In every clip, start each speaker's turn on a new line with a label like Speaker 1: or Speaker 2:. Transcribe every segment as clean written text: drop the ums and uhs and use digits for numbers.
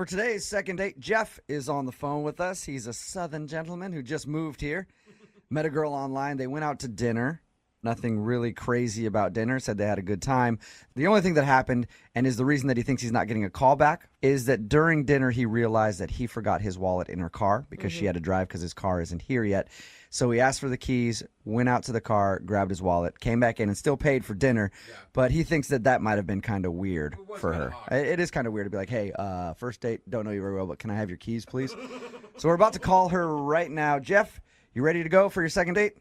Speaker 1: For today's second date, Jeff is on the phone with us. He's a Southern gentleman who just moved here. Met a girl online. They went out to dinner. Nothing really crazy about dinner. Said they had a good time. The only thing that happened, and is the reason that he thinks he's not getting a call back, is that during dinner he realized that he forgot his wallet in her car because she had to drive because his car isn't here yet. So he asked for the keys, went out to the car, grabbed his wallet, came back in and still paid for dinner. Yeah. But he thinks that might have been kind of weird for her. It is kind of weird to be like, hey, first date, don't know you very well, but can I have your keys, please? So we're about to call her right now. Jeff, you ready to go for your second date?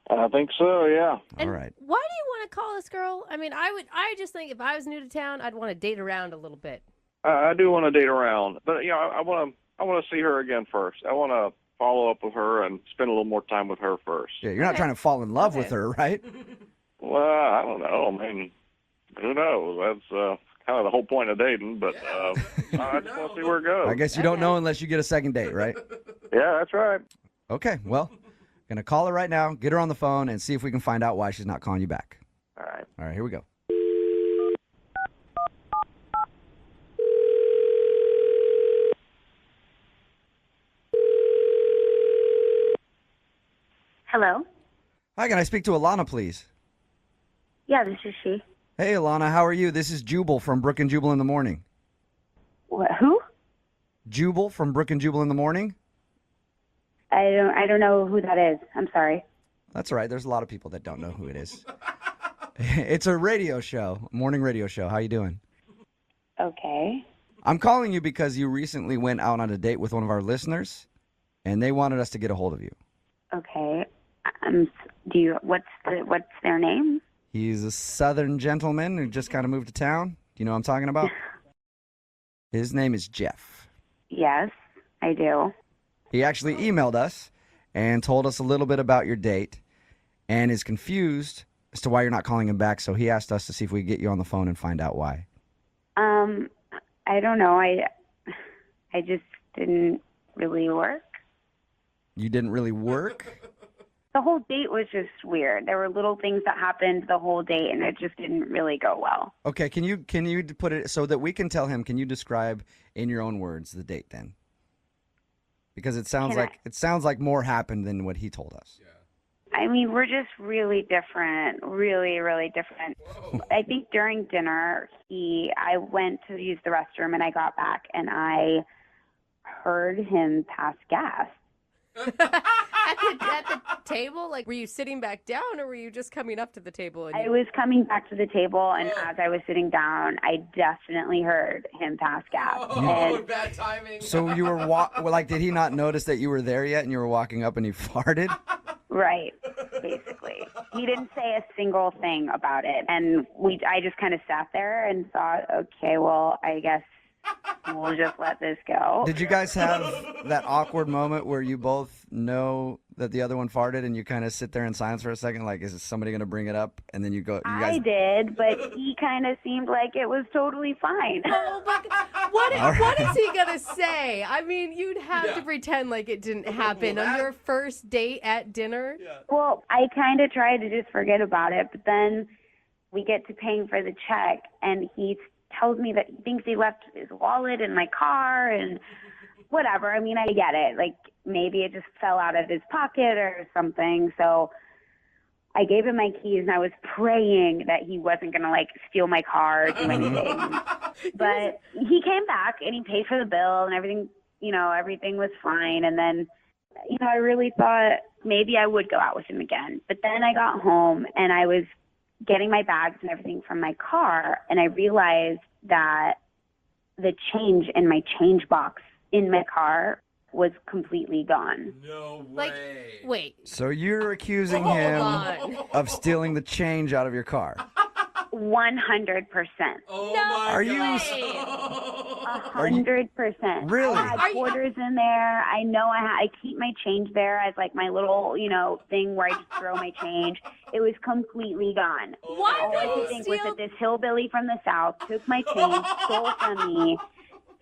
Speaker 2: I think so, yeah.
Speaker 3: And
Speaker 1: all right.
Speaker 3: Why do you want to call this girl? I mean, I just think if I was new to town, I'd want to date around a little bit.
Speaker 2: I do want to date around, but I want to see her again first. I want to follow up with her and spend a little more time with her first.
Speaker 1: Yeah, you're not trying to fall in love with her, right?
Speaker 2: Well, I don't know. I mean, who knows? That's kind of the whole point of dating, but I just want to see where it goes.
Speaker 1: I guess you don't know unless you get a second date, right?
Speaker 2: Yeah, that's right.
Speaker 1: Okay, well, going to call her right now, get her on the phone, and see if we can find out why she's not calling you back.
Speaker 2: All right.
Speaker 1: All right, here we go.
Speaker 4: Hello?
Speaker 1: Hi, can I speak to Alana, please?
Speaker 4: Yeah, this is she.
Speaker 1: Hey, Alana, how are you? This is Jubal from Brooke and Jubal in the Morning.
Speaker 4: What, who?
Speaker 1: Jubal from Brooke and Jubal in the Morning?
Speaker 4: I don't know who that is. I'm sorry.
Speaker 1: That's all right. There's a lot of people that don't know who it is. It's a radio show, morning radio show. How you doing?
Speaker 4: Okay.
Speaker 1: I'm calling you because you recently went out on a date with one of our listeners, and they wanted us to get a hold of you.
Speaker 4: Okay. What's their name?
Speaker 1: He's a Southern gentleman who just kind of moved to town. Do you know what I'm talking about? His name is Jeff.
Speaker 4: Yes, I do.
Speaker 1: He actually emailed us and told us a little bit about your date and is confused as to why you're not calling him back. So he asked us to see if we could get you on the phone and find out why.
Speaker 4: I don't know. I just didn't really work.
Speaker 1: You didn't really work?
Speaker 4: The whole date was just weird. There were little things that happened the whole date, and it just didn't really go well.
Speaker 1: Okay, can you put it so that we can tell him? Can you describe in your own words the date then? Because it sounds like more happened than what he told us. Yeah.
Speaker 4: I mean, we're just really different, really, really different. Whoa. I think during dinner, I went to use the restroom, and I got back, and I heard him pass gas.
Speaker 3: At the table? Like, were you sitting back down, or were you just coming up to the table?
Speaker 4: I was coming back to the table, and as I was sitting down, I definitely heard him pass gas.
Speaker 5: Oh, bad timing.
Speaker 1: So you were did he not notice that you were there yet, and you were walking up and he farted?
Speaker 4: Right, basically. He didn't say a single thing about it, and I just kind of sat there and thought, okay, well, I guess we'll just let this go.
Speaker 1: Did you guys have that awkward moment where you both know that the other one farted and you kind of sit there in silence for a second, like, is somebody going to bring it up? And then you go,
Speaker 4: I did, but he kind of seemed like it was totally fine.
Speaker 3: Oh, but what is he going to say? I mean, you'd have to pretend like it didn't happen on your first date at dinner. Yeah.
Speaker 4: Well, I kind of tried to just forget about it, but then we get to paying for the check, and he tells me that he thinks he left his wallet in my car and whatever. I mean, I get it. Like, maybe it just fell out of his pocket or something. So I gave him my keys, and I was praying that he wasn't going to, like, steal my car or do anything. But he came back, and he paid for the bill, and everything, everything was fine. And then, I really thought maybe I would go out with him again. But then I got home, and I was getting my bags and everything from my car, and I realized that the change in my change box in my car was completely gone.
Speaker 5: No way.
Speaker 3: Like, wait.
Speaker 1: So you're accusing him of stealing the change out of your car?
Speaker 4: 100%.
Speaker 5: Oh
Speaker 3: no
Speaker 5: my
Speaker 1: Are
Speaker 5: God.
Speaker 1: you
Speaker 4: 100%.
Speaker 1: Really?
Speaker 4: I had quarters in there. I know I keep my change there as like my little, thing where I just throw my change. It was completely gone.
Speaker 3: Why
Speaker 4: All I
Speaker 3: would
Speaker 4: could
Speaker 3: you
Speaker 4: think was
Speaker 3: steal?
Speaker 4: that this hillbilly from the South took my change, stole from me.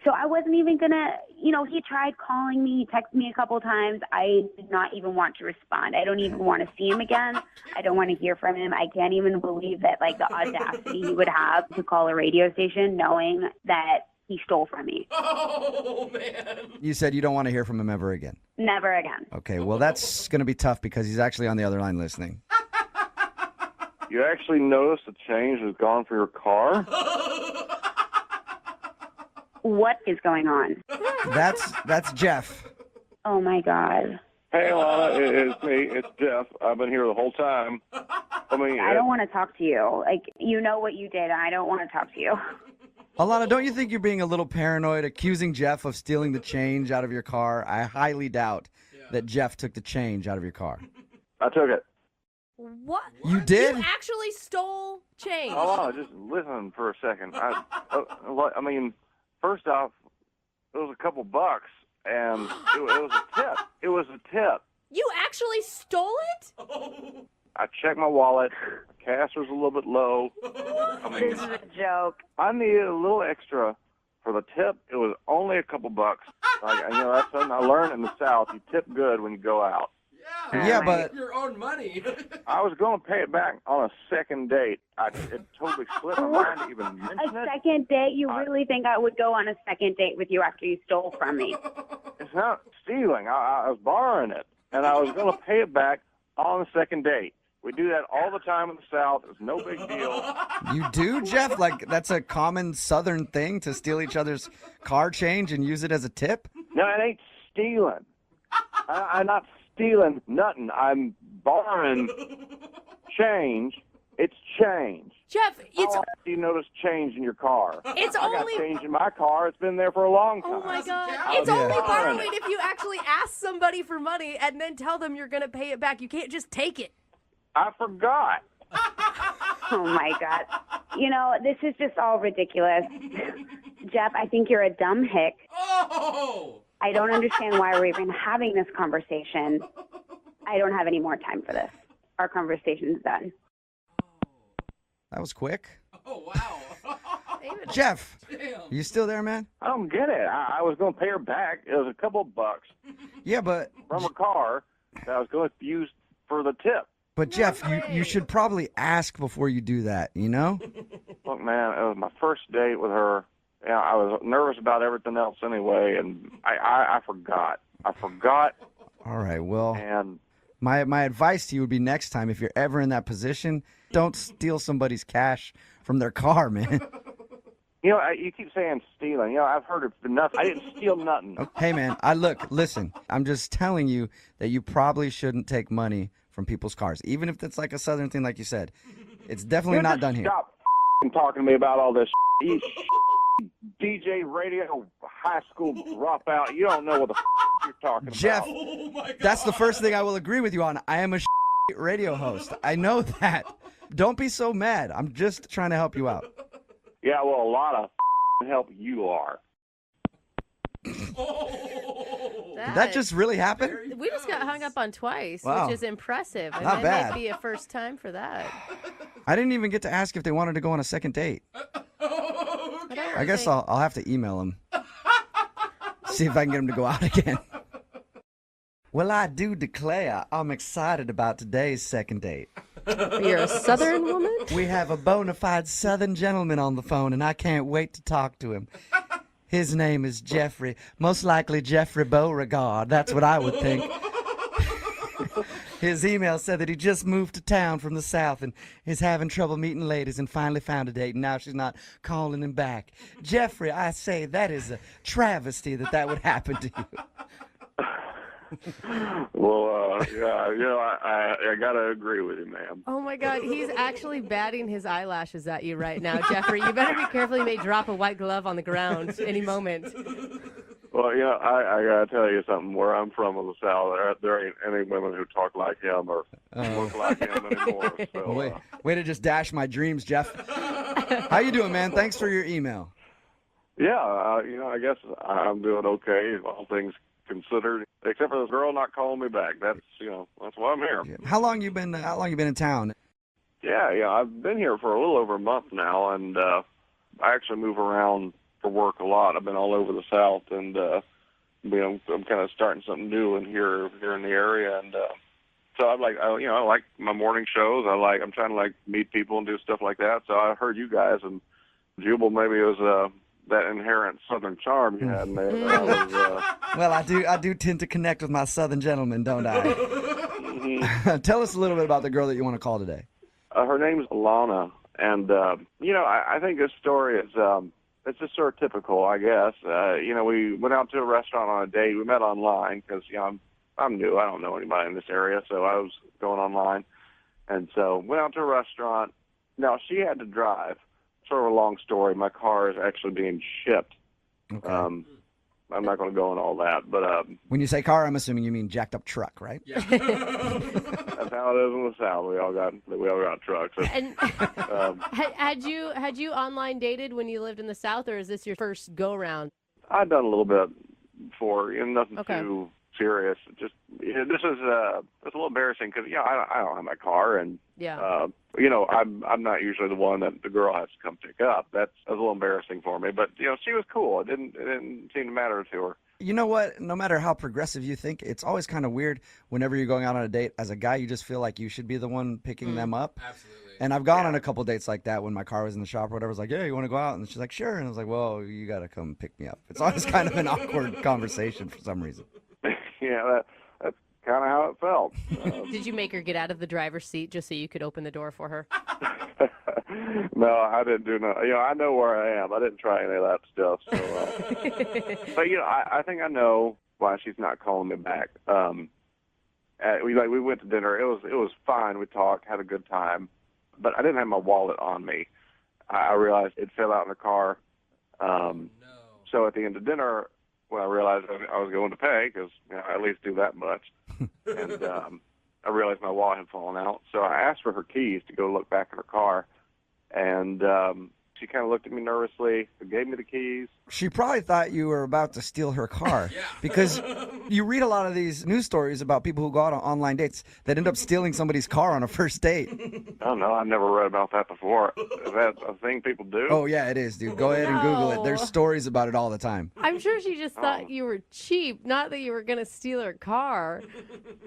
Speaker 4: So I wasn't even going to, he tried calling me, he texted me a couple of times. I did not even want to respond. I don't even want to see him again. I don't want to hear from him. I can't even believe that, like, the audacity he would have to call a radio station knowing that he stole from me.
Speaker 5: Oh, man.
Speaker 1: You said you don't want to hear from him ever again.
Speaker 4: Never again.
Speaker 1: Okay, well, that's going to be tough because he's actually on the other line listening.
Speaker 2: You actually noticed the change was gone from your car?
Speaker 4: What is going on?
Speaker 1: That's Jeff.
Speaker 4: Oh, my God.
Speaker 2: Hey, Alana, it's me. It's Jeff. I've been here the whole time. I mean,
Speaker 4: I don't want to talk to you. Like, you know what you did. I don't want to talk to you.
Speaker 1: Alana, don't you think you're being a little paranoid, accusing Jeff of stealing the change out of your car? I highly doubt that Jeff took the change out of your car.
Speaker 2: I took it.
Speaker 3: What?
Speaker 1: You did?
Speaker 3: You actually stole change.
Speaker 2: Alana, just listen for a second. I mean, first off, it was a couple bucks, and it was a tip. It was a tip.
Speaker 3: You actually stole it?
Speaker 2: I checked my wallet. Cash was a little bit low. I mean,
Speaker 4: This is a joke.
Speaker 2: I needed a little extra for the tip. It was only a couple bucks. Like, that's something I learned in the South. You tip good when you go out.
Speaker 1: Yeah, but
Speaker 5: Your own money.
Speaker 2: I was going to pay it back on a second date. It totally slipped my mind to even mention
Speaker 4: A
Speaker 2: it.
Speaker 4: second date? You really think I would go on a second date with you after you stole from me?
Speaker 2: It's not stealing. I was borrowing it, and I was going to pay it back on the second date. We do that all the time in the South. It's no big deal.
Speaker 1: you do, Jeff? Like, that's a common Southern thing to steal each other's car change and use it as a tip?
Speaker 2: No, it ain't stealing. I'm not stealing nothing. I'm borrowing change. It's change.
Speaker 3: Jeff, it's
Speaker 2: How often do you notice change in your car?
Speaker 3: it's
Speaker 2: I got
Speaker 3: only
Speaker 2: change in my car. It's been there for a long time.
Speaker 3: Oh my God.
Speaker 5: count.
Speaker 3: It's
Speaker 1: Yeah.
Speaker 3: only
Speaker 2: Borrowing
Speaker 3: borrowing if you actually ask somebody for money and then tell them you're going to pay it back. You can't just take it.
Speaker 2: I forgot.
Speaker 4: Oh, my God. You know, this is just all ridiculous. Jeff, I think you're a dumb hick.
Speaker 5: Oh!
Speaker 4: I don't understand why we're even having this conversation. I don't have any more time for this. Our conversation's done.
Speaker 1: That was quick.
Speaker 5: Oh, wow.
Speaker 1: Jeff,
Speaker 5: Damn.
Speaker 1: you still there, man?
Speaker 2: I don't get it. I was going to pay her back. It was a couple of bucks
Speaker 1: Yeah, but
Speaker 2: from a car that I was going to use for the tip.
Speaker 1: Jeff, you should probably ask before you do that, you know?
Speaker 2: Look, man, it was my first date with her. Yeah, I was nervous about everything else anyway, and I forgot. I forgot,
Speaker 1: All right, well,
Speaker 2: and
Speaker 1: my advice to you would be next time, if you're ever in that position, don't steal somebody's cash from their car, man.
Speaker 2: you keep saying stealing. I've heard it enough. I didn't steal nothing.
Speaker 1: Hey, man, listen, I'm just telling you that you probably shouldn't take money from people's cars, even if it's like a Southern thing, like you said. It's definitely
Speaker 2: You
Speaker 1: not
Speaker 2: just
Speaker 1: done here.
Speaker 2: Stop talking to me about all this. You DJ radio high school dropout. You don't know what the you're talking
Speaker 1: Jeff,
Speaker 2: about.
Speaker 5: Oh, my God.
Speaker 1: that's the first thing I will agree with you on. I am a radio host. I know that. Don't be so mad. I'm just trying to help you out.
Speaker 2: Yeah, well, a lot of help you are.
Speaker 5: Oh.
Speaker 1: Did that just really happen?
Speaker 3: We just got hung up on twice,
Speaker 1: Wow.
Speaker 3: which is impressive. And
Speaker 1: Not
Speaker 3: that
Speaker 1: bad.
Speaker 3: might be a first time for that.
Speaker 1: I didn't even get to ask if they wanted to go on a second date. I guess I'll have to email them. See if I can get them to go out again. Well, I do declare I'm excited about today's second date.
Speaker 3: You're a Southern woman?
Speaker 1: We have a bona fide Southern gentleman on the phone, and I can't wait to talk to him. His name is Jeffrey, most likely Jeffrey Beauregard. That's what I would think. His email said that he just moved to town from the South and is having trouble meeting ladies and finally found a date, and now she's not calling him back. Jeffrey, I say that is a travesty that would happen to you.
Speaker 2: Well, I got to agree with you, ma'am.
Speaker 3: Oh my God, he's actually batting his eyelashes at you right now, Jeffrey. You better be careful. He may drop a white glove on the ground any moment.
Speaker 2: Well, I got to tell you something. Where I'm from in the South, there ain't any women who talk like him or look like him anymore. So,
Speaker 1: Way to just dash my dreams, Jeff. How you doing, man? Thanks for your email.
Speaker 2: yeah, I guess I'm doing okay, all things considered, except for this girl not calling me back. That's why I'm here.
Speaker 1: How long you been in town?
Speaker 2: Yeah, I've been here for a little over a month now, and I actually move around for work a lot. I've been all over the South, and I'm kind of starting something new here in the area, and so I like my morning shows. I'm trying to meet people and do stuff like that. So I heard you guys and Jubal maybe was that inherent Southern charm you had in there. That was,
Speaker 1: Well, I do tend to connect with my Southern gentlemen, don't I? Tell us a little bit about the girl that you want to call today.
Speaker 2: her name's Alana, and I think this story is it's just sort of typical, I guess. We went out to a restaurant on a date. We met online because I'm new. I don't know anybody in this area, so I was going online, and so went out to a restaurant. Now she had to drive. Sort of a long story. My car is actually being shipped.
Speaker 1: Okay.
Speaker 2: I'm not going to go on all that, but
Speaker 1: When you say car, I'm assuming you mean jacked up truck, right?
Speaker 5: Yeah.
Speaker 2: that's how it is in the South. We all got trucks.
Speaker 3: And had you online dated when you lived in the South, or is this your first go round?
Speaker 2: I've done a little bit before, nothing
Speaker 3: Okay.
Speaker 2: too serious. Just this is it's a little embarrassing because I don't have my car, and
Speaker 3: Yeah.
Speaker 2: I'm not usually the one that the girl has to come pick up. That's a little embarrassing for me, but she was cool. It didn't seem to matter to her.
Speaker 1: You know what? No matter how progressive you think, it's always kind of weird whenever you're going out on a date. As a guy, you just feel like you should be the one picking them up.
Speaker 5: Absolutely.
Speaker 1: And I've gone on a couple dates like that when my car was in the shop or whatever. I was like, yeah, you want to go out? And she's like, sure. And I was like, well, you got to come pick me up. It's always kind of an awkward conversation for some reason.
Speaker 2: Yeah, that's kind of how it felt.
Speaker 3: Did you make her get out of the driver's seat just so you could open the door for her?
Speaker 2: No, I didn't do no. I know where I am. I didn't try any of that stuff. So, but I think I know why she's not calling me back. We went to dinner. It was fine. We talked, had a good time, but I didn't have my wallet on me. I realized it fell out in the car.
Speaker 5: No.
Speaker 2: So at the end of dinner, when I realized I was going to pay, because I at least do that much, and I realized my wallet had fallen out. So I asked for her keys to go look back in her car, and she kind of looked at me nervously, gave me the keys.
Speaker 1: She probably thought you were about to steal her car.
Speaker 5: Yeah.
Speaker 1: Because you read a lot of these news stories about people who go out on online dates that end up stealing somebody's car on a first date.
Speaker 2: I don't know. I've never read about that before. Is that a thing people do?
Speaker 1: Oh, yeah, it is, dude. Go ahead and Google it. There's
Speaker 3: No.
Speaker 1: stories about it all the time.
Speaker 3: I'm sure she just thought you were cheap, not that you were going to steal her car.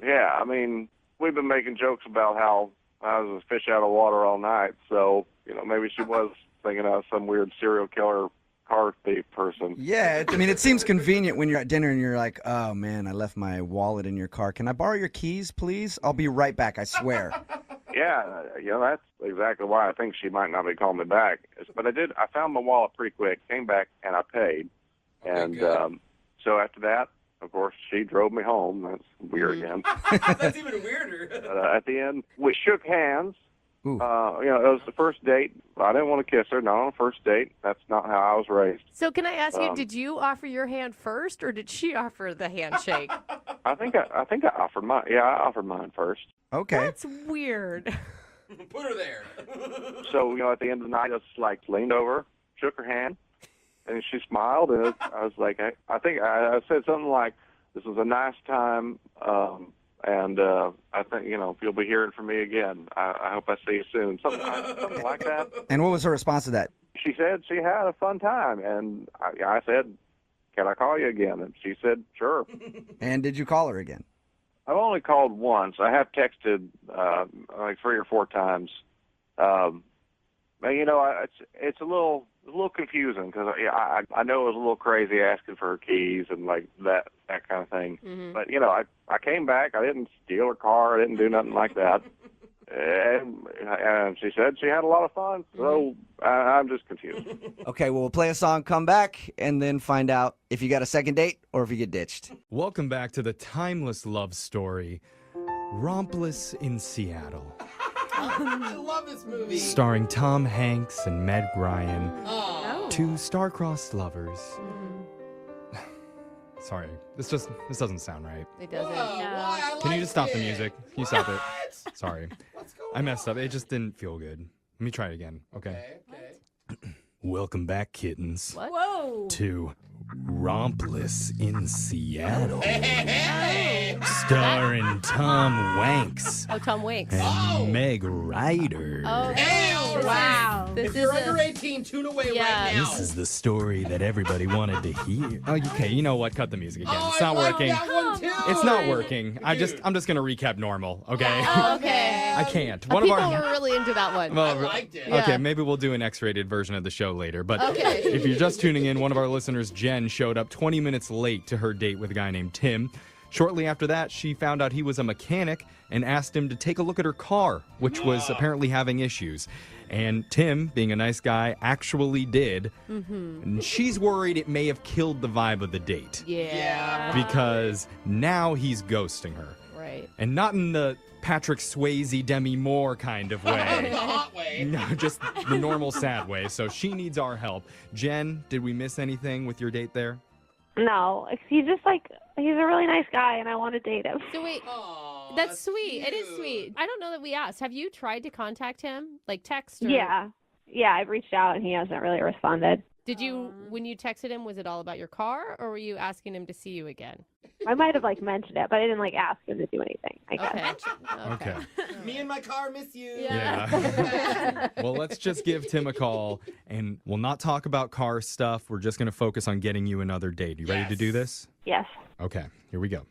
Speaker 2: Yeah, I mean, we've been making jokes about how I was a fish out of water all night, so, maybe she was thinking I was some weird serial killer car thief person.
Speaker 1: Yeah, it seems convenient when you're at dinner and you're like, oh, man, I left my wallet in your car. Can I borrow your keys, please? I'll be right back, I swear.
Speaker 2: Yeah, that's exactly why I think she might not be calling me back. But I found my wallet pretty quick, came back, and I paid.
Speaker 5: Okay,
Speaker 2: And
Speaker 5: good.
Speaker 2: so after that, of course, she drove me home. That's weird again.
Speaker 5: That's even weirder.
Speaker 2: At the end, we shook hands.
Speaker 1: Ooh.
Speaker 2: It was the first date. I didn't want to kiss her, not on a first date. That's not how I was raised.
Speaker 3: So can I ask you, did you offer your hand first, or did she offer the handshake?
Speaker 2: I think I offered mine. Yeah, I offered mine first.
Speaker 1: Okay.
Speaker 3: That's weird.
Speaker 5: Put her there.
Speaker 2: So, at the end of the night, I just leaned over, shook her hand, and she smiled, and I was like, I think I said something like, "This was a nice time, and I think if you'll be hearing from me again, I hope I see you soon." Something like that.
Speaker 1: And what was her response to that?
Speaker 2: She said she had a fun time, and I said, "Can I call you again?" And she said, "Sure."
Speaker 1: And did you call her again?
Speaker 2: I've only called once. I have texted like 3 or 4 times. But it's a little confusing because I know it was a little crazy asking for her keys and like that kind of thing.
Speaker 3: Mm-hmm.
Speaker 2: But I came back. I didn't steal her car. I didn't do nothing like that. And she said she had a lot of fun. So I'm just confused.
Speaker 1: Okay, well, we'll play a song, come back, and then find out if you got a second date or if you get ditched.
Speaker 6: Welcome back to the timeless love story, Rompless in Seattle,
Speaker 5: I love this movie.
Speaker 6: starring Tom Hanks and Meg Ryan,
Speaker 5: Oh.
Speaker 6: two star-crossed lovers. Sorry, this doesn't sound right.
Speaker 3: It doesn't.
Speaker 5: Why? I
Speaker 6: Can you
Speaker 5: liked
Speaker 6: just stop the
Speaker 5: it.
Speaker 6: music? Can you stop it?
Speaker 5: What?
Speaker 6: Sorry,
Speaker 5: What's going
Speaker 6: I messed up. It just didn't feel good. Let me try it again. Okay.
Speaker 5: Okay.
Speaker 6: Welcome back, kittens,
Speaker 3: What? Whoa.
Speaker 6: to Rompless in Seattle,
Speaker 5: Hey.
Speaker 6: starring Tom Wanks
Speaker 3: Oh, Tom Waits.
Speaker 6: and
Speaker 5: Oh.
Speaker 6: Meg Ryder.
Speaker 3: Oh,
Speaker 5: Hey,
Speaker 3: wow. This
Speaker 5: If
Speaker 3: is
Speaker 5: you're
Speaker 3: a-
Speaker 5: under 18, tune away
Speaker 3: Yeah.
Speaker 5: right now.
Speaker 6: This is the story that everybody wanted to hear. Oh, okay. You know what? Cut the music again.
Speaker 5: Oh,
Speaker 6: It's
Speaker 5: I
Speaker 6: not
Speaker 5: like
Speaker 6: working.
Speaker 5: that one too.
Speaker 6: It's not working. I'm just gonna recap normal. Okay.
Speaker 3: Oh, okay.
Speaker 6: I can't.
Speaker 3: People were really into that one.
Speaker 6: Well,
Speaker 5: I liked it.
Speaker 3: Yeah.
Speaker 6: Okay, maybe we'll do an X-rated version of the show later. But
Speaker 3: Okay.
Speaker 6: if you're just tuning in, one of our listeners, Jen, showed up 20 minutes late to her date with a guy named Tim. Shortly after that, she found out he was a mechanic and asked him to take a look at her car, which was apparently having issues. And Tim, being a nice guy, actually did. And she's worried it may have killed the vibe of the date.
Speaker 3: Yeah.
Speaker 6: Because now he's ghosting her.
Speaker 3: Right.
Speaker 6: And not in the Patrick Swayze, Demi Moore kind of
Speaker 5: The
Speaker 6: way.
Speaker 5: hot way.
Speaker 6: No, just the normal sad way. So she needs our help. Jen, did we miss anything with your date there?
Speaker 7: No, he's just like, he's a really nice guy and I want to date him.
Speaker 3: So wait,
Speaker 5: Aw,
Speaker 3: that's sweet. It is
Speaker 5: cute.
Speaker 3: sweet. I don't know that we asked. Have you tried to contact him? Like text or
Speaker 7: Yeah. Yeah, I've reached out and he hasn't really responded.
Speaker 3: Did you when you texted him, was it all about your car or were you asking him to see you again?
Speaker 7: I might have mentioned it, but I didn't ask him to do anything, I guess.
Speaker 3: Okay.
Speaker 6: Okay.
Speaker 5: Me and my car miss you.
Speaker 6: Yeah. Well, let's just give Tim a call, and we'll not talk about car stuff. We're just going to focus on getting you another date. You ready to do this?
Speaker 7: Yes.
Speaker 6: Okay, here we go.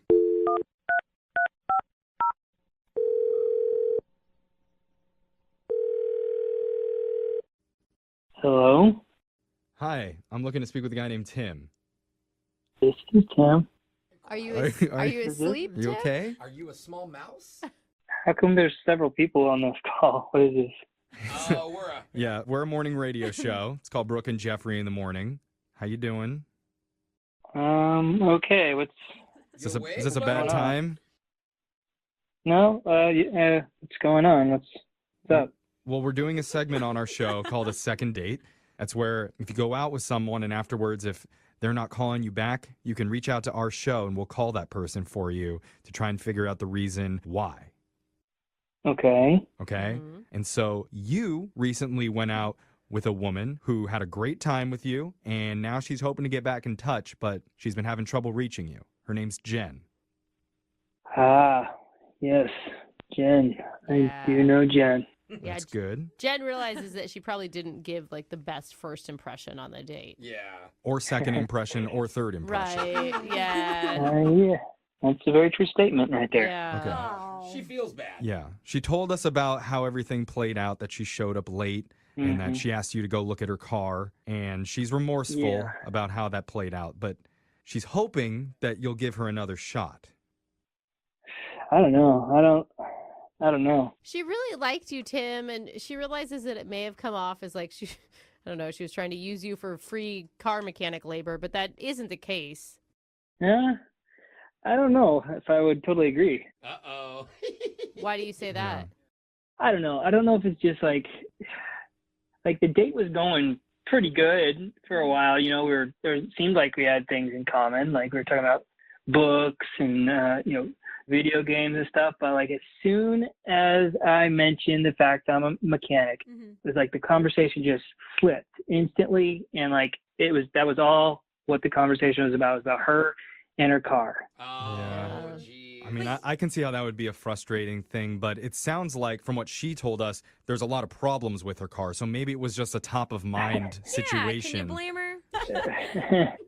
Speaker 8: Hello,
Speaker 6: Hi, I'm looking to speak with a guy named Tim.
Speaker 8: this is Tim.
Speaker 3: Are you
Speaker 6: Are
Speaker 3: you asleep?
Speaker 6: You
Speaker 3: Tim?
Speaker 6: okay?
Speaker 5: Are you a small mouse?
Speaker 8: How come there's several people on this call? What is this?
Speaker 5: Oh, we're a.
Speaker 6: Yeah, we're a morning radio show. It's called Brooke and Jeffrey in the Morning. How you doing?
Speaker 8: Okay. What's
Speaker 6: Is this
Speaker 5: You
Speaker 6: is this a
Speaker 5: awake?
Speaker 6: bad
Speaker 8: What's going on?
Speaker 6: time?
Speaker 8: no? What's going on? What's up?
Speaker 6: Well, we're doing a segment on our show called A Second Date. That's where if you go out with someone and afterwards, if they're not calling you back, you can reach out to our show and we'll call that person for you to try and figure out the reason why.
Speaker 8: Okay.
Speaker 6: Okay?
Speaker 3: Mhm.
Speaker 6: And so you recently went out with a woman who had a great time with you, and now she's hoping to get back in touch, but she's been having trouble reaching you. Her name's Jen.
Speaker 8: Yes, Jen.
Speaker 3: Yeah.
Speaker 8: I do know Jen.
Speaker 3: Yeah,
Speaker 6: That's good.
Speaker 3: Jen realizes that she probably didn't give the best first impression on the date.
Speaker 5: Yeah.
Speaker 6: Or second impression or third impression.
Speaker 3: Right. Yeah.
Speaker 8: Yeah, that's a very true statement right there.
Speaker 3: Yeah.
Speaker 5: She feels bad.
Speaker 6: Yeah. She told us about how everything played out, that she showed up late and that
Speaker 8: Mhm.
Speaker 6: she asked you to go look at her car, and she's remorseful
Speaker 8: Yeah.
Speaker 6: about how that played out, but she's hoping that you'll give her another shot.
Speaker 8: I don't know. I don't know.
Speaker 3: She really liked you, Tim, and she realizes that it may have come off as she I don't know, she was trying to use you for free car mechanic labor, but that isn't the case.
Speaker 8: Yeah, I don't know if I would totally agree.
Speaker 5: Uh-oh.
Speaker 3: Why do you say that?
Speaker 8: I don't know. I don't know if it's just like the date was going pretty good for a while. You know, it seemed like we had things in common. Like we were talking about books and video games and stuff. But as soon as I mentioned the fact I'm a mechanic, it was like the conversation just flipped instantly, and that was all what the conversation was about. It was about her and her car.
Speaker 5: Oh,
Speaker 6: Yeah.
Speaker 5: geez.
Speaker 6: I mean, I can see how that would be a frustrating thing, but it sounds like, from what she told us, there's a lot of problems with her car. So maybe it was just a top of mind situation.
Speaker 9: Yeah, can you blame her?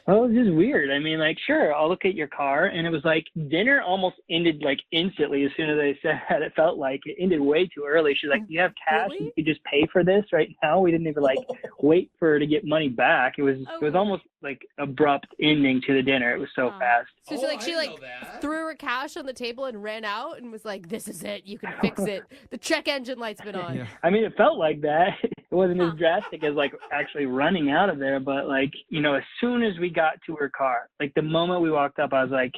Speaker 8: Well, it was just weird. I mean, sure, I'll look at your car, and it was dinner almost ended instantly as soon as I said that. It felt like it ended way too early. She's like, "Do you have cash?
Speaker 3: Really?
Speaker 8: You could just pay for this right now." We didn't even wait for her to get money back. It was almost abrupt ending to the dinner. It was so fast.
Speaker 3: So
Speaker 5: Oh,
Speaker 3: she
Speaker 5: I didn't know that.
Speaker 3: threw her cash on the table and ran out and was like, "This is it. You can fix it. The check engine light's been on."
Speaker 6: Yeah.
Speaker 8: I mean, it felt like that. It wasn't as drastic as actually running out of there, but as soon as we got to her car, the moment we walked up, I was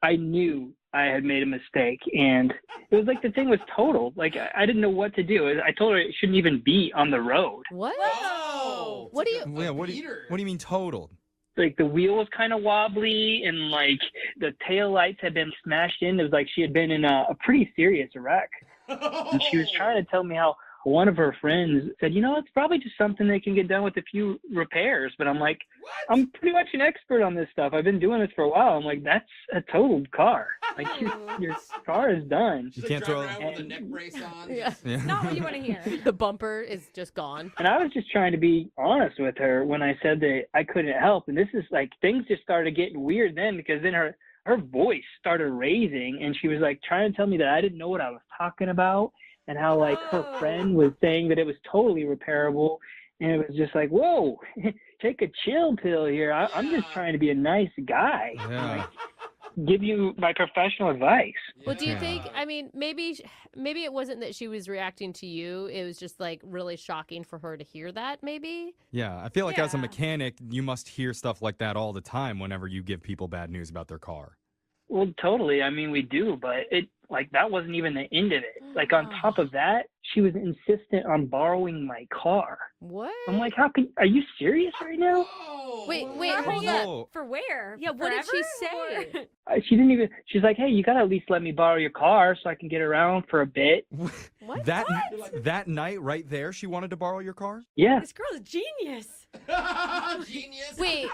Speaker 8: I knew I had made a mistake, and it was the thing was totaled. I didn't know what to do. I told her it shouldn't even be on the road.
Speaker 3: What?
Speaker 5: Whoa.
Speaker 3: What do you-
Speaker 6: Yeah, what do you mean totaled?
Speaker 8: The wheel was kind of wobbly, and the tail lights had been smashed in. It was she had been in a pretty serious wreck, and she was trying to tell me how one of her friends said, it's probably just something that can get done with a few repairs. But I'm I'm pretty much an expert on this stuff. I've been doing this for a while. I'm that's a totaled car. Your car is done.
Speaker 6: You can't throw.
Speaker 5: Drive around with a neck brace on.
Speaker 3: Yeah.
Speaker 6: Yeah.
Speaker 9: Not what you want to hear.
Speaker 3: The bumper is just gone.
Speaker 8: And I was just trying to be honest with her when I said that I couldn't help. And this is things just started getting weird then, because then her her voice started raising, and she was like trying to tell me that I didn't know what I was talking about, and how like her friend was saying that it was totally repairable, and it was just like, whoa, take a chill pill here. I'm just trying to be a nice guy.
Speaker 6: Yeah.
Speaker 8: Like, give you my professional advice.
Speaker 3: Well, do you think, I mean, maybe it wasn't that she was reacting to you. It was just like really shocking for her to hear that, maybe?
Speaker 6: Yeah, I feel like as a mechanic, you must hear stuff like that all the time whenever you give people bad news about their car.
Speaker 8: Well, totally. I mean, we do, but it like that wasn't even the end of it. Like on top of that, she was insistent on borrowing my car.
Speaker 3: What?
Speaker 8: I'm like, are you serious right now?
Speaker 5: Whoa.
Speaker 3: Wait,
Speaker 9: Whoa.
Speaker 3: hold up.
Speaker 9: For where?
Speaker 3: Yeah, what did she
Speaker 9: Forever?
Speaker 3: say?
Speaker 8: She didn't even, she's like, hey, you got to at least let me borrow your car so I can get around for a bit.
Speaker 3: What?
Speaker 6: That night right there, she wanted to borrow your car?
Speaker 8: Yeah.
Speaker 9: This girl is genius.
Speaker 5: Genius.
Speaker 3: Wait,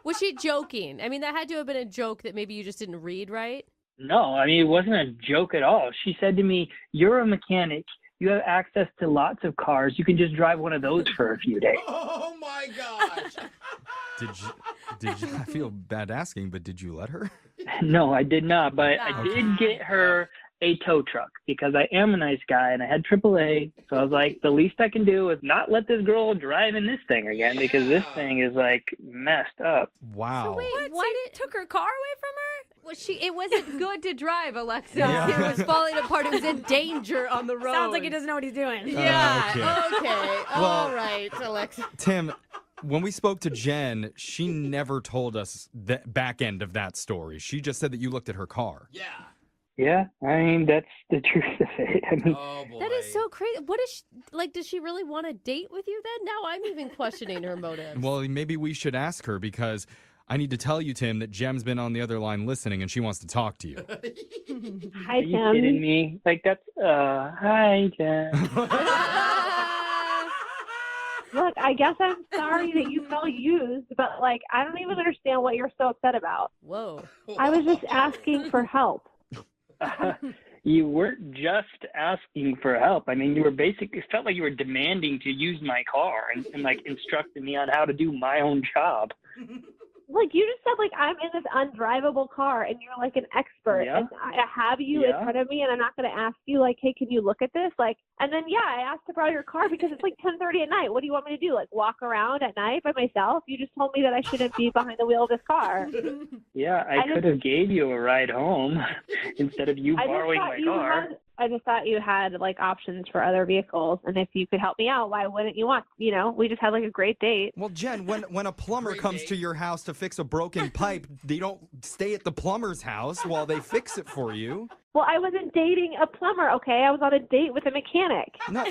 Speaker 3: was she joking? I mean, that had to have been a joke that maybe you just didn't read right.
Speaker 8: No, I mean, it wasn't a joke at all. She said to me, you're a mechanic. You have access to lots of cars. You can just drive one of those for a few days.
Speaker 5: Oh my gosh.
Speaker 6: Did you, I feel bad asking, but did you let her?
Speaker 8: No, I did not, but I did get her a tow truck because I am a nice guy and I had AAA. So I was like, the least I can do is not let this girl drive in this thing again because this thing is like messed up.
Speaker 6: Wow.
Speaker 3: So wait,
Speaker 9: What?
Speaker 3: why
Speaker 9: So you took her car away from her?
Speaker 3: was she? It wasn't good to drive, Alexa.
Speaker 6: Yeah.
Speaker 3: It was falling apart. It was in danger on the road.
Speaker 9: Sounds like he doesn't know what he's doing.
Speaker 3: Yeah.
Speaker 6: Okay.
Speaker 3: Okay. All right, Alexa.
Speaker 6: Tim, when we spoke to Jen, she never told us the back end of that story. She just said that you looked at her car.
Speaker 5: Yeah.
Speaker 8: Yeah, I mean, that's the truth of it. I mean,
Speaker 5: Oh boy.
Speaker 3: That is so crazy. What is she, like? Does she really want to date with you? Then now I'm even questioning her motives.
Speaker 6: Well, maybe we should ask her because I need to tell you, Tim, that Jem's been on the other line listening and she wants to talk to you.
Speaker 7: Hi,
Speaker 8: are you kidding me? Like, that's, hi, Jen.
Speaker 7: Look, I guess I'm sorry that you felt used, but like, I don't even understand what you're so upset about.
Speaker 3: Whoa.
Speaker 7: I was just asking for help.
Speaker 8: You weren't just asking for help. I mean, you were basically, it felt like you were demanding to use my car and like instructing me on how to do my own job.
Speaker 7: Like, you just said, like, I'm in this undrivable car, and you're, like, an expert,
Speaker 8: Yeah.
Speaker 7: and I have you in front of me, and I'm not going to ask you, like, hey, can you look at this? Like, and then, yeah, I asked to borrow your car because it's, like, 10:30 at night. What do you want me to do, like, walk around at night by myself? You just told me that I shouldn't be behind the wheel of this car.
Speaker 8: Yeah, I could have gave you a ride home instead of you
Speaker 7: I just
Speaker 8: borrowing
Speaker 7: thought
Speaker 8: my
Speaker 7: you
Speaker 8: car.
Speaker 7: I just thought you had, like, options for other vehicles, and if you could help me out, why wouldn't you want, you know, we just had, like, a great date.
Speaker 6: Well, Jen, when a plumber
Speaker 5: Great
Speaker 6: comes
Speaker 5: date.
Speaker 6: to your house to fix a broken pipe, they don't stay at the plumber's house while they fix it for you.
Speaker 7: Well, I wasn't dating a plumber, okay? I was on a date with a mechanic.
Speaker 6: No,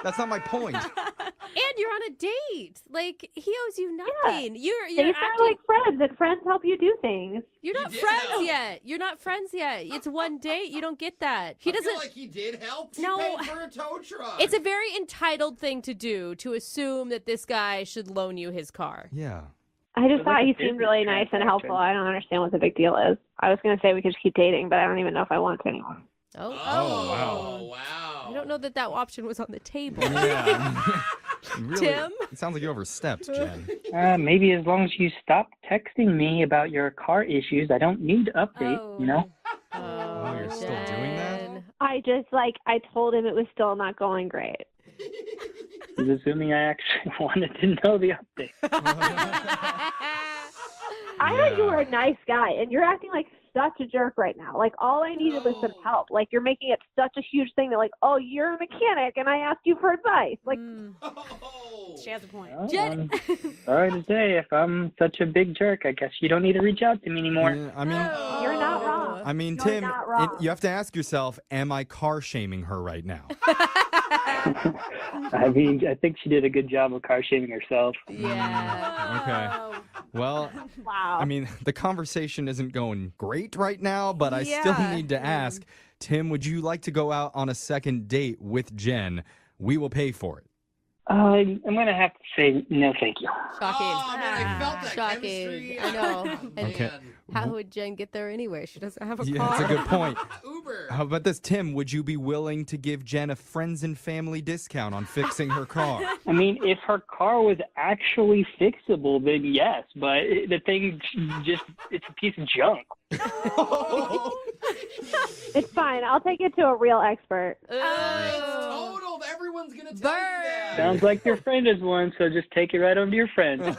Speaker 6: that's not my point.
Speaker 3: And you're on a date. Like, he owes you nothing. You're
Speaker 7: Dates are
Speaker 3: acting,
Speaker 7: like friends, and friends help you do things.
Speaker 3: you're not
Speaker 5: did
Speaker 3: friends
Speaker 5: help.
Speaker 3: yet. You're not friends yet. It's one date. You don't get that. He
Speaker 5: I feel
Speaker 3: doesn't.
Speaker 5: like he did help. He
Speaker 3: No.
Speaker 5: paid for a tow truck.
Speaker 3: It's a very entitled thing to do to assume that this guy should loan you his car.
Speaker 6: Yeah.
Speaker 7: I just
Speaker 8: It's
Speaker 7: thought
Speaker 8: like a
Speaker 7: he seemed
Speaker 8: business
Speaker 7: really nice and helpful.
Speaker 8: transaction.
Speaker 7: I don't understand what the big deal is. I was going to say we could just keep dating, but I don't even know if I want to anymore.
Speaker 3: Oh,
Speaker 6: wow.
Speaker 5: Wow.
Speaker 3: I don't know that option was on the table.
Speaker 6: Yeah. Really,
Speaker 3: Tim?
Speaker 6: It sounds like you overstepped, Jen.
Speaker 8: Maybe as long as you stop texting me about your car issues, I don't need to update, you know?
Speaker 3: Oh,
Speaker 6: you're still doing that?
Speaker 3: Jen.
Speaker 7: I just, like, I told him it was still not going great.
Speaker 8: He's assuming I actually wanted to know the update.
Speaker 7: I thought you were a nice guy, and you're acting like such a jerk right now. Like, all I needed was some help. Like, you're making it such a huge thing that, like, oh, you're a mechanic, and I asked you for advice. Like,
Speaker 5: Oh.
Speaker 9: She has a point.
Speaker 8: Well,
Speaker 3: Jen-
Speaker 8: sorry to say, if I'm such a big jerk, I guess you don't need to reach out to me anymore.
Speaker 6: Yeah, I mean,
Speaker 7: you're not wrong.
Speaker 6: I mean,
Speaker 7: You're
Speaker 6: Tim,
Speaker 7: not wrong.
Speaker 6: you have to ask yourself, am I car shaming her right now?
Speaker 8: I mean, I think she did a good job of car shaming herself.
Speaker 3: Yeah.
Speaker 6: Okay. Well,
Speaker 7: Wow.
Speaker 6: I mean, the conversation isn't going great right now, but I still
Speaker 3: Yeah.
Speaker 6: need to ask, Tim, would you like to go out on a second date with Jen? We will pay for it.
Speaker 8: I'm going to have to say no, thank you.
Speaker 3: Shocking.
Speaker 5: Oh, man, I felt that
Speaker 3: Shocking.
Speaker 5: chemistry.
Speaker 3: I know.
Speaker 5: Oh,
Speaker 3: And
Speaker 6: Okay.
Speaker 5: man.
Speaker 3: how would Jen get there anyway? She doesn't have a
Speaker 6: Yeah,
Speaker 3: car.
Speaker 6: that's a good point.
Speaker 5: Uber.
Speaker 6: How about this, Tim? Would you be willing to give Jen a friends and family discount on fixing her car?
Speaker 8: I mean, if her car was actually fixable, then yes. But the thing it's a piece of junk.
Speaker 7: It's fine. I'll take it to a real expert.
Speaker 5: It's total. Everyone's going to tell you that.
Speaker 8: Sounds like your friend is one, so just take it right on to your friend.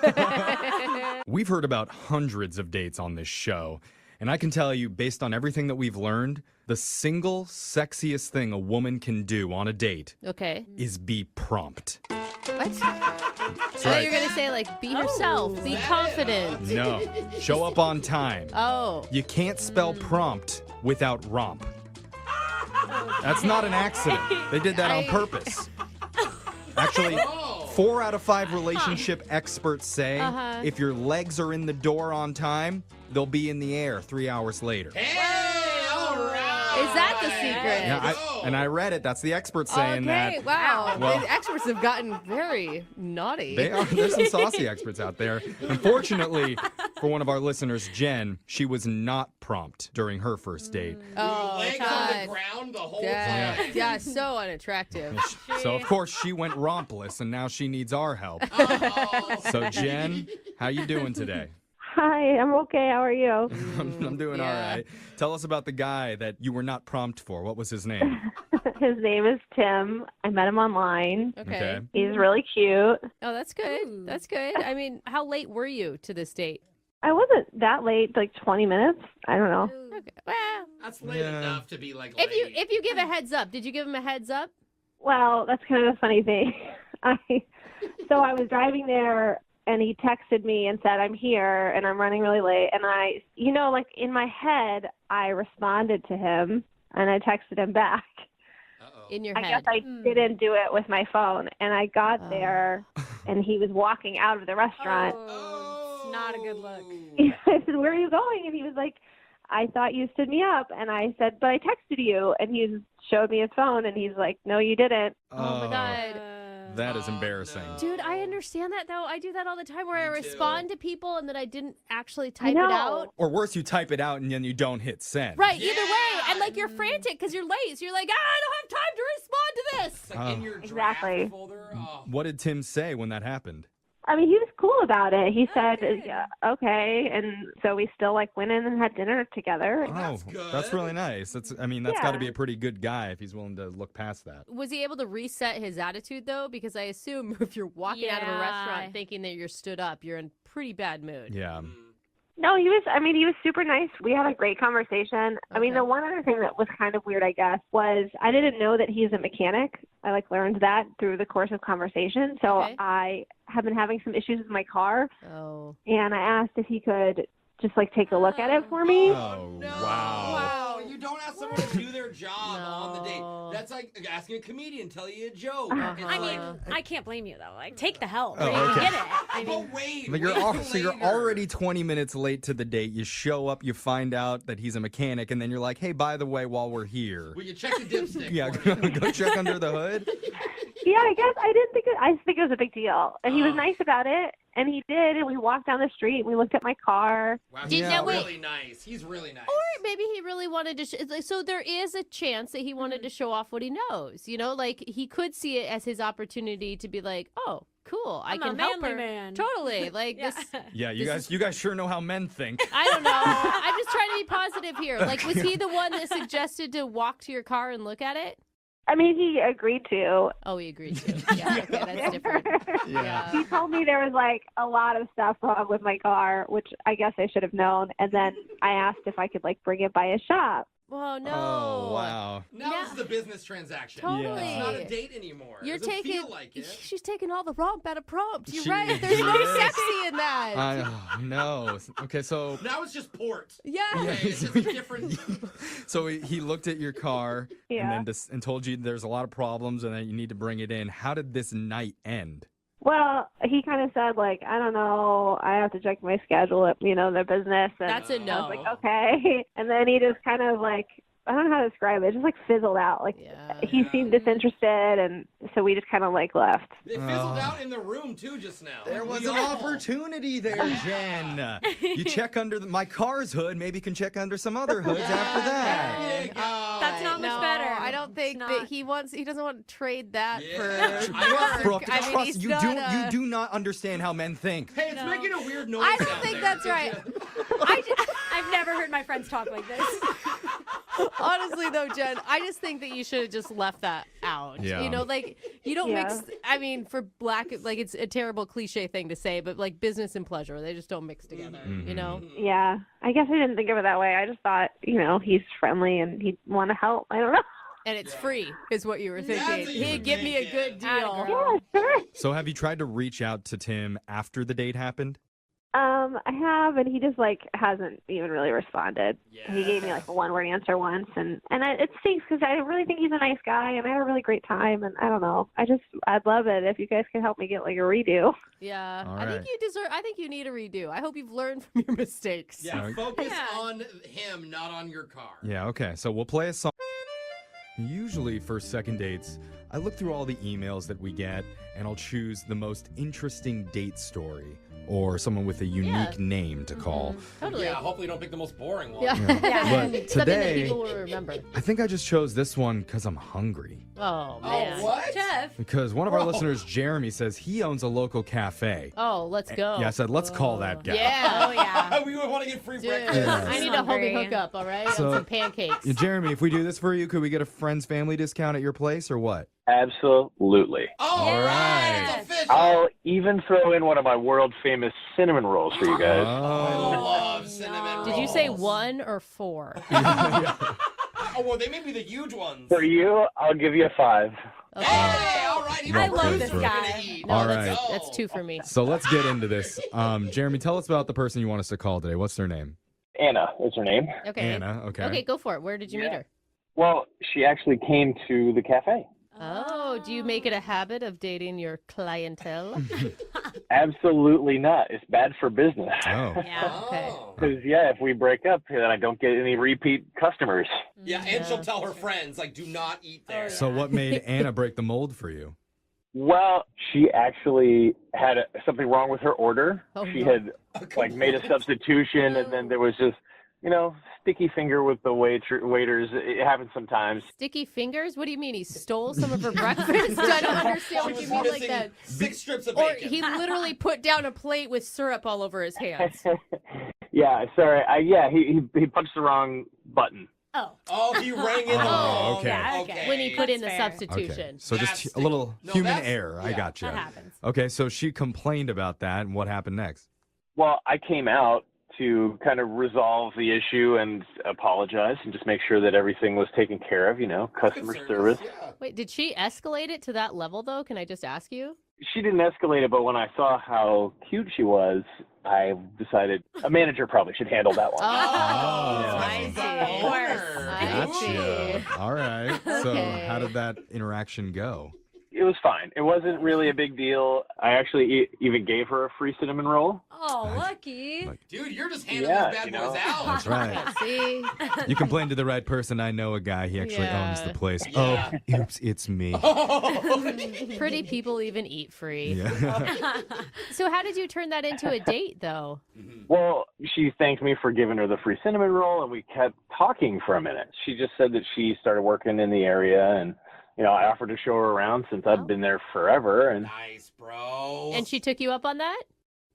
Speaker 6: We've heard about hundreds of dates on this show, and I can tell you, based on everything that we've learned, the single sexiest thing a woman can do on a date
Speaker 3: Okay.
Speaker 6: is be prompt.
Speaker 3: What? I thought
Speaker 6: right.
Speaker 3: you were going to say, like, be herself, be confident.
Speaker 6: No, show up on time.
Speaker 3: Oh.
Speaker 6: You can't spell prompt without romp. That's not an accident. They did that on purpose. Actually, 4 out of 5 relationship experts say if your legs are in the door on time, they'll be in the air 3 hours later.
Speaker 5: Hey, all right.
Speaker 3: Is that the secret?
Speaker 6: Yeah, I read it. That's the experts saying
Speaker 3: Okay,
Speaker 6: that.
Speaker 3: wow.
Speaker 6: Well-
Speaker 3: The experts have gotten very naughty.
Speaker 6: There's some saucy experts out there. Unfortunately, for one of our listeners, Jen, she was not prompt during her first date.
Speaker 3: Oh,
Speaker 5: Legs on
Speaker 3: God.
Speaker 5: the ground the whole
Speaker 3: Yeah.
Speaker 5: time.
Speaker 3: Yeah, so unattractive.
Speaker 6: So, of course, she went rompless, and now she needs our help.
Speaker 5: Oh.
Speaker 6: So, Jen, how you doing today?
Speaker 7: Hi, I'm okay. How are you?
Speaker 6: I'm doing all
Speaker 3: Yeah.
Speaker 6: right. Tell us about the guy that you were not prompt for. What was his name?
Speaker 7: His name is Tim. I met him online.
Speaker 3: Okay.
Speaker 7: He's really cute.
Speaker 3: Oh, that's good. That's good. I mean, how late were you to this date?
Speaker 7: I wasn't that late, like 20 minutes. I don't know.
Speaker 3: Okay. Well,
Speaker 5: That's late
Speaker 6: Yeah.
Speaker 5: enough to be like
Speaker 3: if you give a heads up, did you give him a heads up?
Speaker 7: Well, that's kind of a funny thing. So I was driving there, and he texted me and said, I'm here, and I'm running really late. And I, like in my head, I responded to him, and I texted him back.
Speaker 3: In your
Speaker 7: I
Speaker 3: head.
Speaker 7: guess I didn't do it with my phone. And I got there, and he was walking out of the restaurant.
Speaker 9: Oh, it's not a good look.
Speaker 7: I said, where are you going? And he was like, I thought you stood me up. And I said, but I texted you. And he showed me his phone, and he's like, no, you didn't.
Speaker 3: Oh, my God.
Speaker 6: That is embarrassing.
Speaker 5: no.
Speaker 3: Dude, I understand that, though. I do that all the time where I
Speaker 5: Me too.
Speaker 3: respond to people and then I didn't actually
Speaker 7: I
Speaker 3: type it
Speaker 7: know.
Speaker 3: out.
Speaker 6: Or worse, you type it out and then you don't hit send.
Speaker 3: Right, either way.
Speaker 5: Yeah.
Speaker 3: And, like, you're frantic because you're late. So you're like, I don't have time to respond to this.
Speaker 5: It's like in your draft
Speaker 7: Exactly.
Speaker 5: folder. Oh.
Speaker 6: What did Tim say when that happened?
Speaker 7: I mean, he was cool about it. He said,
Speaker 3: good.
Speaker 7: yeah, okay. And so we still went in and had dinner together.
Speaker 5: That's good.
Speaker 6: That's really nice. That's got to
Speaker 7: Yeah.
Speaker 6: be a pretty good guy if he's willing to look past that.
Speaker 3: Was he able to reset his attitude, though? Because I assume if you're walking out of a
Speaker 9: Yeah.
Speaker 3: restaurant thinking that you're stood up, you're in pretty bad mood.
Speaker 6: Yeah.
Speaker 7: No, he was super nice. We had a great conversation. I mean,
Speaker 3: Okay.
Speaker 7: the one other thing that was kind of weird, I guess, was I didn't know that he's a mechanic. I learned that through the course of conversation. So
Speaker 3: Okay.
Speaker 7: I have been having some issues with my car,
Speaker 3: Oh.
Speaker 7: and I asked if he could just take a look at it for me.
Speaker 6: Oh,
Speaker 5: No.
Speaker 6: wow.
Speaker 5: You don't ask someone to do their job on the
Speaker 3: No.
Speaker 5: date. That's like asking a comedian to tell you a joke.
Speaker 3: Uh-huh.
Speaker 5: It's
Speaker 9: I mean,
Speaker 5: like,
Speaker 9: I can't blame you though. Take the help.
Speaker 6: Oh,
Speaker 9: I
Speaker 6: okay.
Speaker 9: get it. I mean,
Speaker 5: but wait.
Speaker 6: But you're
Speaker 5: wait
Speaker 6: so you're
Speaker 5: later.
Speaker 6: already 20 minutes late to the date. You show up, you find out that he's a mechanic, and then you're like, hey, by the way, while we're here.
Speaker 5: Will you check the dipstick?
Speaker 6: Yeah,
Speaker 5: for me?
Speaker 6: go check under the hood.
Speaker 7: Yeah, I guess I didn't think I think it was a big deal, and he was nice about it, and he did. And we walked down the street, and we looked at my car.
Speaker 5: Wow,
Speaker 3: Did-
Speaker 5: he's
Speaker 3: now, wait.
Speaker 5: really nice. He's really nice.
Speaker 3: Or maybe he really wanted to. So there is a chance that he wanted to show off what he knows. He could see it as his opportunity to be like, "Oh, cool, I
Speaker 9: I'm
Speaker 3: can
Speaker 9: a
Speaker 3: help
Speaker 9: manly
Speaker 3: her."
Speaker 9: man.
Speaker 3: Totally, like
Speaker 9: Yeah.
Speaker 3: this.
Speaker 6: Yeah, you
Speaker 3: This
Speaker 6: guys sure know how men think.
Speaker 3: I don't know. I'm just trying to be positive here. Like, was he the one that suggested to walk to your car and look at it?
Speaker 7: I mean, he agreed to.
Speaker 3: Oh, he agreed to. Yeah, okay, that's different. Yeah.
Speaker 7: He told me there was a lot of stuff wrong with my car, which I guess I should have known. And then I asked if I could bring it by his shop.
Speaker 3: Oh no.
Speaker 6: Oh, wow.
Speaker 5: Now
Speaker 3: Yeah.
Speaker 5: this is a business transaction.
Speaker 3: Totally.
Speaker 5: It's not a date anymore.
Speaker 3: You're
Speaker 5: it doesn't
Speaker 3: taking.
Speaker 5: feel like it.
Speaker 3: She's taking all the romp out of prompt. You're
Speaker 6: She
Speaker 3: right. There's no
Speaker 6: is.
Speaker 3: sexy in that.
Speaker 6: No. Okay, so
Speaker 5: Now it's just port.
Speaker 3: Yeah.
Speaker 5: Okay, it's just a different.
Speaker 6: so he looked at your car
Speaker 7: Yeah.
Speaker 6: and told you there's a lot of problems and that you need to bring it in. How did this night end?
Speaker 7: Well, he kind of said, I don't know, I have to check my schedule at, their business. And
Speaker 3: That's a
Speaker 7: I
Speaker 3: no.
Speaker 7: was like, okay. And then he just kind of I don't know how to describe it. It just like fizzled out. Like he seemed disinterested, and so we just kind of like left.
Speaker 5: They fizzled out in the room too just now.
Speaker 6: There was an opportunity there, Jen. You check under my car's hood, maybe you can check under some other hoods after that.
Speaker 9: That's not much better.
Speaker 3: I don't think that he doesn't want to trade that for
Speaker 6: Brooke,
Speaker 3: I mean,
Speaker 6: trust you do not understand how men think.
Speaker 5: Hey, it's making a weird noise.
Speaker 3: I don't think that's right.
Speaker 9: I've never heard my friends talk like this.
Speaker 3: Honestly, though, Jen, I just think that you should have just left that out.
Speaker 6: Yeah.
Speaker 3: You know, like, you don't mix, I mean, for black, like, it's a terrible cliche thing to say, but, like, business and pleasure, they just don't mix together, you know?
Speaker 7: Yeah, I guess I didn't think of it that way. I just thought, he's friendly and he'd want to help. I don't know.
Speaker 3: And it's free, is what you were thinking. He'd give me a good deal.
Speaker 7: Yeah, sure.
Speaker 6: So have you tried to reach out to Tim after the date happened?
Speaker 7: I have, and he just hasn't even really responded. Yeah. He gave me a one-word answer once, and it stinks because I really think he's a nice guy, and I had a really great time, and I don't know. I'd love it if you guys could help me get a redo.
Speaker 3: Yeah,
Speaker 6: all
Speaker 3: I
Speaker 6: right.
Speaker 3: think you need a redo. I hope you've learned from your mistakes.
Speaker 5: Yeah, focus on him, not on your car.
Speaker 6: Yeah, okay. So we'll play a song. Usually for second dates, I look through all the emails that we get, and I'll choose the most interesting date story or someone with a unique name to call.
Speaker 3: Totally.
Speaker 5: Yeah, hopefully you don't pick the most boring one.
Speaker 3: Yeah.
Speaker 6: But
Speaker 3: Something
Speaker 6: today,
Speaker 3: that people will remember.
Speaker 6: I think I just chose this one because I'm hungry.
Speaker 3: Oh, man.
Speaker 5: Oh, what?
Speaker 9: Jeff.
Speaker 6: Because one of our listeners, Jeremy, says he owns a local cafe.
Speaker 3: Oh, let's go.
Speaker 6: Yeah, I said, let's call that guy.
Speaker 3: Yeah.
Speaker 9: Oh, yeah.
Speaker 5: We would want to get free
Speaker 3: Dude,
Speaker 5: breakfast.
Speaker 6: Yes.
Speaker 3: I need a homie hookup, all right?
Speaker 6: So-
Speaker 3: On some pancakes.
Speaker 6: Yeah, Jeremy, if we do this for you, could we get a friend's family discount at your place or what?
Speaker 10: Absolutely.
Speaker 5: All right.
Speaker 9: Yes.
Speaker 5: It's official.
Speaker 10: I'll even throw in one of my world famous cinnamon rolls for you guys.
Speaker 5: I
Speaker 6: Oh.
Speaker 5: love cinnamon rolls.
Speaker 3: Did you say 1 or 4?
Speaker 5: Oh, well, they may be the huge ones.
Speaker 10: For you, I'll give you a 5.
Speaker 5: Hey, all right. He's
Speaker 6: I
Speaker 5: a
Speaker 6: love
Speaker 5: producer.
Speaker 6: this
Speaker 5: We're
Speaker 9: guy.
Speaker 5: gonna eat.
Speaker 3: No,
Speaker 6: All
Speaker 3: that's,
Speaker 6: right.
Speaker 3: that's 2 for me.
Speaker 6: So let's get into this. Jeremy, tell us about the person you want us to call today. What's their name?
Speaker 10: Anna is her name.
Speaker 3: Okay.
Speaker 6: Anna, okay.
Speaker 3: Okay, go for it. Where did you meet her?
Speaker 10: Well, she actually came to the cafe.
Speaker 3: Oh, do you make it a habit of dating your clientele?
Speaker 10: Absolutely not. It's bad for business.
Speaker 6: Oh.
Speaker 9: Yeah.
Speaker 3: Okay.
Speaker 5: Oh.
Speaker 10: Because, if we break up, then I don't get any repeat customers.
Speaker 5: Yeah, and she'll tell her friends, do not eat there.
Speaker 6: So what made Anna break the mold for you?
Speaker 10: Well, she actually had something wrong with her order.
Speaker 3: Oh,
Speaker 10: She
Speaker 3: no.
Speaker 10: had made a substitution, and then there was just, sticky finger with the waiters. It happens sometimes.
Speaker 3: Sticky fingers? What do you mean? He stole some of her breakfast? I don't understand
Speaker 5: She
Speaker 3: what
Speaker 5: was
Speaker 3: you mean like
Speaker 5: missing
Speaker 3: that.
Speaker 5: 6 strips of
Speaker 3: Or
Speaker 5: bacon.
Speaker 3: he literally put down a plate with syrup all over his hands.
Speaker 10: Yeah, sorry. He punched the wrong button.
Speaker 5: Oh, he rang in the
Speaker 6: Oh,
Speaker 5: wrong.
Speaker 6: okay.
Speaker 9: Yeah, okay.
Speaker 3: When he put in the
Speaker 9: That's fair.
Speaker 3: substitution.
Speaker 6: Okay. So
Speaker 5: That's
Speaker 6: just a little
Speaker 5: no,
Speaker 6: human
Speaker 5: that's-
Speaker 6: error. I
Speaker 5: yeah,
Speaker 6: got you.
Speaker 9: That happens.
Speaker 6: Okay, so she complained about that, and what happened next?
Speaker 10: Well, I came out to kind of resolve the issue and apologize and just make sure that everything was taken care of, customer
Speaker 5: Good
Speaker 10: service.
Speaker 5: Yeah.
Speaker 3: Wait, did she escalate it to that level, though? Can I just ask you?
Speaker 10: She didn't escalate it, but when I saw how cute she was, I decided a manager probably should handle that one.
Speaker 3: Oh,
Speaker 9: I see.
Speaker 3: I
Speaker 6: Gotcha.
Speaker 3: see.
Speaker 6: All right. So
Speaker 3: Okay.
Speaker 6: how did that interaction go?
Speaker 10: It was fine. It wasn't really a big deal. I actually even gave her a free cinnamon roll.
Speaker 9: Oh, lucky.
Speaker 5: Dude, you're just handing
Speaker 10: Yeah,
Speaker 5: these bad
Speaker 10: you know.
Speaker 5: boys out.
Speaker 6: That's right.
Speaker 3: See?
Speaker 6: You complained to the right person. I know a guy. He actually owns the place.
Speaker 5: Yeah.
Speaker 6: Oh, oops, it's me.
Speaker 3: Pretty people even eat free.
Speaker 6: Yeah.
Speaker 3: So how did you turn that into a date, though?
Speaker 10: Well, she thanked me for giving her the free cinnamon roll, and we kept talking for a minute. She just said that she started working in the area, and I offered to show her around since I've been there forever. And
Speaker 5: Nice, bro.
Speaker 3: And she took you up on that?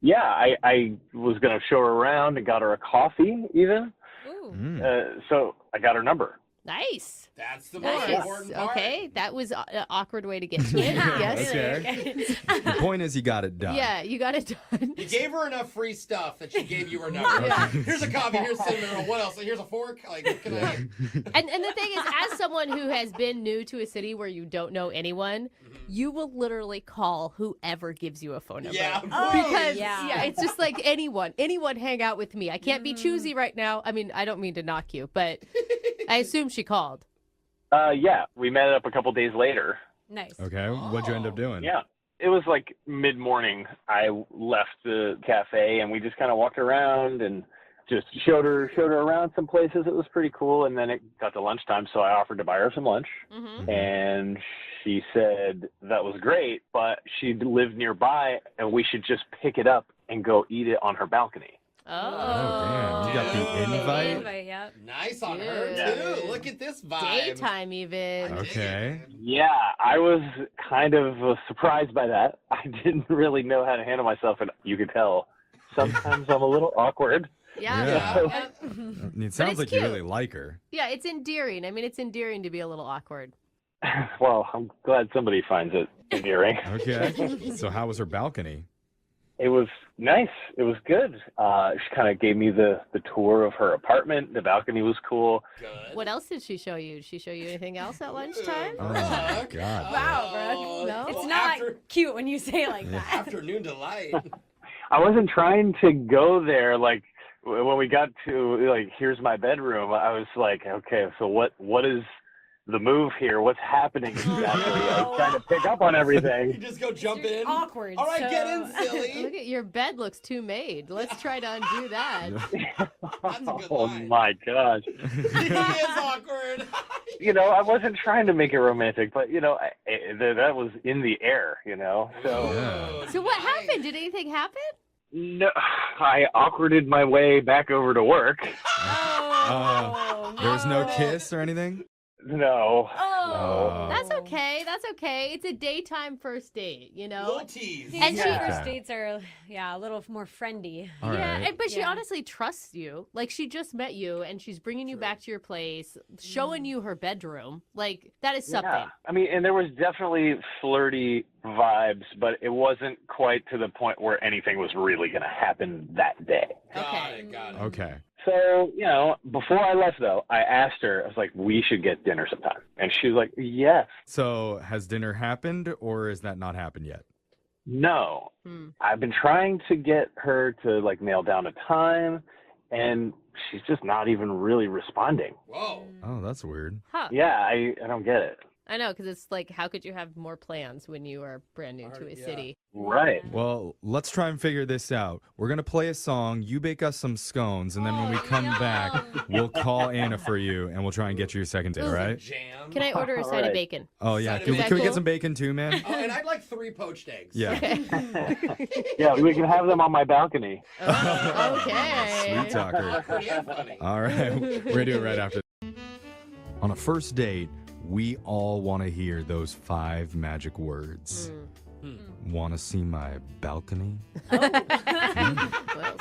Speaker 10: yeah, I was going to show her around and got her a coffee even.
Speaker 9: Ooh.
Speaker 6: Mm.
Speaker 10: So I got her number.
Speaker 3: Nice.
Speaker 5: That's the most
Speaker 3: Nice.
Speaker 5: important part.
Speaker 3: Okay, that was an awkward way to get to it. Yes.
Speaker 6: Okay. The point is, you got it done.
Speaker 3: Yeah, you got it done.
Speaker 5: You gave her enough free stuff that she gave you her number.
Speaker 3: Yeah.
Speaker 5: Here's a coffee, here's cinnamon roll. What else? Here's a fork. Can I?
Speaker 3: And the thing is, as someone who has been new to a city where you don't know anyone, you will literally call whoever gives you a phone number.
Speaker 5: Yeah.
Speaker 3: Because
Speaker 9: yeah.
Speaker 3: it's just like anyone hang out with me. I can't be choosy right now. I mean, I don't mean to knock you, but I assume she called.
Speaker 10: Yeah, we met up a couple days later.
Speaker 9: Nice.
Speaker 6: Okay. What'd you end up doing?
Speaker 10: Yeah. It was like mid-morning. I left the cafe, and we just kind of walked around, and just showed her around some places. It was pretty cool. And then it got to lunchtime, so I offered to buy her some lunch.
Speaker 3: Mm-hmm.
Speaker 10: And she said that was great, but she lived nearby, and we should just pick it up and go eat it on her balcony.
Speaker 6: Oh, damn. You got the invite?
Speaker 9: Yep.
Speaker 5: Nice on
Speaker 3: Dude.
Speaker 5: her, too. Look at this vibe.
Speaker 3: Daytime even.
Speaker 6: Okay.
Speaker 10: Yeah, I was kind of surprised by that. I didn't really know how to handle myself, and you could tell sometimes I'm a little awkward.
Speaker 3: Yeah.
Speaker 6: It sounds
Speaker 3: it's
Speaker 6: like
Speaker 3: cute.
Speaker 6: you really like her.
Speaker 3: Yeah, it's endearing. I mean, it's endearing to be a little awkward.
Speaker 10: Well, I'm glad somebody finds it endearing.
Speaker 6: Okay. So how was her balcony?
Speaker 10: It was nice. It was good. She kind of gave me the tour of her apartment. The balcony was cool.
Speaker 5: Good.
Speaker 3: What else did she show you? Did she show you anything else at lunchtime?
Speaker 6: Oh, my God.
Speaker 9: Wow, Brooke.
Speaker 3: No?
Speaker 9: It's not cute when you say it like that.
Speaker 5: Afternoon delight.
Speaker 10: I wasn't trying to go there. Like when we got to like, here's my bedroom. I was like, okay, so what is the move here? What's happening exactly? I was trying to pick up on
Speaker 5: You
Speaker 10: everything.
Speaker 5: just go jump in.
Speaker 9: Awkward.
Speaker 5: All right,
Speaker 9: so...
Speaker 5: get in, silly.
Speaker 3: Look at your bed looks too made. Let's try to undo that.
Speaker 5: That's a good
Speaker 10: Oh
Speaker 5: line.
Speaker 10: my gosh.
Speaker 5: He is awkward.
Speaker 10: I wasn't trying to make it romantic, but that was in the air, So
Speaker 6: Yeah.
Speaker 3: So what happened? Did anything happen?
Speaker 10: no, I awkwarded my way back over to work.
Speaker 6: There was no kiss or anything?
Speaker 10: No.
Speaker 6: Oh.
Speaker 3: That's okay. That's okay. It's a daytime first date,
Speaker 5: Little tease.
Speaker 9: These
Speaker 3: And she-
Speaker 9: first
Speaker 6: Okay.
Speaker 9: dates are, a little more friendly.
Speaker 6: All
Speaker 3: yeah,
Speaker 6: right.
Speaker 3: but she
Speaker 9: Yeah.
Speaker 3: honestly trusts you. Like, she just met you, and she's bringing you back to your place, showing you her bedroom. Like, that is something.
Speaker 10: Yeah. I mean, and there was definitely flirty vibes, but it wasn't quite to the point where anything was really going to happen that day.
Speaker 5: Got it.
Speaker 6: Okay.
Speaker 10: So, before I left, though, I asked her, I was like, we should get dinner sometime. And she was like, yes.
Speaker 6: So has dinner happened or has that not happened yet?
Speaker 10: No. I've been trying to get her to, nail down a time, and she's just not even really responding.
Speaker 5: Whoa.
Speaker 6: Oh, that's weird.
Speaker 3: Huh.
Speaker 10: Yeah, I don't get it.
Speaker 3: I know, because it's like, how could you have more plans when you are brand new to a city?
Speaker 10: Right.
Speaker 6: Well, let's try and figure this out. We're going to play a song. You bake us some scones, and then when we come back, we'll call Anna for you, and we'll try and get you your second date, all right?
Speaker 5: Jam.
Speaker 3: Can I order a side
Speaker 10: Alright.
Speaker 3: of bacon?
Speaker 6: Oh, yeah.
Speaker 5: Is
Speaker 6: Can we
Speaker 3: that cool?
Speaker 6: get some bacon too, man?
Speaker 5: Oh, and I'd like 3 poached eggs.
Speaker 6: Yeah.
Speaker 3: Okay.
Speaker 10: Yeah, we can have them on my balcony.
Speaker 3: Okay.
Speaker 6: Sweet talker.
Speaker 5: Awkward and funny.
Speaker 6: All right. We're going to do it right after. On a first date, we all want to hear those 5 magic words. Want to see my balcony?
Speaker 3: Well,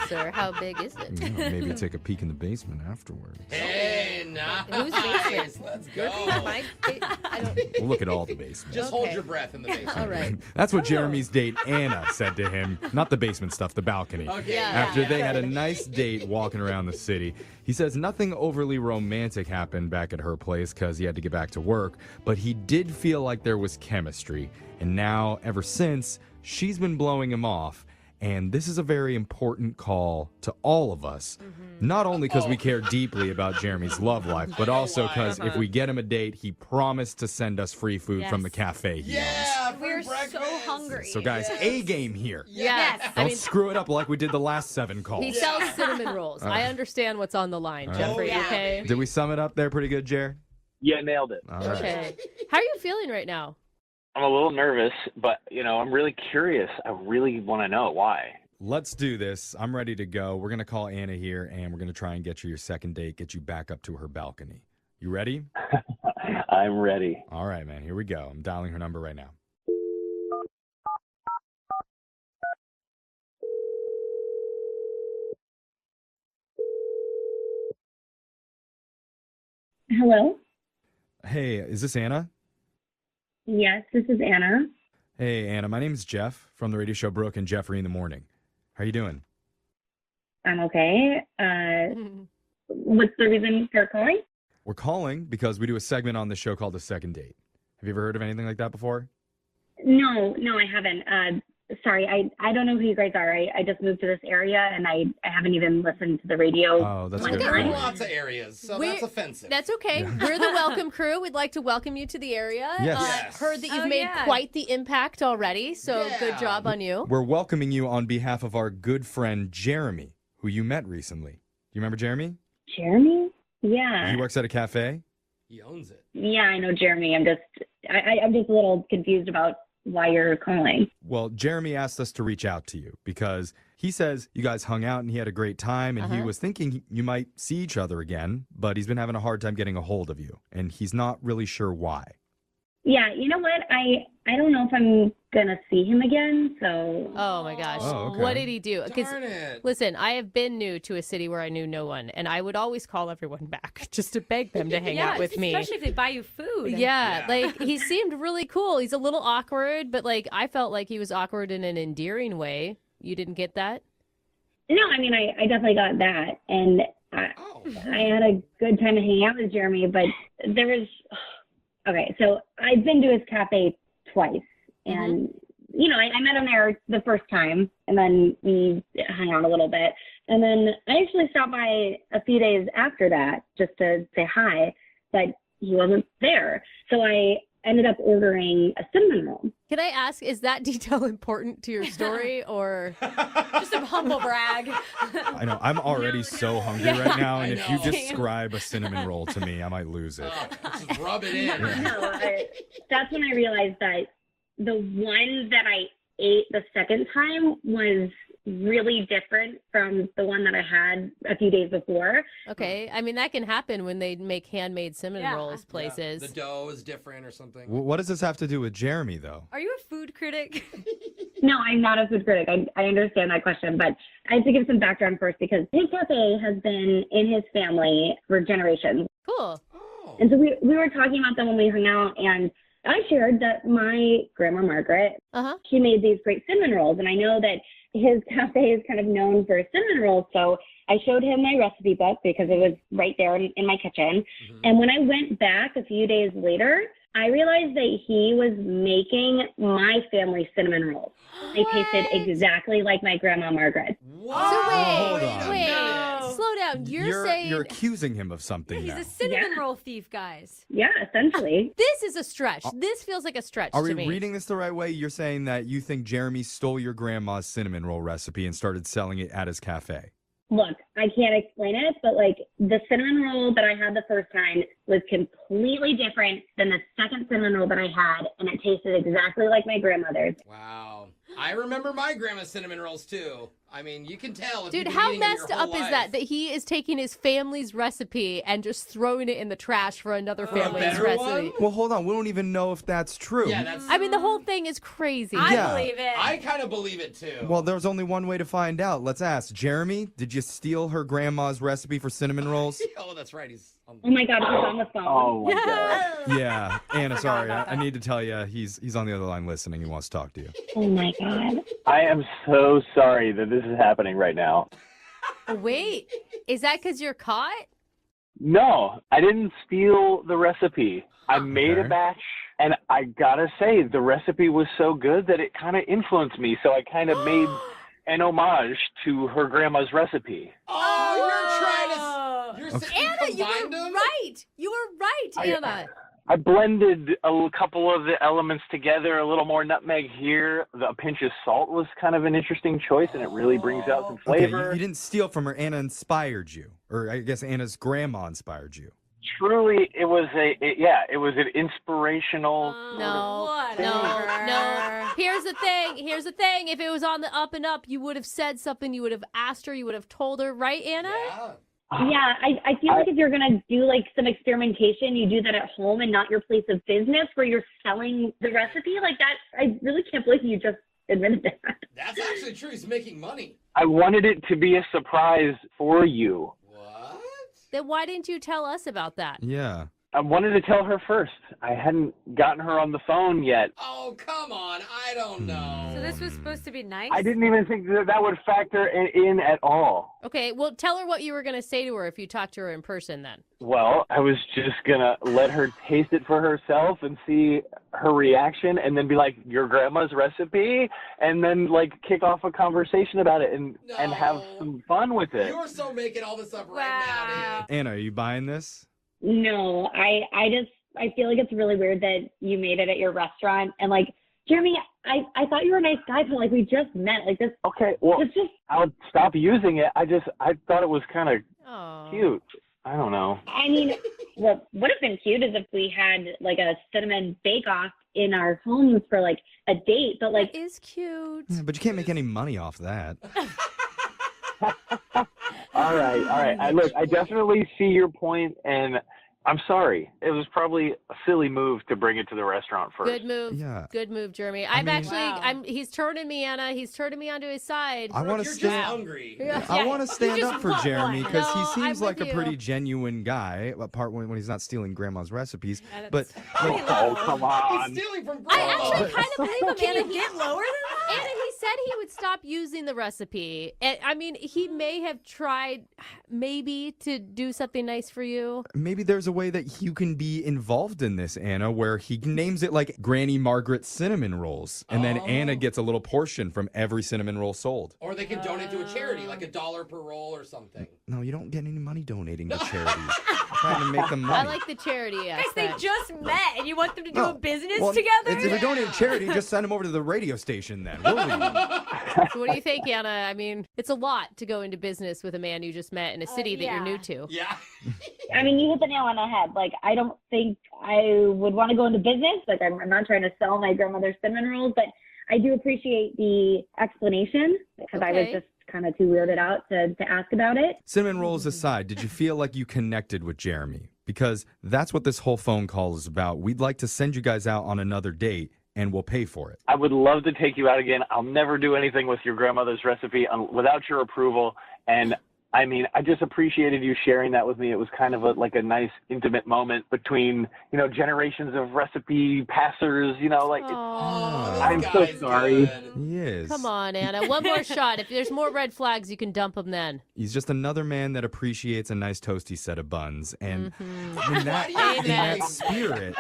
Speaker 3: sir, how big is it?
Speaker 6: Maybe take a peek in the basement afterwards.
Speaker 5: Hey,
Speaker 3: Who's
Speaker 5: nice.
Speaker 3: basement?
Speaker 5: Let's
Speaker 3: Your
Speaker 5: go.
Speaker 3: basement? My I don't.
Speaker 6: We'll look at all the basements.
Speaker 5: Just hold
Speaker 3: Okay.
Speaker 5: your breath in the basement.
Speaker 3: All right.
Speaker 6: That's what Jeremy's date Anna said to him. Not the basement stuff, the balcony.
Speaker 5: Okay.
Speaker 3: Yeah.
Speaker 6: After they had a nice date walking around the city. He says nothing overly romantic happened back at her place because he had to get back to work, but he did feel like there was chemistry. And now, ever since, she's been blowing him off. And this is a very important call to all of us. Not only because we care deeply about Jeremy's love life, but also because if we get him a date, he promised to send us free food from the cafe he owns.
Speaker 5: Yeah, free
Speaker 9: We're
Speaker 5: breakfast.
Speaker 9: so hungry.
Speaker 6: So guys, A game here.
Speaker 3: Yes. I
Speaker 6: Don't
Speaker 3: mean,
Speaker 6: screw it up like we did the last 7 calls.
Speaker 3: he sells cinnamon rolls. I understand what's on the line, Jeffrey.
Speaker 5: yeah.
Speaker 3: Okay.
Speaker 6: Did we sum it up there pretty good, Jer?
Speaker 10: Yeah, nailed it.
Speaker 6: All right.
Speaker 3: Okay. How are you feeling right now?
Speaker 10: I'm a little nervous, but, I'm really curious. I really want to know why.
Speaker 6: Let's do this. I'm ready to go. We're going to call Anna here, and we're going to try and get you your second date, get you back up to her balcony. You ready?
Speaker 10: I'm ready.
Speaker 6: All right, man. Here we go. I'm dialing her number right now.
Speaker 11: Hello?
Speaker 6: Hey, is this Anna?
Speaker 11: Yes, this is Anna.
Speaker 6: Hey, Anna. My name's Jeff from the radio show Brooke and Jeffrey in the Morning. How you doing?
Speaker 11: I'm okay. What's the reason for calling?
Speaker 6: We're calling because we do a segment on the show called The Second Date. Have you ever heard of anything like that before?
Speaker 11: No, I haven't. Sorry, I don't know who you guys are. I just moved to this area, and I haven't even listened to the radio.
Speaker 6: Oh, that's
Speaker 11: one
Speaker 6: good.
Speaker 11: time.
Speaker 5: Lots of areas, so
Speaker 3: We're-
Speaker 5: that's offensive.
Speaker 3: That's okay. We're the welcome crew. We'd like to welcome you to the area.
Speaker 6: Yes.
Speaker 5: Yes.
Speaker 3: Heard that you've
Speaker 9: Oh,
Speaker 3: made
Speaker 9: yeah.
Speaker 3: quite the impact already, so
Speaker 5: Yeah.
Speaker 3: good job on you.
Speaker 6: We're welcoming you on behalf of our good friend Jeremy, who you met recently. You remember Jeremy?
Speaker 11: Jeremy? Yeah.
Speaker 6: He works at a cafe.
Speaker 5: He owns it.
Speaker 11: Yeah, I know Jeremy. I'm just a little confused about why you're calling.
Speaker 6: Well, Jeremy asked us to reach out to you because he says you guys hung out and he had a great time and he was thinking you might see each other again, but he's been having a hard time getting a hold of you and he's not really sure why.
Speaker 11: Yeah, you know what? I don't know if I'm gonna see him again, so.
Speaker 3: Oh my gosh.
Speaker 6: Oh, okay.
Speaker 3: What did he do?
Speaker 5: Darn it.
Speaker 3: Listen, I have been new to a city where I knew no one, and I would always call everyone back just to beg them to hang out with me.
Speaker 9: Especially if they buy you food.
Speaker 3: Yeah, like he seemed really cool. He's a little awkward, but like I felt like he was awkward in an endearing way. You didn't get that?
Speaker 11: No, I mean, I definitely got that, and I had a good time hanging out with Jeremy, but there was. Okay, so I've been to his cafe twice, and, you know, I met him there the first time, and then we hung out a little bit. And then I actually stopped by a few days after that just to say hi, but he wasn't there. So I ended up ordering a cinnamon roll.
Speaker 3: Can I ask, is that detail important to your story or
Speaker 9: just a humble brag?
Speaker 6: I know. I'm already so hungry right now, and if you describe a cinnamon roll to me, I might lose it.
Speaker 5: Just rub it in.
Speaker 11: No, that's when I realized that the one that I ate the second time was really different from the one that I had a few days before.
Speaker 3: Okay, I mean that can happen when they make handmade cinnamon rolls places.
Speaker 5: The dough is different or something.
Speaker 6: What does this have to do with Jeremy, though?
Speaker 9: Are you a food critic?
Speaker 11: No, I'm not a food critic. I understand that question, but I have to give some background first because his cafe has been in his family for generations.
Speaker 3: Cool.
Speaker 5: Oh.
Speaker 11: And so we were talking about them when we hung out, and I shared that my grandma Margaret, she made these great cinnamon rolls, and I know that his cafe is kind of known for cinnamon rolls, so I showed him my recipe book because it was right there in my kitchen. And when I went back a few days later, I realized that he was making my family cinnamon rolls. They tasted exactly like my grandma Margaret.
Speaker 5: What?
Speaker 3: So wait, slow down.
Speaker 6: You're accusing him of something
Speaker 9: He's
Speaker 6: now.
Speaker 9: a cinnamon roll thief, guys.
Speaker 11: Yeah, essentially.
Speaker 3: This is a stretch. This feels like a stretch
Speaker 6: Are
Speaker 3: to
Speaker 6: we
Speaker 3: me.
Speaker 6: reading this the right way? You're saying that you think Jeremy stole your grandma's cinnamon roll recipe and started selling it at his cafe.
Speaker 11: Look, I can't explain it, but like the cinnamon roll that I had the first time was completely different than the second cinnamon roll that I had, and it tasted exactly like my grandmother's.
Speaker 5: Wow. I remember my grandma's cinnamon rolls too. I mean, you can tell. If
Speaker 3: Dude,
Speaker 5: you've been
Speaker 3: how
Speaker 5: eating them
Speaker 3: messed
Speaker 5: your whole
Speaker 3: up is
Speaker 5: life.
Speaker 3: that he is taking his family's recipe and just throwing it in the trash for another family's
Speaker 5: better
Speaker 3: recipe?
Speaker 5: one?
Speaker 6: Well, hold on. We don't even know if that's true.
Speaker 5: Yeah, that's.
Speaker 3: I mean, the whole thing is crazy.
Speaker 6: Yeah.
Speaker 9: I believe it.
Speaker 5: I kind of believe it too.
Speaker 6: Well, there's only one way to find out. Let's ask. Jeremy, did you steal her grandma's recipe for cinnamon rolls?
Speaker 5: Oh, that's right. He's on
Speaker 11: Oh my God, he's on the phone.
Speaker 10: Oh my god.
Speaker 6: Yeah. Anna, sorry. I need to tell you, he's on the other line listening. He wants to talk to you.
Speaker 11: Oh my God.
Speaker 10: I am so sorry that this is happening right now.
Speaker 3: Wait, is that because you're caught?
Speaker 10: No, I didn't steal the recipe. I made a
Speaker 6: Okay.
Speaker 10: batch, and I gotta say, the recipe was so good that it kind of influenced me. So I kind of made an homage to her grandma's recipe.
Speaker 5: Oh, you're trying to.
Speaker 3: Anna, you
Speaker 5: combined
Speaker 3: were
Speaker 5: them?
Speaker 3: right. You were right, Anna.
Speaker 10: I blended a couple of the elements together, a little more nutmeg here. A pinch of salt was kind of an interesting choice, and it really brings out some
Speaker 6: Okay,
Speaker 10: flavor.
Speaker 6: you didn't steal from her. Anna inspired you. Or I guess Anna's grandma inspired you.
Speaker 10: Truly, it was an inspirational.
Speaker 3: No. Here's the thing. If it was on the up and up, you would have said something. You would have asked her. You would have told her, right, Anna?
Speaker 5: Yeah.
Speaker 11: Yeah, I feel like if you're going to do like some experimentation, you do that at home and not your place of business where you're selling the recipe like that. I really can't believe you just admitted that.
Speaker 5: That's actually true. He's making money.
Speaker 10: I wanted it to be a surprise for you.
Speaker 5: What?
Speaker 3: Then why didn't you tell us about that?
Speaker 6: Yeah.
Speaker 10: I wanted to tell her first. I hadn't gotten her on the phone yet.
Speaker 5: Oh, come on. I don't know.
Speaker 9: So this was supposed to be nice?
Speaker 10: I didn't even think that would factor in at all.
Speaker 3: Okay, well, tell her what you were going to say to her if you talked to her in person then.
Speaker 10: Well, I was just going to let her taste it for herself and see her reaction and then be like, your grandma's recipe? And then, like, kick off a conversation about it and have some fun with it.
Speaker 5: You're so making all this up right now, dude.
Speaker 6: Anna, are you buying this?
Speaker 11: No, I feel like it's really weird that you made it at your restaurant. And like, Jeremy, I thought you were a nice guy, but like we just met. Like this.
Speaker 10: Okay, well,
Speaker 11: It's just.
Speaker 10: I'll stop using it. I thought it was kind of
Speaker 3: Oh.
Speaker 10: Cute. I don't know.
Speaker 11: I mean, what would have been cute is if we had like a cinnamon bake-off in our homes for like a date, but like
Speaker 3: That is cute.
Speaker 6: Yeah, but you can't make any money off that.
Speaker 10: All right. Look, I definitely see your point, and I'm sorry. It was probably a silly move to bring it to the restaurant first.
Speaker 3: Good move.
Speaker 6: Yeah.
Speaker 3: Good move, Jeremy.
Speaker 9: Wow.
Speaker 3: He's turning me, Anna. He's turning me onto his side.
Speaker 6: I want to
Speaker 5: You're just
Speaker 6: stand.
Speaker 5: hungry.
Speaker 6: I want to stand
Speaker 9: just
Speaker 6: up for
Speaker 9: want
Speaker 6: Jeremy
Speaker 9: one.
Speaker 6: because
Speaker 3: No,
Speaker 6: he seems
Speaker 3: I'm
Speaker 6: like
Speaker 3: with
Speaker 6: a pretty
Speaker 3: you.
Speaker 6: genuine guy, apart when he's not stealing grandma's recipes.
Speaker 9: Yeah,
Speaker 6: But
Speaker 9: that's pretty
Speaker 10: Oh,
Speaker 9: low.
Speaker 10: come
Speaker 5: He's
Speaker 10: on.
Speaker 5: stealing from
Speaker 3: I
Speaker 5: Brooke.
Speaker 3: actually kind of believe him,
Speaker 9: Can
Speaker 3: Anna.
Speaker 9: you get lower than
Speaker 3: Anna, he said he would stop using the recipe. I mean, he may have tried maybe to do something nice for you.
Speaker 6: maybe there's a way that you can be involved in this, Anna, where he names it like Granny Margaret cinnamon rolls, and then Anna gets a little portion from every cinnamon roll sold.
Speaker 5: Or they can donate to a charity, like $1 per roll or something.
Speaker 6: No, you don't get any money donating to charities. I'm trying to make them money.
Speaker 3: I like the charity
Speaker 9: Guys, they
Speaker 3: aspect.
Speaker 9: just met and you want them to do
Speaker 6: No.
Speaker 9: a business
Speaker 6: Well,
Speaker 9: together?
Speaker 6: If you donate to charity, just send them over to the radio station then. We'll leave.
Speaker 3: So what do you think, Anna? I mean, it's a lot to go into business with a man you just met in a city that you're new to.
Speaker 5: Yeah.
Speaker 11: I mean, you hit the nail on the head. Like, I don't think I would want to go into business. Like, I'm not trying to sell my grandmother's cinnamon rolls, but I do appreciate the explanation because I was
Speaker 3: Okay.
Speaker 11: just kind of too weirded out to ask about it.
Speaker 6: Cinnamon rolls aside, did you feel like you connected with Jeremy? Because that's what this whole phone call is about. We'd like to send you guys out on another date, and we'll pay for it.
Speaker 10: I would love to take you out again. I'll never do anything with your grandmother's recipe without your approval. And I mean, I just appreciated you sharing that with me. It was kind of like a nice intimate moment between, generations of recipe passers,
Speaker 3: Aw.
Speaker 10: I'm
Speaker 5: this
Speaker 10: so
Speaker 5: guy's
Speaker 10: sorry.
Speaker 5: good.
Speaker 6: He is.
Speaker 3: Come on, Anna. One more shot. If there's more red flags, you can dump them then.
Speaker 6: He's just another man that appreciates a nice toasty set of buns. And
Speaker 3: Mm-hmm.
Speaker 6: in that
Speaker 3: Amen.
Speaker 6: spirit,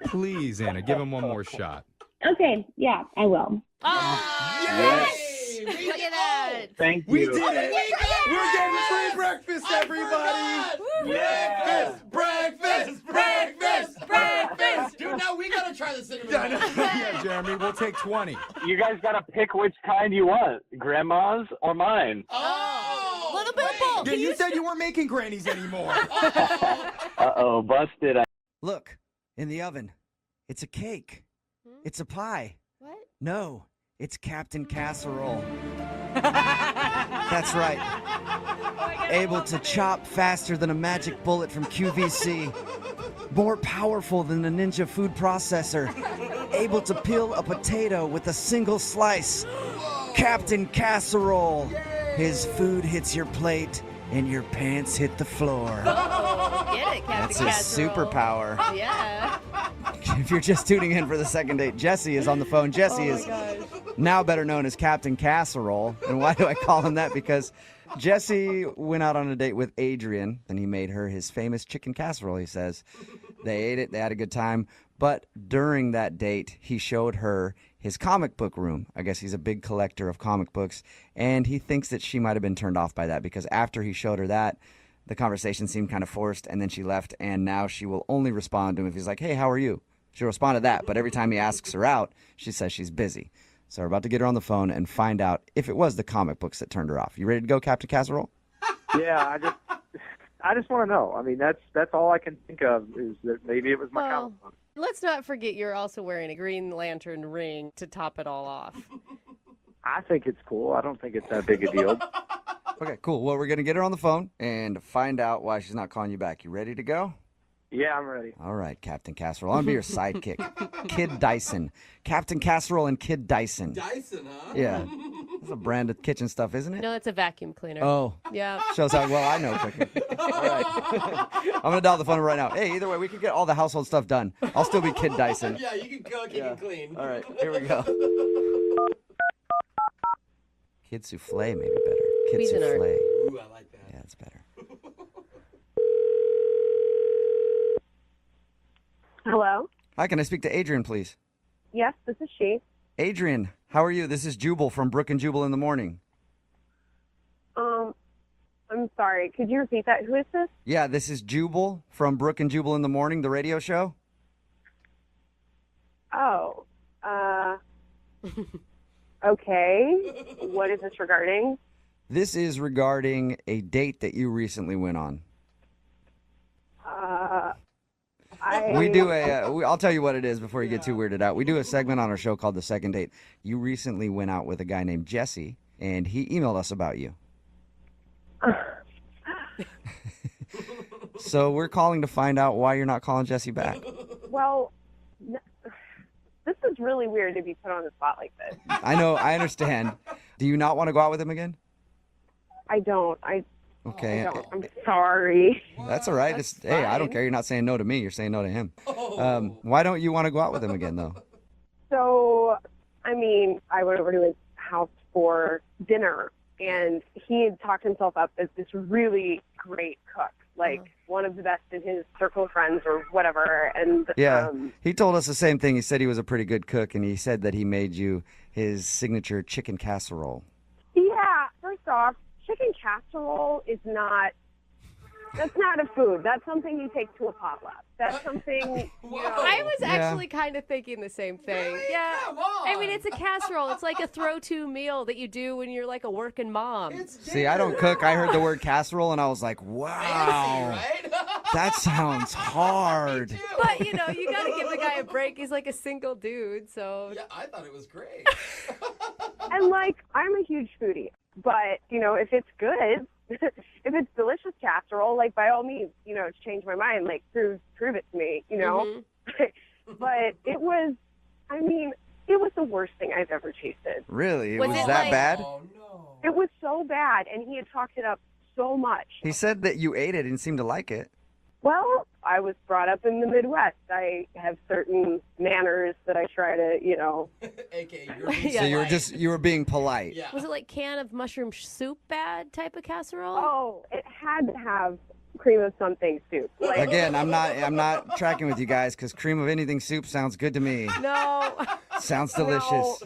Speaker 6: please, Anna, give him one more shot.
Speaker 11: Okay, yeah, I will.
Speaker 3: Oh,
Speaker 10: Yes.
Speaker 3: look at that.
Speaker 10: Thank you.
Speaker 6: We did it! We're getting free breakfast, everybody!
Speaker 5: Breakfast! Dude, now we gotta try the cinnamon roll.
Speaker 6: Yeah, Jeremy, we'll take 20.
Speaker 10: You guys got to pick which kind you want, grandma's or mine.
Speaker 5: Oh!
Speaker 3: Little Bimple.
Speaker 6: Yeah, you said you weren't making grannies anymore.
Speaker 10: Uh-oh, busted.
Speaker 1: Look, in the oven. It's a cake. It's a pie.
Speaker 3: What?
Speaker 1: No, it's Captain Casserole. That's right. Able to chop faster than a magic bullet from QVC. More powerful than a ninja food processor. Able to peel a potato with a single slice. Captain Casserole. His food hits your plate and your pants hit the floor.
Speaker 3: Get it, Captain
Speaker 1: That's his
Speaker 3: Casserole.
Speaker 1: superpower.
Speaker 3: Yeah.
Speaker 1: If you're just tuning in for the second date, Jesse is on the phone. Jesse is now better known as Captain Casserole. And why do I call him that? Because Jesse went out on a date with Adrian, and he made her his famous chicken casserole, he says. They ate it. They had a good time. But during that date, he showed her his comic book room. I guess he's a big collector of comic books. And he thinks that she might have been turned off by that because after he showed her that, the conversation seemed kind of forced, and then she left, and now she will only respond to him if he's like, hey, how are you? She'll respond to that, but every time he asks her out, she says she's busy. So we're about to get her on the phone and find out if it was the comic books that turned her off. You ready to go, Captain Casserole?
Speaker 12: Yeah, I just want to know. I mean, that's all I can think of is that maybe it was my
Speaker 3: Well,
Speaker 12: comic book.
Speaker 3: let's not forget you're also wearing a Green Lantern ring to top it all off.
Speaker 12: I think it's cool. I don't think it's that big a deal.
Speaker 1: Okay, cool. Well, we're going to get her on the phone and find out why she's not calling you back. You ready to go?
Speaker 12: Yeah, I'm ready.
Speaker 1: All right, Captain Casserole. I'm going to be your sidekick. Kid Dyson. Captain Casserole and Kid Dyson.
Speaker 5: Dyson, huh?
Speaker 1: Yeah. That's a brand of kitchen stuff, isn't it?
Speaker 3: No, it's a vacuum cleaner.
Speaker 1: Oh.
Speaker 3: Yeah.
Speaker 1: Shows how well I know cooking. All right. I'm going to dial the phone right now. Hey, either way, we can get all the household stuff done. I'll still be Kid Dyson.
Speaker 5: Yeah, you can cook, you can clean.
Speaker 1: All right, here we go. Kid Souffle may be better. Kid
Speaker 3: Cuisinart.
Speaker 1: Souffle.
Speaker 5: Ooh, I like that.
Speaker 1: Yeah, it's better.
Speaker 13: Hello?
Speaker 1: Hi, can I speak to Adrian, please?
Speaker 13: Yes, this is she.
Speaker 1: Adrian, how are you? This is Jubal from Brooke and Jubal in the Morning.
Speaker 13: I'm sorry. Could you repeat that? Who is this?
Speaker 1: Yeah, this is Jubal from Brooke and Jubal in the Morning, the radio show.
Speaker 13: Oh, okay. What is this regarding?
Speaker 1: This is regarding a date that you recently went on. We do I'll tell you what it is before you get too weirded out. We do a segment on our show called The Second Date. You recently went out with a guy named Jesse, and he emailed us about you. So we're calling to find out why you're not calling Jesse back.
Speaker 13: Well, this is really weird to be put on the spot like this.
Speaker 1: I know, I understand. Do you not want to go out with him again?
Speaker 13: I don't.
Speaker 1: Okay.
Speaker 13: I don't. I'm sorry.
Speaker 1: That's all right. Hey, I don't care. You're not saying no to me. You're saying no to him. Why don't you want to go out with him again, though?
Speaker 13: So, I mean, I went over to his house for dinner, and he had talked himself up as this really great cook, like one of the best in his circle of friends or whatever. And
Speaker 1: yeah, he told us the same thing. He said he was a pretty good cook, and he said that he made you his signature chicken casserole.
Speaker 13: Yeah, first off, chicken casserole is not. That's not a food. That's something you take to a potluck. That's something.
Speaker 3: I was actually kind of thinking the same thing. Really? Yeah. I mean, it's a casserole. It's like a throw-to meal that you do when you're like a working mom.
Speaker 1: See, I don't cook. I heard the word casserole, and I was like, wow.
Speaker 5: Fancy, right?
Speaker 1: That sounds hard.
Speaker 3: But, you know, you got to give the guy a break. He's like a single dude, so.
Speaker 5: Yeah, I thought it was great.
Speaker 13: And, like, I'm a huge foodie. But, you know, if it's good, if it's delicious casserole, like, by all means, you know, change my mind. Like, prove it to me, you know? Mm-hmm. But it was, I mean, it was the worst thing I've ever tasted.
Speaker 1: Really? It was that bad?
Speaker 5: Oh, no.
Speaker 13: It was so bad, and he had talked it up so much.
Speaker 1: He said that you ate it and seemed to like it.
Speaker 13: Well, I was brought up in the Midwest. I have certain manners that I try to, you know.
Speaker 5: AKA,
Speaker 1: So you were being polite.
Speaker 5: Yeah.
Speaker 3: Was it like can of mushroom soup bad type of casserole?
Speaker 13: Oh, it had to have cream of something soup. Like,
Speaker 1: Again, I'm not tracking with you guys because cream of anything soup sounds good to me.
Speaker 3: No.
Speaker 1: Sounds delicious.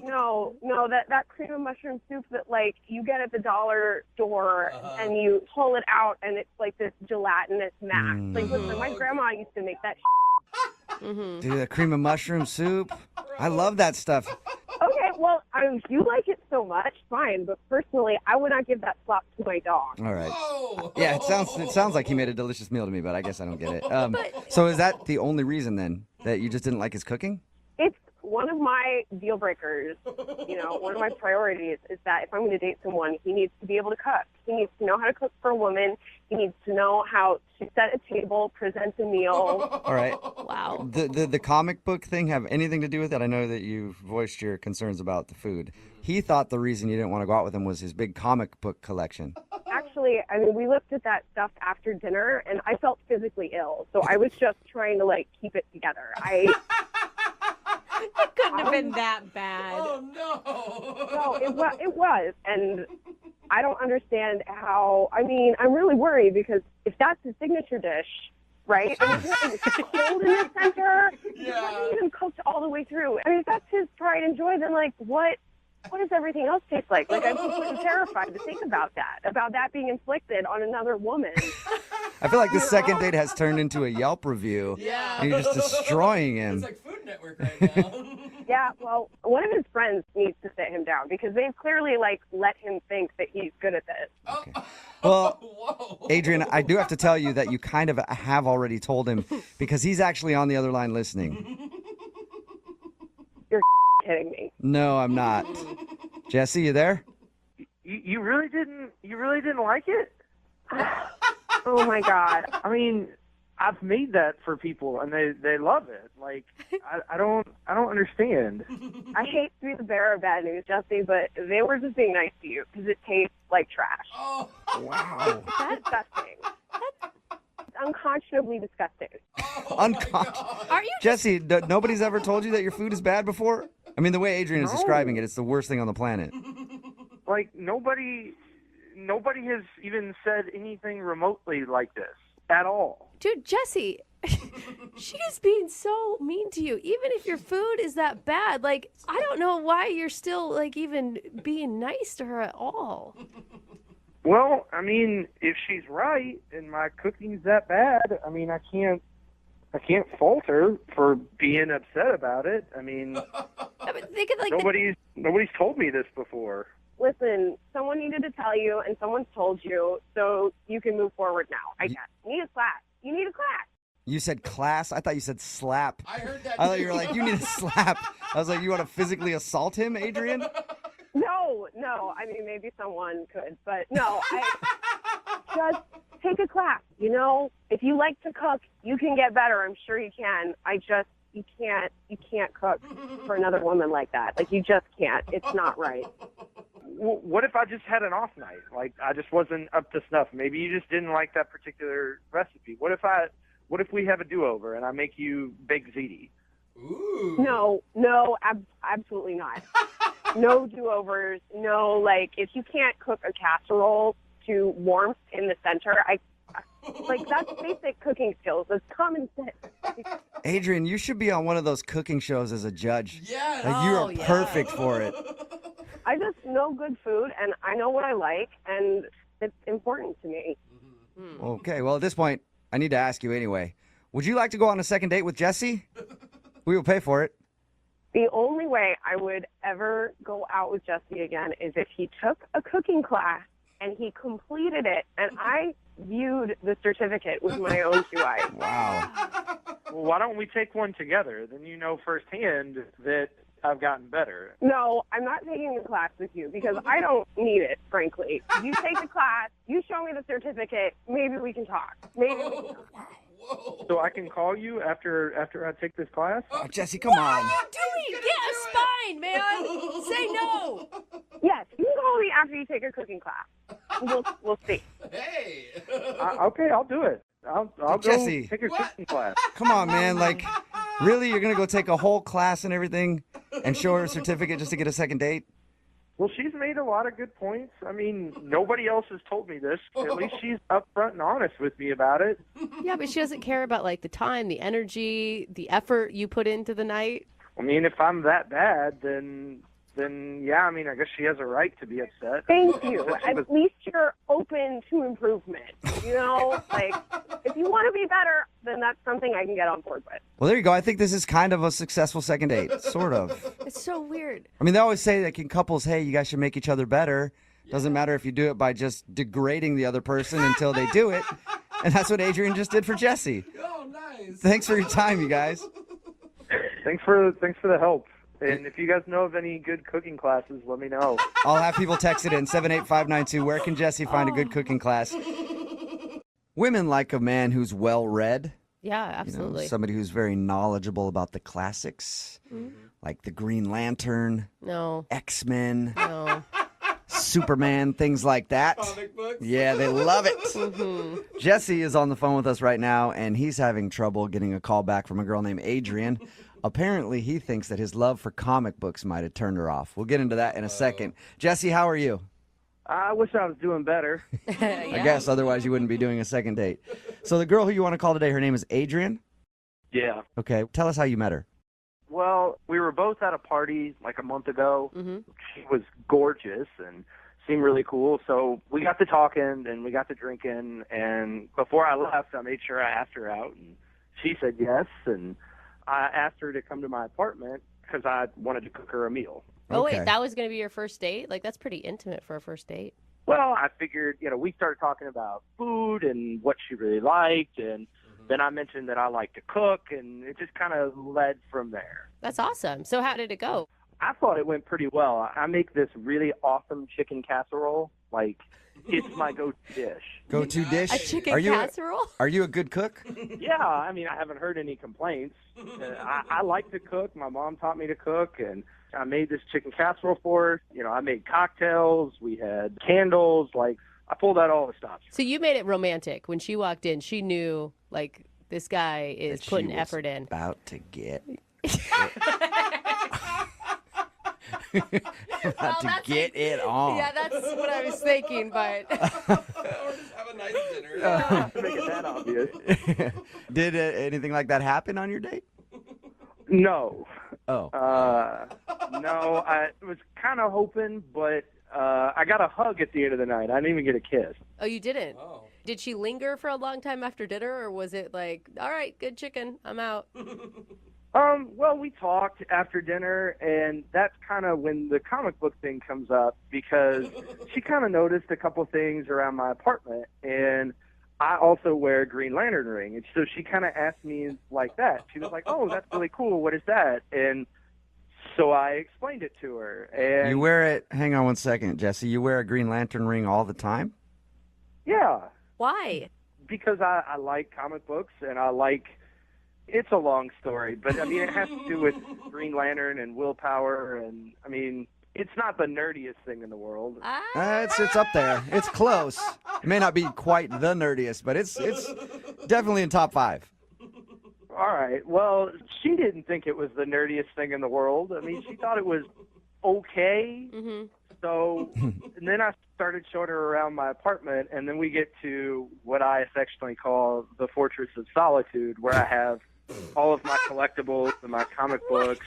Speaker 13: No, that cream of mushroom soup that like you get at the dollar store and you pull it out and it's like this gelatinous mass. Like listen, my grandma used to make that.
Speaker 3: Mm-hmm.
Speaker 1: Dude, the cream of mushroom soup. I love that stuff.
Speaker 13: Okay, well, if you like it so much, fine. But personally, I would not give that slop to my dog.
Speaker 1: All right. Yeah, it sounds like he made a delicious meal to me, but I guess I don't get it. So is that the only reason then that you just didn't like his cooking?
Speaker 13: It's one of my deal breakers. You know, one of my priorities is that if I'm going to date someone, he needs to be able to cook. He needs to know how to cook for a woman. He needs to know how to set a table, present a meal.
Speaker 1: All right.
Speaker 3: Wow.
Speaker 1: The comic book thing have anything to do with it? I know that you voiced your concerns about the food. He thought the reason you didn't want to go out with him was his big comic book collection.
Speaker 13: Actually, I mean, we looked at that stuff after dinner, and I felt physically ill. So I was just trying to, like, keep it together.
Speaker 9: It couldn't have been that bad.
Speaker 5: Oh, no.
Speaker 13: No, it was. And I don't understand how, I mean, I'm really worried because if that's his signature dish, right? I mean, it's cold in the center. It wasn't even cooked all the way through. I mean, if that's his pride and joy, then, like, what does everything else taste like? Like, I'm completely terrified to think about that being inflicted on another woman.
Speaker 1: I feel like the second date has turned into a Yelp review.
Speaker 5: Yeah.
Speaker 1: And you're just destroying him.
Speaker 5: It's like Food Network right now.
Speaker 13: Yeah, well, one of his friends needs to sit him down because they've clearly, like, let him think that he's good at this.
Speaker 1: Okay. Well, Adrian, I do have to tell you that you kind of have already told him because he's actually on the other line listening.
Speaker 13: You're kidding me.
Speaker 1: No, I'm not. Jesse, you there?
Speaker 12: You really didn't like it?
Speaker 13: Oh my God.
Speaker 12: I mean, I've made that for people and they love it. Like I don't understand.
Speaker 13: I hate to be the bearer of bad news, Jesse, but they were just being nice to you because it tastes like trash.
Speaker 5: Oh.
Speaker 1: Wow.
Speaker 13: That's disgusting. It's unconscionably disgusting.
Speaker 3: Are you
Speaker 1: Jesse, nobody's ever told you that your food is bad before? I mean, the way Adrian is describing it, it's the worst thing on the planet.
Speaker 12: Like nobody has even said anything remotely like this at all.
Speaker 3: Dude, Jesse, she is being so mean to you. Even if your food is that bad, like, I don't know why you're still, like, even being nice to her at all.
Speaker 12: Well, I mean, if she's right and my cooking's that bad, I mean, I can't fault her for being upset about it. I mean,
Speaker 3: I mean, think of, like,
Speaker 12: nobody's told me this before.
Speaker 13: listen, someone needed to tell you and someone's told you, so you can move forward now, I guess. You need a class. You need a class.
Speaker 1: You said class? I thought you said slap.
Speaker 5: I heard that
Speaker 1: I thought you were like, you need a slap. I was like, you want to physically assault him, Adrian?
Speaker 13: No. I mean, maybe someone could, but no. Just take a class. You know, if you like to cook, you can get better. I'm sure you can. You can't cook for another woman like that. Like, you just can't. It's not right.
Speaker 12: What if I just had an off night? Like, I just wasn't up to snuff. Maybe you just didn't like that particular recipe. What if we have a do-over and I make you baked ziti?
Speaker 5: Ooh.
Speaker 13: No, absolutely not. No do-overs. No, like, if you can't cook a casserole to warmth in the center, that's basic cooking skills. It's common sense.
Speaker 1: Adrian, you should be on one of those cooking shows as a judge.
Speaker 5: Yeah.
Speaker 1: Like, you are perfect for it.
Speaker 13: I just know good food, and I know what I like, and it's important to me.
Speaker 1: Okay, well, at this point, I need to ask you anyway. Would you like to go on a second date with Jesse? We will pay for it.
Speaker 13: The only way I would ever go out with Jesse again is if he took a cooking class and he completed it, and I viewed the certificate with my own two eyes.
Speaker 1: Wow.
Speaker 12: Well, why don't we take one together? Then you know firsthand that I've gotten better.
Speaker 13: No, I'm not taking a class with you because I don't need it, frankly. You take the class, you show me the certificate, maybe we can talk.
Speaker 5: Whoa.
Speaker 12: So I can call you after I take this class?
Speaker 1: Oh, Jesse, come on.
Speaker 3: Get a spine, man. Say no.
Speaker 13: Yes, you can call me after you take a cooking class. We'll see.
Speaker 5: Hey.
Speaker 12: Okay, I'll do it. I'll go
Speaker 1: Jesse.
Speaker 12: take a cooking class.
Speaker 1: Come on, man. Like, really? You're going to go take a whole class and everything and show her a certificate just to get a second date?
Speaker 12: Well, she's made a lot of good points. I mean, nobody else has told me this. At least she's upfront and honest with me about it.
Speaker 3: Yeah, but she doesn't care about, like, the time, the energy, the effort you put into the night.
Speaker 12: I mean, if I'm that bad, then yeah, I mean, I guess she has a right to be upset.
Speaker 13: Thank you. At least you're open to improvement. You know, like, if you want to be better, then that's something I can get on board with.
Speaker 1: Well, there you go. I think this is kind of a successful second date. Sort of.
Speaker 3: It's so weird.
Speaker 1: I mean, they always say, like, in couples, hey, you guys should make each other better. Doesn't matter if you do it by just degrading the other person until they do it. And that's what Adrian just did for Jesse.
Speaker 5: Oh, nice.
Speaker 1: Thanks for your time, you guys.
Speaker 12: Thanks for the help. And if you guys know of any good cooking classes, let me know.
Speaker 1: I'll have people text it in 78592. Where can Jesse find a good cooking class? Women like a man who's well-read.
Speaker 3: Yeah, absolutely.
Speaker 1: You know, somebody who's very knowledgeable about the classics, like the Green Lantern,
Speaker 3: No.
Speaker 1: X-Men,
Speaker 3: No.
Speaker 1: Superman, things like that.
Speaker 5: Comic books.
Speaker 1: Yeah, they love it. Jesse is on the phone with us right now, and he's having trouble getting a call back from a girl named Adrian. Apparently, he thinks that his love for comic books might have turned her off. We'll get into that in a second. Jesse, how are you?
Speaker 12: I wish I was doing better.
Speaker 1: I guess, otherwise you wouldn't be doing a second date. So the girl who you want to call today, her name is Adrian?
Speaker 12: Yeah.
Speaker 1: Okay, tell us how you met her.
Speaker 12: Well, we were both at a party like a month ago. She was gorgeous and seemed really cool. So we got to talking and we got to drinking. And before I left, I made sure I asked her out. And she said yes. And I asked her to come to my apartment because I wanted to cook her a meal.
Speaker 3: Oh,
Speaker 1: Okay.
Speaker 3: wait, that was going to be your first date? Like, that's pretty intimate for a first date.
Speaker 12: Well, I figured, we started talking about food and what she really liked. And then I mentioned that I like to cook. And it just kind of led from there.
Speaker 3: That's awesome. So how did it go?
Speaker 12: I thought it went pretty well. I make this really awesome chicken casserole. Like, it's my go-to dish.
Speaker 1: Go-to dish?
Speaker 3: A chicken casserole?
Speaker 1: Are you a good cook?
Speaker 12: Yeah, I mean, I haven't heard any complaints. I like to cook. My mom taught me to cook, and I made this chicken casserole for her. I made cocktails. We had candles. Like, I pulled out all the stops.
Speaker 3: So you made it romantic. When she walked in, she knew, like, this guy is
Speaker 1: That she
Speaker 3: putting
Speaker 1: was
Speaker 3: effort in.
Speaker 1: About to get. Get it on.
Speaker 3: Yeah, that's what I was thinking, but...
Speaker 5: Or just have a nice dinner.
Speaker 12: Make it that obvious.
Speaker 1: Did anything like that happen on your date?
Speaker 12: No.
Speaker 1: Oh.
Speaker 12: No, I was kind of hoping, but I got a hug at the end of the night. I didn't even get a kiss.
Speaker 3: Oh, you didn't?
Speaker 5: Oh.
Speaker 3: Did she linger for a long time after dinner, or was it like, all right, good chicken, I'm out?
Speaker 12: Well, we talked after dinner, and that's kind of when the comic book thing comes up, because she kind of noticed a couple things around my apartment, and I also wear a Green Lantern ring, and so she kind of asked me like that. She was like, "Oh, that's really cool. What is that?" And so I explained it to her. And
Speaker 1: You wear it, hang on one second, Jesse. You wear a Green Lantern ring all the time?
Speaker 12: yeah,
Speaker 3: Why?
Speaker 12: because I like comic books, and I like. It's a long story, but I mean, it has to do with Green Lantern and willpower, and I mean, it's not the nerdiest thing in the world.
Speaker 1: It's up there. It's close. It may not be quite the nerdiest, but it's definitely in top 5.
Speaker 12: All right. Well, she didn't think it was the nerdiest thing in the world. I mean, she thought it was okay.
Speaker 3: Mm-hmm.
Speaker 12: So, and then I started showing her around my apartment, and then we get to what I affectionately call the Fortress of Solitude, where I have all of my collectibles and my comic books.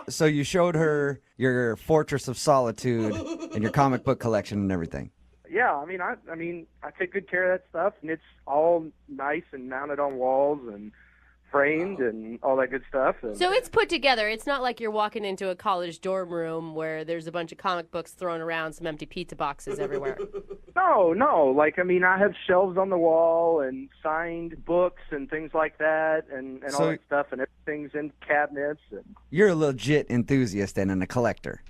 Speaker 1: So you showed her your Fortress of Solitude and your comic book collection and everything.
Speaker 12: Yeah, I mean, I take good care of that stuff, and it's all nice and mounted on walls and framed and all that good stuff. And
Speaker 3: So it's put together. It's not like you're walking into a college dorm room where there's a bunch of comic books thrown around, some empty pizza boxes everywhere.
Speaker 12: No. Like, I mean, I have shelves on the wall and signed books and things like that, and
Speaker 1: So-
Speaker 12: all that stuff, and everything's in cabinets. And
Speaker 1: You're a legit enthusiast and a collector.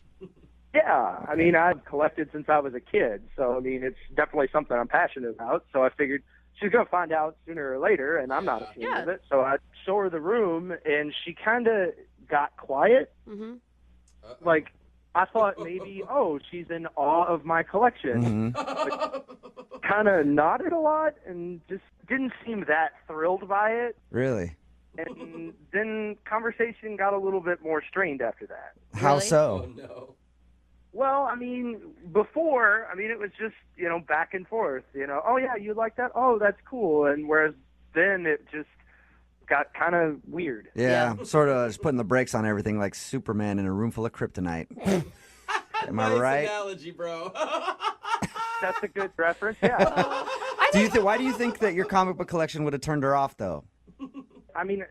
Speaker 12: yeah, I mean, I've collected since I was a kid, so I mean, it's definitely something I'm passionate about. So I figured she's going to find out sooner or later, and I'm not ashamed of it. So I show her the room, and she kind of got quiet.
Speaker 3: Mm-hmm.
Speaker 12: Like, I thought maybe, oh, she's in awe of my collection. Kind of nodded a lot and just didn't seem that thrilled by it.
Speaker 1: Really?
Speaker 12: And then conversation got a little bit more strained after that.
Speaker 1: How so?
Speaker 5: No.
Speaker 12: Well, I mean, before, it was just, back and forth, oh, yeah, you like that? Oh, that's cool. And whereas then it just got kind of weird.
Speaker 1: Yeah, sort of just putting the brakes on everything like Superman in a room full of kryptonite. Am I
Speaker 5: Nice
Speaker 1: right?
Speaker 5: analogy, bro.
Speaker 12: That's a good reference, yeah.
Speaker 1: Why do you think that your comic book collection would have turned her off, though?
Speaker 12: I mean,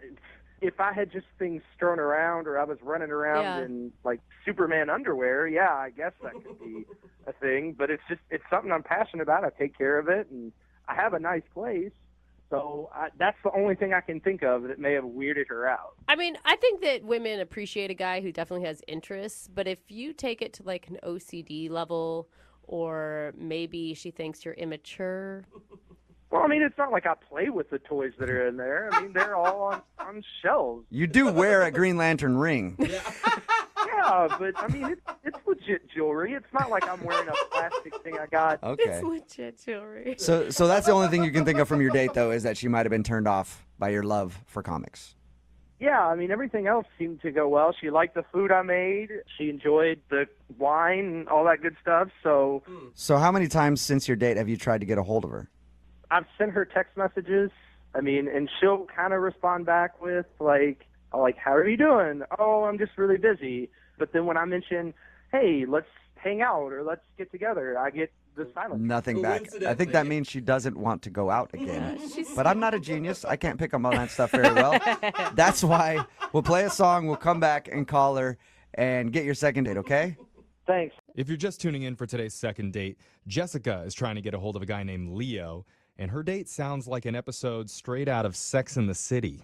Speaker 12: if I had just things strewn around or I was running around in, like, Superman underwear, yeah, I guess that could be a thing. But it's something I'm passionate about. I take care of it, and I have a nice place. So that's the only thing I can think of that may have weirded her out.
Speaker 3: I mean, I think that women appreciate a guy who definitely has interests, but if you take it to like an OCD level, or maybe she thinks you're immature.
Speaker 12: Well, I mean, it's not like I play with the toys that are in there. I mean, they're all on shelves.
Speaker 1: You do wear a Green Lantern ring.
Speaker 12: Yeah, but I mean, it's legit jewelry. It's not like I'm wearing a plastic thing I got.
Speaker 1: Okay.
Speaker 3: It's legit jewelry.
Speaker 1: So that's the only thing you can think of from your date, though, is that she might have been turned off by your love for comics.
Speaker 12: Yeah, I mean, everything else seemed to go well. She liked the food I made. She enjoyed the wine and all that good stuff. So
Speaker 1: how many times since your date have you tried to get a hold of her?
Speaker 12: I've sent her text messages. I mean, and she'll kind of respond back with, like, how are you doing? Oh, I'm just really busy. But then when I mention, hey, let's hang out or let's get together, I get the silence.
Speaker 1: Nothing back. I think that means she doesn't want to go out again. But I'm not a genius. I can't pick up on that stuff very well. That's why we'll play a song, we'll come back and call her and get your second date, okay?
Speaker 12: Thanks.
Speaker 6: If you're just tuning in for today's second date, Jessica is trying to get a hold of a guy named Leo, and her date sounds like an episode straight out of Sex and the City.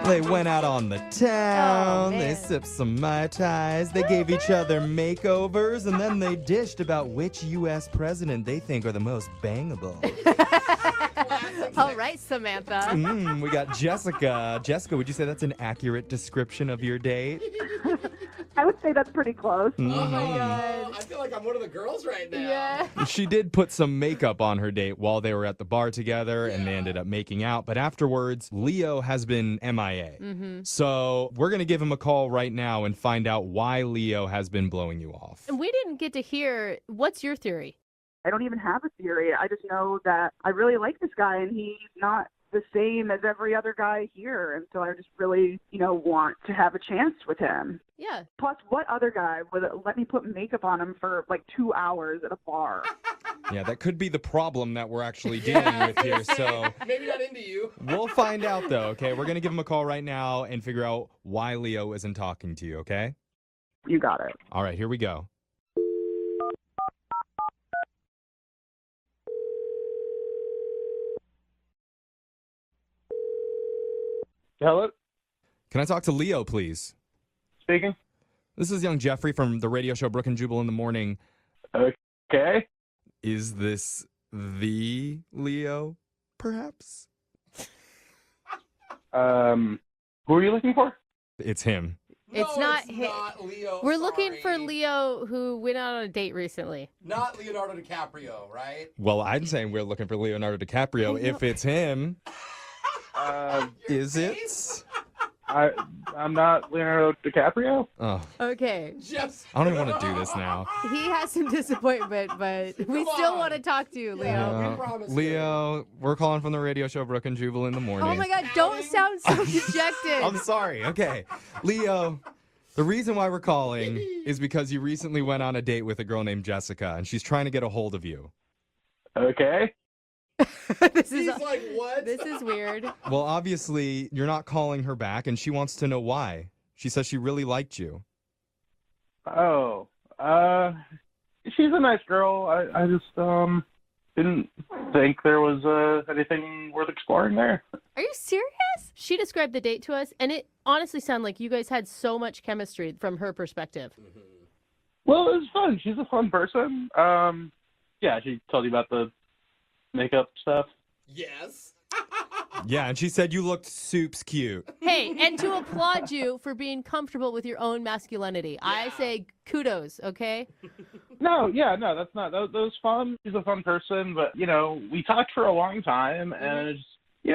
Speaker 6: They went out on the town, they sipped some Mai Tais, they gave each other makeovers, and then they dished about which U.S. president they think are the most bangable.
Speaker 3: All right, Samantha.
Speaker 6: We got Jessica. Jessica, would you say that's an accurate description of your date?
Speaker 13: I would say that's pretty close.
Speaker 5: Oh my God. I feel like I'm one of the girls right now.
Speaker 3: Yeah.
Speaker 6: She did put some makeup on her date while they were at the bar together, and they ended up making out. But afterwards, Leo has been MIA. So we're going to give him a call right now and find out why Leo has been blowing you off.
Speaker 3: And we didn't get to hear, what's your theory?
Speaker 13: I don't even have a theory. I just know that I really like this guy, and he's not
Speaker 14: the same as every other guy here. And so I just really, want to have a chance with him.
Speaker 3: Yeah.
Speaker 14: Plus, what other guy would let me put makeup on him for like 2 hours at a bar?
Speaker 6: Yeah, that could be the problem that we're actually dealing with here. So
Speaker 5: Maybe not into you.
Speaker 6: we'll find out, though, okay? We're going to give him a call right now and figure out why Leo isn't talking to you, okay?
Speaker 14: You got it.
Speaker 6: All right, here we go.
Speaker 10: Hello?
Speaker 6: Can I talk to Leo, please?
Speaker 10: Speaking.
Speaker 6: This is young Jeffrey from the radio show Brooke and Jubal in the Morning.
Speaker 10: Okay.
Speaker 6: Is this the Leo, perhaps?
Speaker 10: Who are you looking for?
Speaker 6: It's him.
Speaker 3: It's not him.
Speaker 5: Not Leo.
Speaker 3: We're looking for Leo who went out on a date recently.
Speaker 5: Not Leonardo DiCaprio, right?
Speaker 6: Well, I'm saying we're looking for Leonardo DiCaprio. If it's him, is it?
Speaker 10: I'm not Leonardo DiCaprio.
Speaker 6: Oh,
Speaker 3: Okay.
Speaker 6: I don't even want to do this now.
Speaker 3: He has some disappointment, but we still want to talk to you, Leo.
Speaker 6: Leo, we're calling from the radio show Brooke and Jubal in the Morning.
Speaker 3: Oh my God, don't sound so dejected.
Speaker 6: I'm sorry. Okay. Leo, the reason why we're calling is because you recently went on a date with a girl named Jessica, and she's trying to get a hold of you.
Speaker 10: Okay.
Speaker 3: He's
Speaker 5: like, what?
Speaker 3: This is weird.
Speaker 6: Well, obviously, you're not calling her back, and she wants to know why. She says she really liked you.
Speaker 10: Oh. She's a nice girl. I just, didn't think there was, anything worth exploring there.
Speaker 3: Are you serious? She described the date to us, and it honestly sounded like you guys had so much chemistry from her perspective.
Speaker 10: Well, it was fun. She's a fun person. Yeah, she told you about the makeup stuff.
Speaker 5: Yes.
Speaker 6: Yeah, and she said you looked soups cute.
Speaker 3: Hey, and to applaud you for being comfortable with your own masculinity. I say kudos, okay?
Speaker 10: No, that's not. That was fun. She's a fun person, but, we talked for a long time, and it's,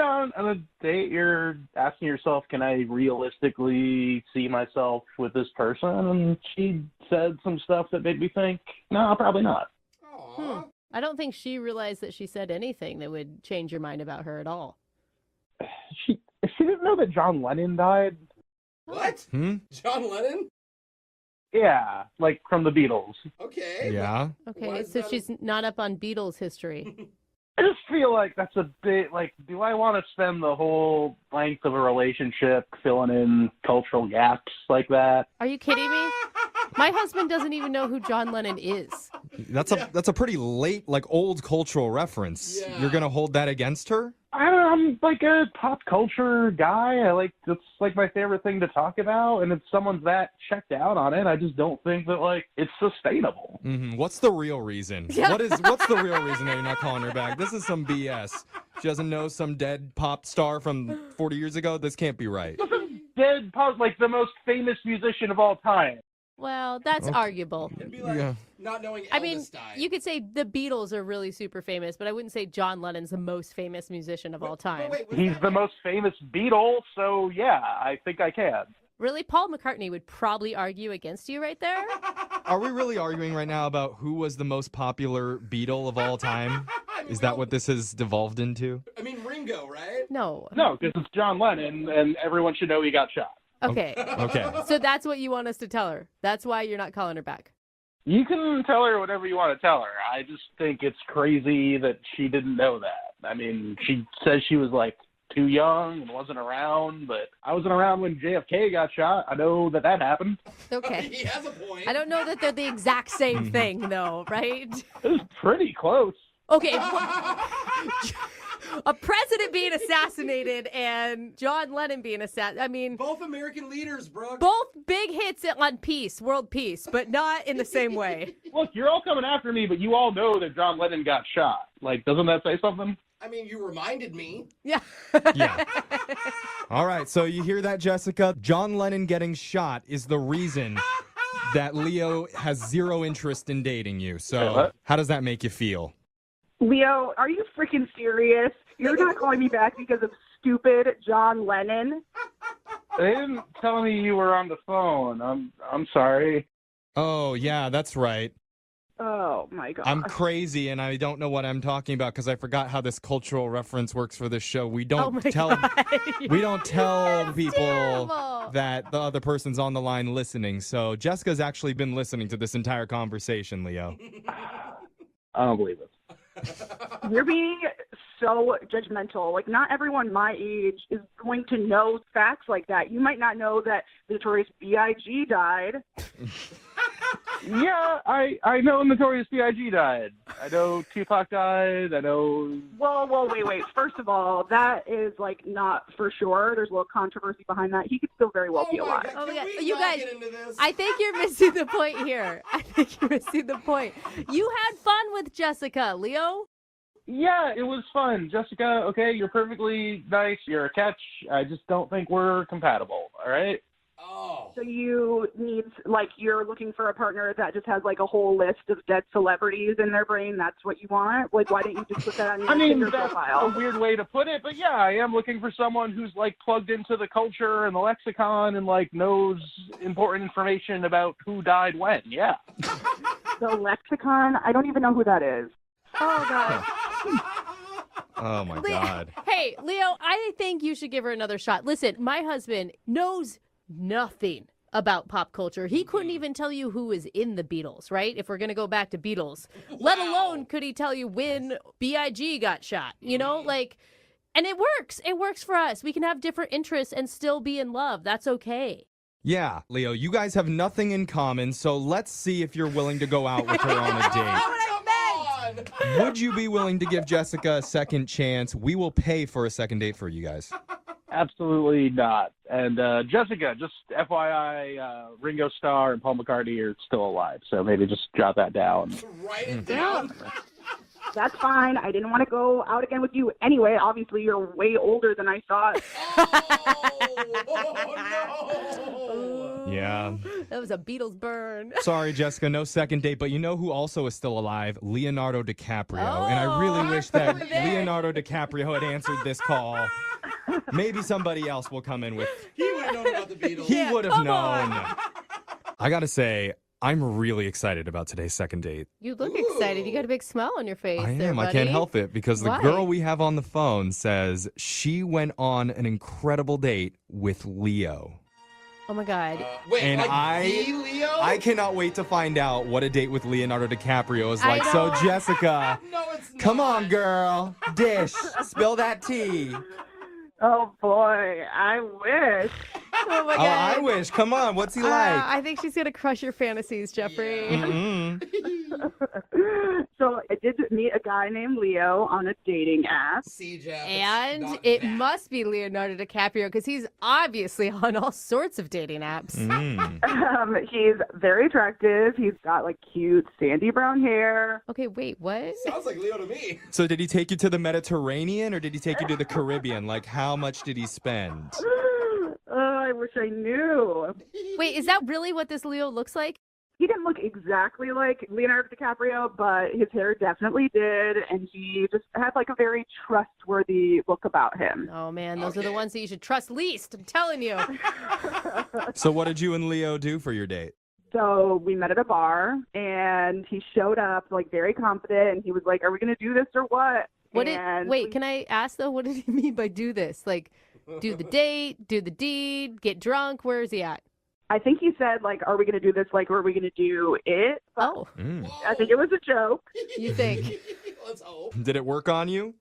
Speaker 10: on a date, you're asking yourself, can I realistically see myself with this person? And she said some stuff that made me think, no, probably not.
Speaker 3: I don't think she realized that she said anything that would change your mind about her at all.
Speaker 10: She didn't know that John Lennon died.
Speaker 5: What? John Lennon?
Speaker 10: Yeah, like from the Beatles.
Speaker 5: Okay.
Speaker 6: Yeah.
Speaker 3: Okay, so she's not up on Beatles history.
Speaker 10: I just feel like that's a bit, like, do I want to spend the whole length of a relationship filling in cultural gaps like that?
Speaker 3: Are you kidding me? My husband doesn't even know who John Lennon is.
Speaker 6: That's a pretty late, like, old cultural reference.
Speaker 5: Yeah.
Speaker 6: You're going to hold that against her?
Speaker 10: I'm like a pop culture guy. It's like my favorite thing to talk about. And if someone's that checked out on it, I just don't think that, like, it's sustainable.
Speaker 6: Mm-hmm. What's the real reason? What's the real reason that you're not calling her back? This is some BS. She doesn't know some dead pop star from 40 years ago? This can't be right.
Speaker 10: Dead pop, like the most famous musician of all time.
Speaker 3: Well, that's arguable.
Speaker 5: It'd be like not knowing Elvis died.
Speaker 3: You could say the Beatles are really super famous, but I wouldn't say John Lennon's the most famous musician of all time.
Speaker 10: He's the most famous Beatle, so yeah, I think I can.
Speaker 3: Really? Paul McCartney would probably argue against you right there?
Speaker 6: Are we really arguing right now about who was the most popular Beatle of all time? Is that what this has devolved into?
Speaker 5: I mean, Ringo, right?
Speaker 3: No.
Speaker 10: No, because it's John Lennon, and everyone should know he got shot.
Speaker 3: Okay.
Speaker 6: Okay.
Speaker 3: So that's what you want us to tell her. That's why you're not calling her back.
Speaker 10: You can tell her whatever you want to tell her. I just think it's crazy that she didn't know that. I mean, she says she was, like, too young and wasn't around, but I wasn't around when JFK got shot. I know that happened.
Speaker 3: Okay.
Speaker 5: He has a point.
Speaker 3: I don't know that they're the exact same thing, though, right?
Speaker 10: It was pretty close.
Speaker 3: Okay. A president being assassinated and John Lennon being assassinated. I mean,
Speaker 5: both American leaders, Brooke.
Speaker 3: Both big hits on peace, world peace, but not in the same way.
Speaker 10: Look, you're all coming after me, but you all know that John Lennon got shot. Like, doesn't that say something?
Speaker 5: I mean, you reminded me.
Speaker 3: Yeah.
Speaker 6: Yeah. All right, so you hear that, Jessica? John Lennon getting shot is the reason that Leo has zero interest in dating you. So how does that make you feel?
Speaker 14: Leo, are you freaking serious? You're not calling me back because of stupid John Lennon?
Speaker 10: They didn't tell me you were on the phone. I'm sorry.
Speaker 6: Oh, yeah, that's right.
Speaker 14: Oh my god.
Speaker 6: I'm crazy and I don't know what I'm talking about because I forgot how this cultural reference works for this show. We don't tell people
Speaker 3: terrible.
Speaker 6: that the other person's on the line listening. So Jessica's actually been listening to this entire conversation, Leo.
Speaker 10: I don't believe it.
Speaker 14: You're being so judgmental. Like, not everyone my age is going to know facts like that. You might not know that the Notorious B.I.G. died.
Speaker 10: Yeah, I know Notorious B.I.G. died. I know Tupac died. I know.
Speaker 14: Well, wait. First of all, that is, like, not for sure. There's a little controversy behind that. He could still very well be alive.
Speaker 3: Oh my God. You guys, I think you're missing the point here. You had fun with Jessica, Leo.
Speaker 10: Yeah, it was fun. Jessica, okay, you're perfectly nice. You're a catch. I just don't think we're compatible, all right?
Speaker 14: So you need, like, you're looking for a partner that just has, like, a whole list of dead celebrities in their brain. That's what you want? Like, why didn't you just put that on your Tinder
Speaker 10: that's
Speaker 14: profile?
Speaker 10: a weird way to put it, but yeah, I am looking for someone who's, like, plugged into the culture and the lexicon and, like, knows important information about who died when, yeah.
Speaker 14: The lexicon? I don't even know who that is.
Speaker 3: Oh, God.
Speaker 6: Oh, my God.
Speaker 3: Hey, Leo, I think you should give her another shot. Listen, my husband knows nothing about pop culture. He couldn't even tell you who is in the Beatles, right? If we're going to go back to Beatles. Wow. Let alone could he tell you when B.I.G. got shot, you know? Like, and it works. It works for us. We can have different interests and still be in love. That's okay.
Speaker 6: Yeah, Leo, you guys have nothing in common, so let's see if you're willing to go out with her on a date. Would you be willing to give Jessica a second chance? We will pay for a second date for you guys.
Speaker 10: Absolutely not. And Jessica, just FYI, Ringo Starr and Paul McCartney are still alive, so maybe just jot that down.
Speaker 5: Write it down.
Speaker 14: That's fine. I didn't want to go out again with you anyway. Obviously, you're way older than I thought.
Speaker 5: Oh, no.
Speaker 6: Yeah.
Speaker 3: That was a Beatles burn.
Speaker 6: Sorry, Jessica, no second date, but you know who also is still alive? Leonardo DiCaprio. And I really wish that Leonardo DiCaprio had answered this call. Maybe somebody else will come in with...
Speaker 5: He would have known about the Beatles.
Speaker 6: He would have known. I gotta say, I'm really excited about today's second date.
Speaker 3: You look excited. You got a big smile on your face.
Speaker 6: I am.
Speaker 3: There, buddy.
Speaker 6: I can't help it because the
Speaker 3: Why?
Speaker 6: girl we have on the phone says she went on an incredible date with Leo.
Speaker 3: Oh my God.
Speaker 5: Wait,
Speaker 6: And
Speaker 5: like
Speaker 6: I-
Speaker 5: the Leo?
Speaker 6: I cannot wait to find out what a date with Leonardo DiCaprio is like. So, Jessica,
Speaker 5: No, it's not.
Speaker 6: come on, girl. Dish. Spill that tea.
Speaker 14: Oh, boy. I wish.
Speaker 3: Oh my
Speaker 6: Oh,
Speaker 3: God.
Speaker 6: I wish. Come on. What's he like?
Speaker 3: I think she's going to crush your fantasies, Jeffrey.
Speaker 6: Mm-mm.
Speaker 14: So I did meet a guy named Leo on a dating app.
Speaker 5: See, Jeff, it's
Speaker 3: And
Speaker 5: not
Speaker 3: it
Speaker 5: that.
Speaker 3: must be Leonardo DiCaprio because he's obviously on all sorts of dating apps.
Speaker 14: He's very attractive. He's got, like, cute sandy brown hair.
Speaker 3: Okay, wait, what?
Speaker 5: Sounds like Leo to me.
Speaker 6: So, did he take you to the Mediterranean or did he take you to the Caribbean? Like, how much did he spend?
Speaker 14: I wish I knew.
Speaker 3: Wait, is that really what this Leo looks like?
Speaker 14: He didn't look exactly like Leonardo DiCaprio, but his hair definitely did, and he just had, like, a very trustworthy look about him.
Speaker 3: Oh, man, those are the ones that you should trust least. I'm telling you.
Speaker 6: So, what did you and Leo do for your date?
Speaker 14: So we met at a bar, and he showed up, like, very confident, and he was like, "Are we going to do this or what?"
Speaker 3: Can I ask, though, what did he mean by do this? Like, do the date, do the deed, get drunk? Where is he at?
Speaker 14: I think he said, like, "Are we going to do this? Like, are we going to do it?" But
Speaker 3: Oh.
Speaker 14: I think it was a joke.
Speaker 3: You think?
Speaker 5: Let's hope.
Speaker 6: Did it work on you?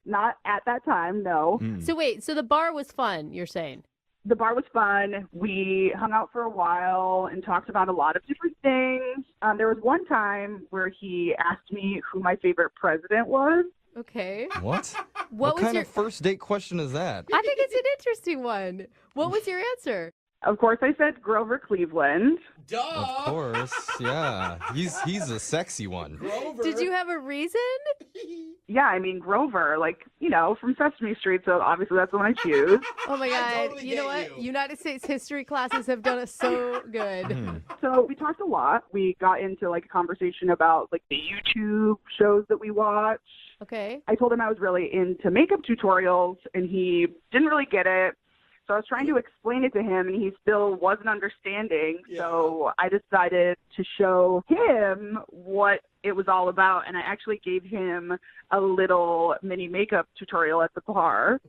Speaker 14: Not at that time, no.
Speaker 3: So wait, so the bar was fun, you're saying?
Speaker 14: The bar was fun. We hung out for a while and talked about a lot of different things. There was one time where he asked me who my favorite president was.
Speaker 3: Okay.
Speaker 6: What?
Speaker 3: What was
Speaker 6: kind
Speaker 3: your...
Speaker 6: of first date question is that?
Speaker 3: I think it's an interesting one. What was your answer?
Speaker 14: Of course, I said Grover Cleveland.
Speaker 5: Duh.
Speaker 6: Of course, yeah. He's a sexy one.
Speaker 5: Grover.
Speaker 3: Did you have a reason?
Speaker 14: Yeah, I mean, Grover, like, you know, from Sesame Street, so obviously that's the one I choose.
Speaker 3: Oh my God.
Speaker 5: totally
Speaker 3: You know
Speaker 5: get
Speaker 3: what?
Speaker 5: you.
Speaker 3: United States history classes have done us so good.
Speaker 14: So we talked a lot. We got into, like, a conversation about, like, the YouTube shows that we watch.
Speaker 3: Okay.
Speaker 14: I told him I was really into makeup tutorials, and he didn't really get it. So I was trying to explain it to him, and he still wasn't understanding.
Speaker 5: Yeah.
Speaker 14: So I decided to show him what it was all about, and I actually gave him a little mini makeup tutorial at the bar.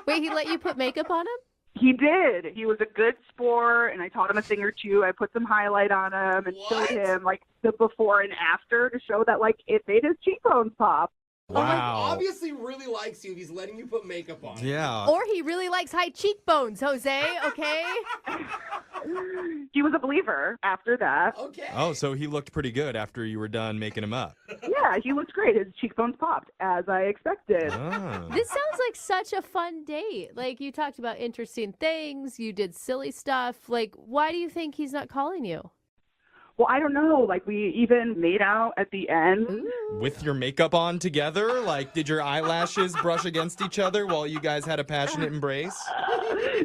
Speaker 3: Wait, he let you put makeup on him?
Speaker 14: He did. He was a good sport, and I taught him a thing or two. I put some highlight on him and showed him like the before and after to show that like it made his cheekbones pop.
Speaker 6: Wow.
Speaker 5: Obviously really likes you if he's letting you put makeup on.
Speaker 6: Yeah.
Speaker 3: Or he really likes high cheekbones, Jose, okay?
Speaker 14: He was a believer after that.
Speaker 5: Okay.
Speaker 6: Oh, so he looked pretty good after you were done making him up.
Speaker 14: Yeah, he looked great. His cheekbones popped, as I expected.
Speaker 6: Oh.
Speaker 3: This sounds like such a fun date. Like, you talked about interesting things, you did silly stuff. Like, why do you think he's not calling you?
Speaker 14: Well, I don't know. Like, we even made out at the end.
Speaker 3: Ooh.
Speaker 6: With your makeup on together? Like, did your eyelashes brush against each other while you guys had a passionate embrace?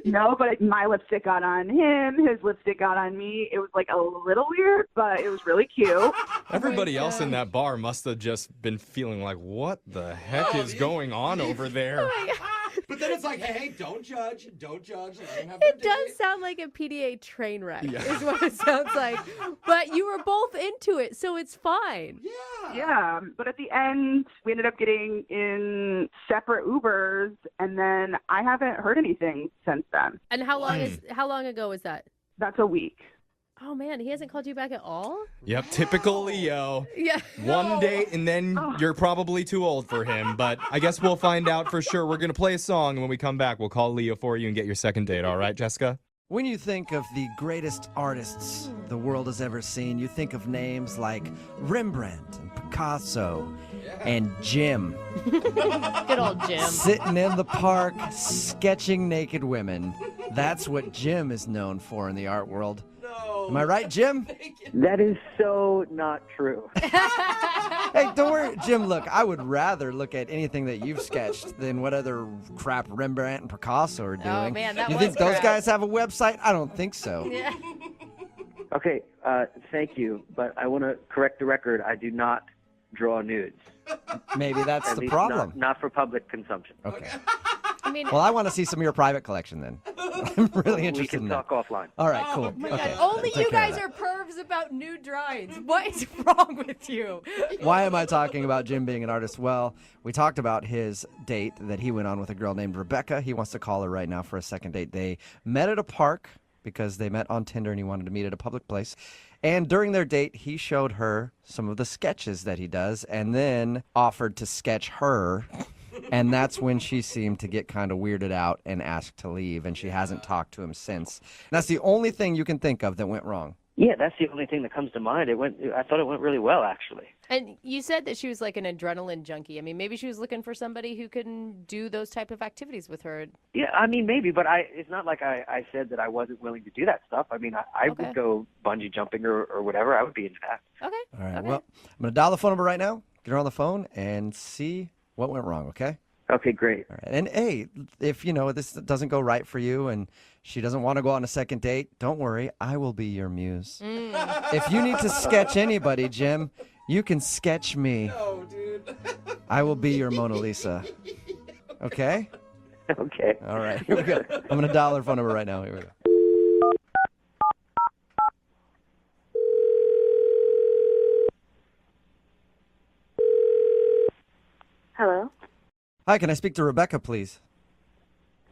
Speaker 14: No, but my lipstick got on him. His lipstick got on me. It was like a little weird, but it was really cute.
Speaker 6: Everybody else in that bar must have just been feeling like, what the heck is going on over there?
Speaker 5: But then it's like, hey, don't judge. Don't judge. Let him have
Speaker 3: It
Speaker 5: their
Speaker 3: does
Speaker 5: day.
Speaker 3: sound like a PDA train wreck,
Speaker 6: Yeah.
Speaker 3: is what it sounds like. But you were both into it, so it's fine.
Speaker 14: Yeah, but at the end, we ended up getting in separate Ubers, and then I haven't heard anything since then.
Speaker 3: And how long ago was that?
Speaker 14: That's a week.
Speaker 3: Oh man, he hasn't called you back at all?
Speaker 6: Yep, typical Leo.
Speaker 3: Yeah.
Speaker 6: One date and then you're probably too old for him, but I guess we'll find out for sure. We're going to play a song, and when we come back, we'll call Leo for you and get your second date, all right, Jessica?
Speaker 1: When you think of the greatest artists the world has ever seen, you think of names like Rembrandt and Picasso and Jim.
Speaker 3: Good old Jim.
Speaker 1: Sitting in the park, sketching naked women. That's what Jim is known for in the art world. Am I right, Jim?
Speaker 15: That is so not true.
Speaker 1: Hey, don't worry, Jim, look, I would rather look at anything that you've sketched than what other crap Rembrandt and Picasso are doing.
Speaker 3: Oh, man, that
Speaker 1: You
Speaker 3: was
Speaker 1: think those
Speaker 3: crap.
Speaker 1: guys have a website? I don't think so.
Speaker 3: Yeah.
Speaker 15: Okay, thank you, but I want to correct the record. I do not draw nudes.
Speaker 1: Maybe that's
Speaker 15: At
Speaker 1: the
Speaker 15: least
Speaker 1: problem.
Speaker 15: Not for public consumption.
Speaker 1: Okay.
Speaker 3: I mean,
Speaker 1: Well, I want to see some of your private collection then. I'm really
Speaker 15: We
Speaker 1: interested
Speaker 15: can
Speaker 1: in that.
Speaker 15: talk offline.
Speaker 1: All right, cool.
Speaker 3: oh my
Speaker 1: Okay.
Speaker 3: God. Only
Speaker 1: Take
Speaker 3: you
Speaker 1: care of
Speaker 3: guys
Speaker 1: that.
Speaker 3: are pervs about nude drawings. What is wrong with you?
Speaker 1: Why am I talking about Jim being an artist? Well, we talked about his date that he went on with a girl named Rebecca. He wants to call her right now for a second date. They met at a park because they met on Tinder and he wanted to meet at a public place. And during their date, he showed her some of the sketches that he does and then offered to sketch her. And that's when she seemed to get kind of weirded out and asked to leave. And she hasn't talked to him since. And that's the only thing you can think of that went wrong.
Speaker 15: Yeah, that's the only thing that comes to mind. I thought it went really well, actually.
Speaker 3: And you said that she was like an adrenaline junkie. I mean, maybe she was looking for somebody who can do those type of activities with her.
Speaker 15: Yeah, I mean, maybe, but it's not like I said that I wasn't willing to do that stuff. I mean, I
Speaker 3: Okay.
Speaker 15: would go bungee jumping or whatever. I would be into that.
Speaker 3: Okay.
Speaker 1: All right.
Speaker 3: Okay.
Speaker 1: Well, I'm going to dial the phone number right now, get her on the phone, and see what went wrong, okay?
Speaker 15: Okay, great.
Speaker 1: All right. And hey, if this doesn't go right for you and she doesn't want to go on a second date, don't worry. I will be your muse. If you need to sketch anybody, Jim, you can sketch me.
Speaker 5: No, dude.
Speaker 1: I will be your Mona Lisa. Okay?
Speaker 15: Okay.
Speaker 1: All right. Here we go. I'm going to dial her phone number right now. Here we go.
Speaker 16: Hello.
Speaker 1: Hi, can I speak to Rebecca, please?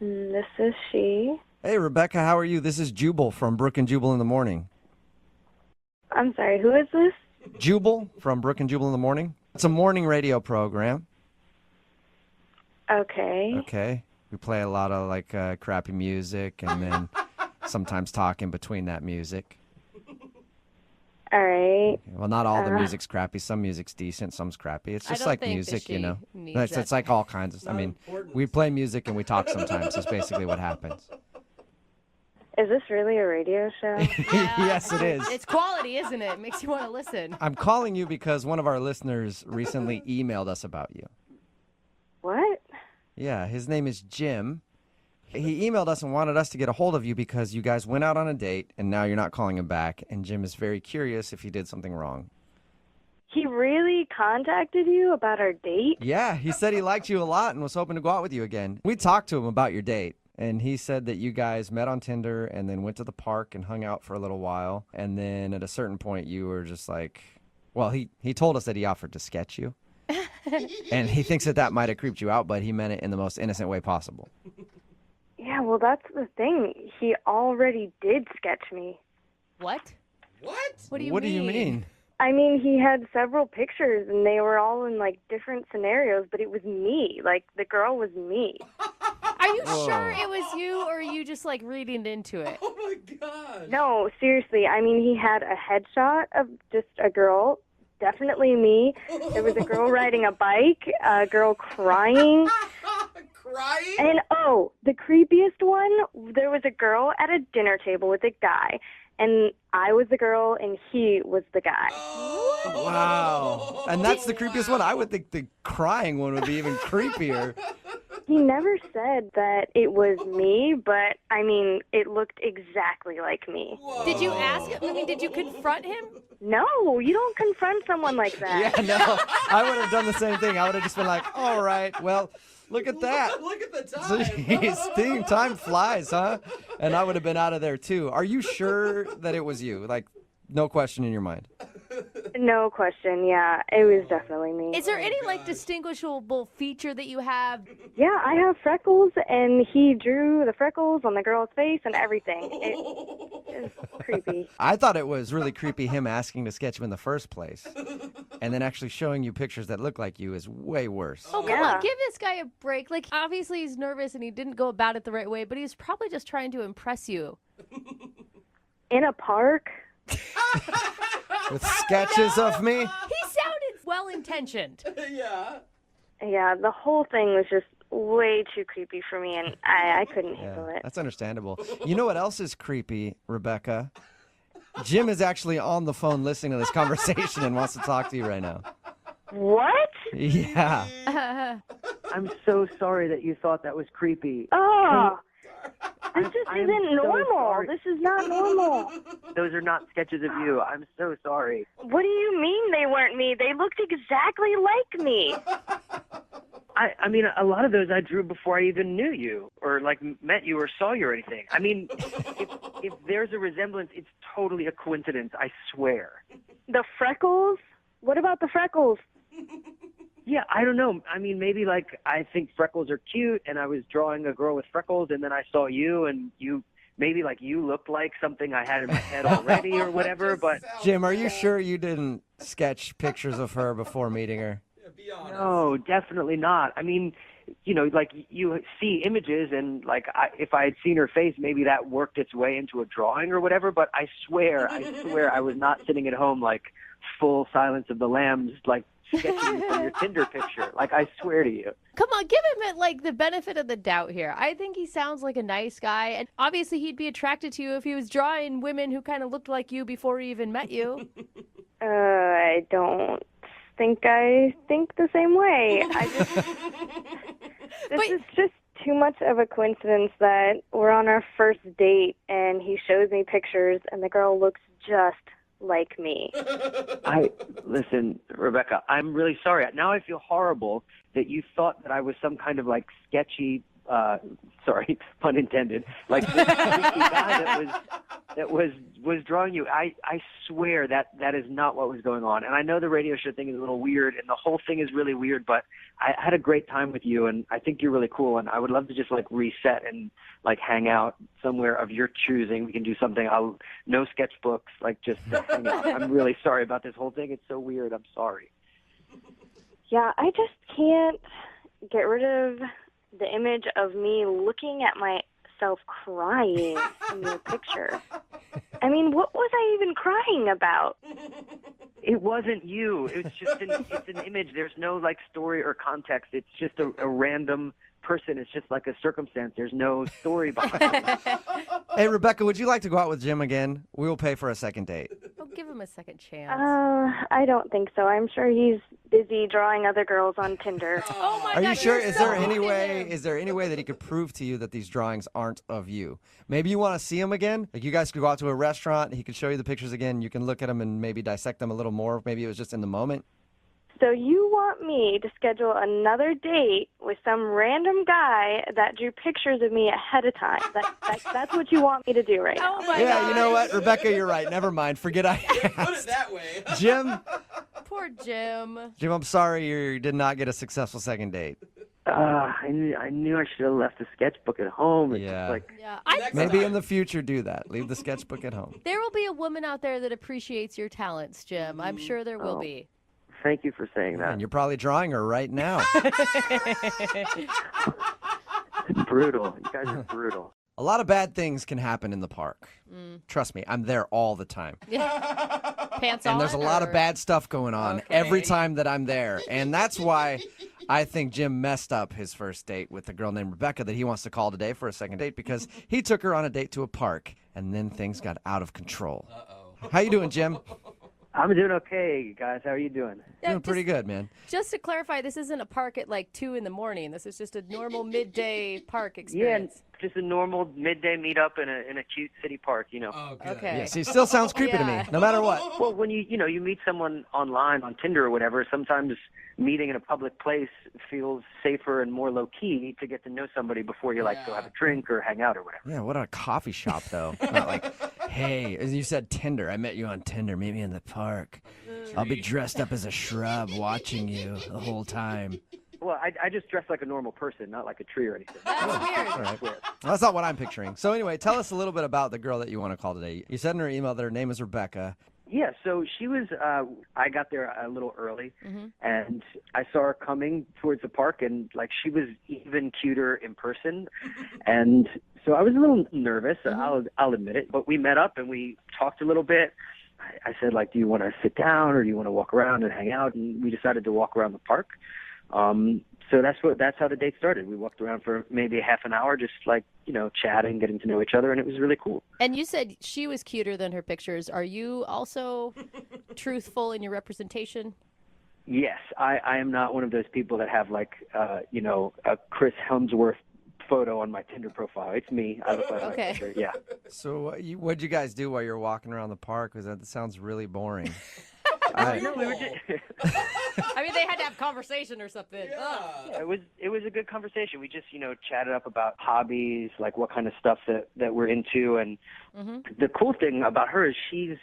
Speaker 16: This is she.
Speaker 1: Hey, Rebecca, how are you? This is Jubal from Brooke and Jubal in the Morning.
Speaker 16: I'm sorry, who is this?
Speaker 1: Jubal from Brooke and Jubal in the Morning. It's a morning radio program.
Speaker 16: Okay.
Speaker 1: Okay. We play a lot of crappy music and then sometimes talk in between that music.
Speaker 16: All right.
Speaker 1: Well, not all the music's crappy. Some music's decent, some's crappy. It's
Speaker 3: I
Speaker 1: just
Speaker 3: don't
Speaker 1: like
Speaker 3: think that
Speaker 1: music,
Speaker 3: she needs
Speaker 1: It's
Speaker 3: that.
Speaker 1: like all kinds of. I mean, we play music and we talk sometimes. That's basically what happens.
Speaker 16: Is this really a radio show?
Speaker 1: Yes, it is.
Speaker 3: It's quality, isn't it? It makes you want to listen.
Speaker 1: I'm calling you because one of our listeners recently emailed us about you.
Speaker 16: What?
Speaker 1: Yeah, his name is Jim. He emailed us and wanted us to get a hold of you because you guys went out on a date and now you're not calling him back. And Jim is very curious if you did something wrong.
Speaker 16: He really contacted you about our date?
Speaker 1: Yeah, he said he liked you a lot and was hoping to go out with you again. We talked to him about your date and he said that you guys met on Tinder and then went to the park and hung out for a little while. And then at a certain point, you were just like, well, he told us that he offered to sketch you. And he thinks that might have creeped you out, but he meant it in the most innocent way possible.
Speaker 16: Yeah, well, that's the thing. He already did sketch me.
Speaker 3: What?
Speaker 5: What?
Speaker 3: What do you
Speaker 1: What
Speaker 3: mean?
Speaker 1: do you mean?
Speaker 16: I mean, he had several pictures, and they were all in, like, different scenarios, but it was me. Like, the girl was me.
Speaker 3: Are you
Speaker 1: Whoa.
Speaker 3: sure it was you, or are you just like reading into it?
Speaker 5: Oh my gosh.
Speaker 16: No, seriously. I mean, he had a headshot of just a girl, definitely me. There was a girl riding a bike, a girl crying.
Speaker 5: Crying?
Speaker 16: And, oh, the creepiest one, there was a girl at a dinner table with a guy. And I was the girl, and he was the guy.
Speaker 1: Wow. And that's the creepiest one. I would think the crying one would be even creepier.
Speaker 16: He never said that it was me, but, I mean, it looked exactly like me.
Speaker 3: Did you ask him? I mean, did you confront him?
Speaker 16: No, you don't confront someone like that.
Speaker 1: Yeah, no. I would have done the same thing. I would have just been like, all right, well, look at that.
Speaker 5: Look at the time.
Speaker 1: Jeez, time flies, huh? And I would have been out of there, too. Are you sure that it was you? Like, no question in your mind.
Speaker 16: No question, yeah. It was definitely me.
Speaker 3: Is there any like distinguishable feature that you have?
Speaker 16: Yeah, I have freckles, and he drew the freckles on the girl's face and everything. It was creepy.
Speaker 1: I thought it was really creepy him asking to sketch him in the first place. And then actually showing you pictures that look like you is way worse.
Speaker 3: Oh, come on, give this guy a break. Like, obviously he's nervous and he didn't go about it the right way, but he's probably just trying to impress you.
Speaker 16: In a park?
Speaker 1: With sketches of me?
Speaker 3: He sounded well-intentioned.
Speaker 5: Yeah.
Speaker 16: Yeah, the whole thing was just way too creepy for me, and I couldn't handle it.
Speaker 1: That's understandable. You know what else is creepy, Rebecca? Jim is actually on the phone listening to this conversation and wants to talk to you right now.
Speaker 16: What?
Speaker 1: Yeah.
Speaker 15: I'm so sorry that you thought that was creepy.
Speaker 16: Oh, this just
Speaker 15: I'm
Speaker 16: isn't
Speaker 15: so
Speaker 16: normal.
Speaker 15: sorry.
Speaker 16: This is not normal.
Speaker 15: Those are not sketches of you. I'm so sorry.
Speaker 16: What do you mean they weren't me? They looked exactly like me.
Speaker 15: I mean, a lot of those I drew before I even knew you or, like, met you or saw you or anything. I mean, if there's a resemblance, it's totally a coincidence, I swear.
Speaker 16: The freckles? What about the freckles?
Speaker 15: Yeah, I don't know. I mean, maybe, like, I think freckles are cute, and I was drawing a girl with freckles, and then I saw you, and you maybe, like, you looked like something I had in my head already or whatever, but...
Speaker 1: Jim, are you sure you didn't sketch pictures of her before meeting her?
Speaker 15: No, definitely not. I mean, you know, like, you see images, and, like, if I had seen her face, maybe that worked its way into a drawing or whatever, but I swear I was not sitting at home, like, full Silence of the Lambs, like, sketching from your Tinder picture. Like, I swear to you.
Speaker 3: Come on, give him like the benefit of the doubt here. I think he sounds like a nice guy, and obviously he'd be attracted to you if he was drawing women who kind of looked like you before he even met you.
Speaker 16: I don't think I think the same way. This is just too much of a coincidence that we're on our first date and he shows me pictures and the girl looks just like me.
Speaker 15: Listen, Rebecca, I'm really sorry. Now I feel horrible that you thought that I was some kind of, like, sketchy, sorry, pun intended, like, guy that was drawing you. I swear that is not what was going on. And I know the radio show thing is a little weird, and the whole thing is really weird, but I had a great time with you, and I think you're really cool, and I would love to just, like, reset and, like, hang out somewhere of your choosing. We can do something. No sketchbooks, like, just hang out. I'm really sorry about this whole thing. It's so weird. I'm sorry.
Speaker 16: Yeah, I just can't get rid of the image of me looking at myself crying in your picture. I mean, what was I even crying about?
Speaker 15: It wasn't you. It's just it's an image. There's no, like, story or context. It's just a random person. It's just like a circumstance. There's no story behind it.
Speaker 1: Hey, Rebecca, would you like to go out with Jim again? We will pay for a second date.
Speaker 3: Oh, give him a second chance.
Speaker 16: I don't think so. I'm sure he's busy drawing other girls on Tinder.
Speaker 3: Oh my
Speaker 1: Are
Speaker 3: God,
Speaker 1: you sure?
Speaker 3: you're
Speaker 1: Is
Speaker 3: so
Speaker 1: there any
Speaker 3: into
Speaker 1: way?
Speaker 3: him.
Speaker 1: Is there any way that he could prove to you that these drawings aren't of you? Maybe you want to see him again. Like, you guys could go out to a restaurant. He could show you the pictures again. You can look at them and maybe dissect them a little more. Maybe it was just in the moment.
Speaker 16: So you want me to schedule another date with some random guy that drew pictures of me ahead of time? That's what you want me to do right now.
Speaker 3: Oh my
Speaker 17: Yeah,
Speaker 3: God.
Speaker 17: you know what, Rebecca, you're right. Never mind. Forget I
Speaker 5: Put it
Speaker 17: asked.
Speaker 5: that way.
Speaker 17: Jim,
Speaker 3: Poor Jim.
Speaker 17: I'm sorry you did not get a successful second date.
Speaker 15: I knew I should have left the sketchbook at home. It's
Speaker 17: Yeah.
Speaker 15: just like,
Speaker 3: Yeah.
Speaker 17: Maybe in the future do that. Leave the sketchbook at home.
Speaker 3: There will be a woman out there that appreciates your talents, Jim. I'm sure there will be.
Speaker 15: thank you for saying that.
Speaker 17: And you're probably drawing her right now.
Speaker 15: It's brutal. You guys are brutal.
Speaker 17: A lot of bad things can happen in the park. Trust me, I'm there all the time.
Speaker 3: Pants on?
Speaker 17: And there's a lot of bad stuff going on every time that I'm there. And that's why I think Jim messed up his first date with a girl named Rebecca that he wants to call today for a second date because he took her on a date to a park and then things got out of control. How you doing, Jim?
Speaker 15: I'm doing okay, guys. How are you doing?
Speaker 17: Doing pretty good, man.
Speaker 3: Just to clarify, this isn't a park at like 2 in the morning. This is just a normal midday park
Speaker 15: Yeah,
Speaker 3: experience.
Speaker 15: just a normal midday meetup in a cute city park, you know.
Speaker 5: Oh, good.
Speaker 3: Okay.
Speaker 17: Yeah, see, still sounds creepy to me, no matter what.
Speaker 15: Well, when you meet someone online on Tinder or whatever, sometimes meeting in a public place feels safer and more low key to get to know somebody before you like go have a drink or hang out or whatever.
Speaker 17: Yeah, what a coffee shop, though. Not like, hey, as you said, Tinder. I met you on Tinder. Meet me in the park. I'll be dressed up as a shrub watching you the whole time.
Speaker 15: Well, I just dress like a normal person, not like a tree or anything.
Speaker 3: That's weird.
Speaker 17: All right. Well, that's not what I'm picturing. So anyway, tell us a little bit about the girl that you want to call today. You said in her email that her name is Rebecca.
Speaker 15: Yeah, so she was, I got there a little early, and I saw her coming towards the park, and, like, she was even cuter in person, and so I was a little nervous, I'll admit it, but we met up, and we talked a little bit. I said, like, do you want to sit down, or do you want to walk around and hang out, and we decided to walk around the park. So that's how the date started. We walked around for maybe a half an hour, just like, chatting, getting to know each other, and it was really cool.
Speaker 3: And you said she was cuter than her pictures. Are you also truthful in your representation?
Speaker 15: Yes, I am not one of those people that have like, a Chris Hemsworth photo on my Tinder profile. It's me. I look like my picture. Yeah.
Speaker 17: So what'd you guys do while you were walking around the park? Because that sounds really boring.
Speaker 15: No, we were just...
Speaker 3: I mean, they had to have conversation or something.
Speaker 15: Yeah, it was a good conversation. We just, chatted up about hobbies, like what kind of stuff that we're into. And the cool thing about her is she's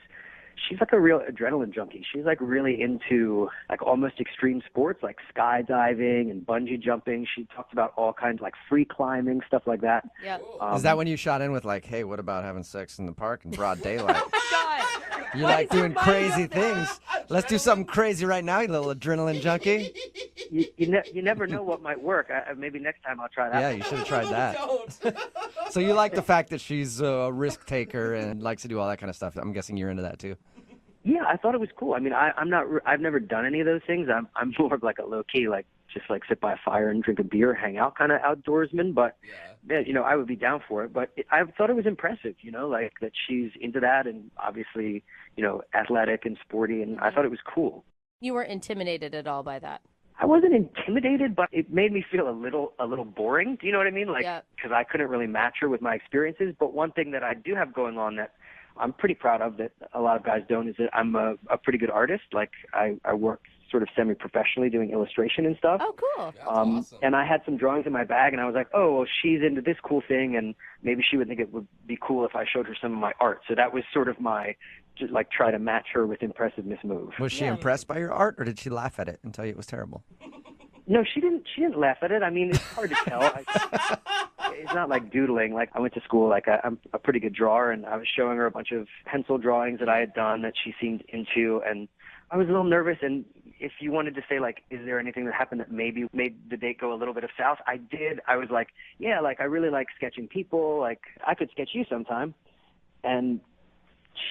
Speaker 15: like a real adrenaline junkie. She's like really into like almost extreme sports, like skydiving and bungee jumping. She talked about all kinds like free climbing, stuff like that.
Speaker 3: Yeah.
Speaker 17: Is that when you shot in with like, hey, what about having sex in the park in broad daylight?
Speaker 3: God.
Speaker 17: You like doing crazy things. Let's do something crazy right now, you little adrenaline junkie.
Speaker 15: You never know what might work. Maybe next time I'll try that.
Speaker 17: Yeah, you should have tried that. So you like the fact that she's a risk taker and likes to do all that kind of stuff. I'm guessing you're into that too.
Speaker 15: Yeah, I thought it was cool. I mean, I've never done any of those things. I'm more of like a low key, like just like sit by a fire and drink a beer, hang out kind of outdoorsman. But yeah, I would be down for it. But I thought it was impressive, like that she's into that and obviously, athletic and sporty. And I thought it was cool.
Speaker 3: You weren't intimidated at all by that?
Speaker 15: I wasn't intimidated, but it made me feel a little boring. Do you know what I mean? Like, because I couldn't really match her with my experiences. But one thing that I do have going on that I'm pretty proud of that a lot of guys don't is that I'm a pretty good artist. Like I work sort of semi-professionally doing illustration and stuff.
Speaker 3: Oh, cool.
Speaker 15: Awesome. And I had some drawings in my bag and I was like, oh, well, she's into this cool thing and maybe she would think it would be cool if I showed her some of my art. So that was sort of my, just like try to match her with impressiveness move.
Speaker 17: Was she impressed by your art or did she laugh at it and tell you it was terrible?
Speaker 15: No, she didn't laugh at it. I mean, it's hard to tell. It's not like doodling. Like I went to school, like I'm a pretty good drawer, and I was showing her a bunch of pencil drawings that I had done that she seemed into, and I was a little nervous. And if you wanted to say like, is there anything that happened that maybe made the date go a little bit of south? I did. I was like, yeah, like I really like sketching people. Like I could sketch you sometime. And